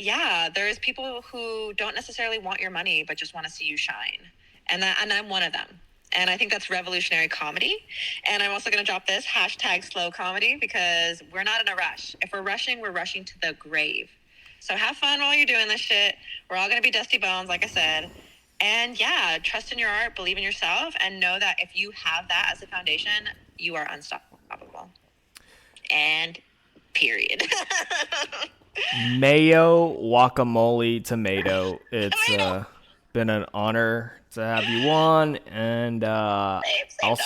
there's people who don't necessarily want your money, but just want to see you shine. And I'm one of them. And I think that's revolutionary comedy. And I'm also going to drop this #slow comedy, because we're not in a rush. If we're rushing to the grave. So have fun while you're doing this shit. We're all going to be dusty bones, like I said. And trust in your art, believe in yourself, and know that if you have that as a foundation, you are unstoppable. And period. Mayo Guacamole Tomato. It's been an honor to have you on, and I'll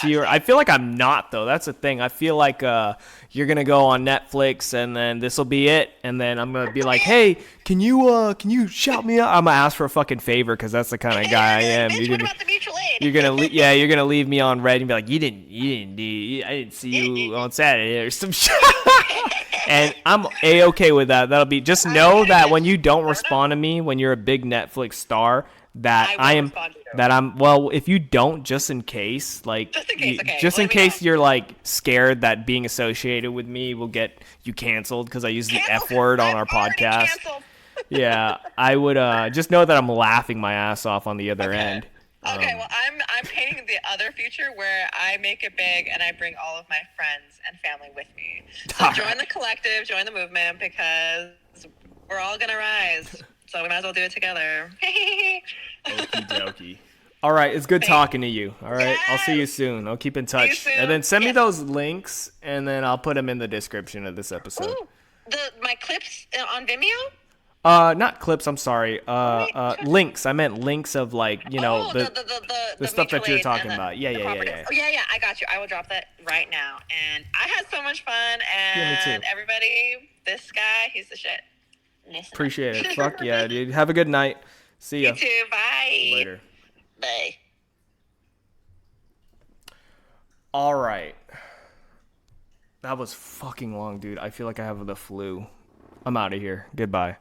see you. I feel like I'm not, though. That's the thing. I feel like you're gonna go on Netflix, and then this will be it, and then I'm gonna be like, hey, can you shout me out? I'm gonna ask for a fucking favor, because that's the kind of guy I am. What about the mutual aid? You're gonna leave me on red and be like, I didn't see you on Saturday or some shit. And I'm A-okay with that. That'll be, just know that when you don't respond to me, when you're a big Netflix star, if you don't, just in case, like, just in case you're like scared that being associated with me will get you canceled because I use the F word on our podcast. Yeah, I would just know that I'm laughing my ass off on the other end. Okay, well, I'm painting the other future where I make it big and I bring all of my friends and family with me. So join the collective, join the movement, because we're all gonna rise. So we might as well do it together. Okie dokie. All right, it's good talking to you. All right, I'll see you Yes! soon. I'll keep in See you touch, soon. and then send me Yes. those links, and then I'll put them in the description of this episode. Ooh, my clips on Vimeo? Not clips. I'm sorry. Links. I meant links of like the stuff that you're talking about. Yeah. Oh yeah. I got you. I will drop that right now. And I had so much fun. Yeah, me And too. everybody, this guy, he's the shit. Listen Appreciate it. Fuck yeah, dude. Have a good night. See ya. You too. Bye. Later. Bye. All right. That was fucking long, dude. I feel like I have the flu. I'm out of here. Goodbye.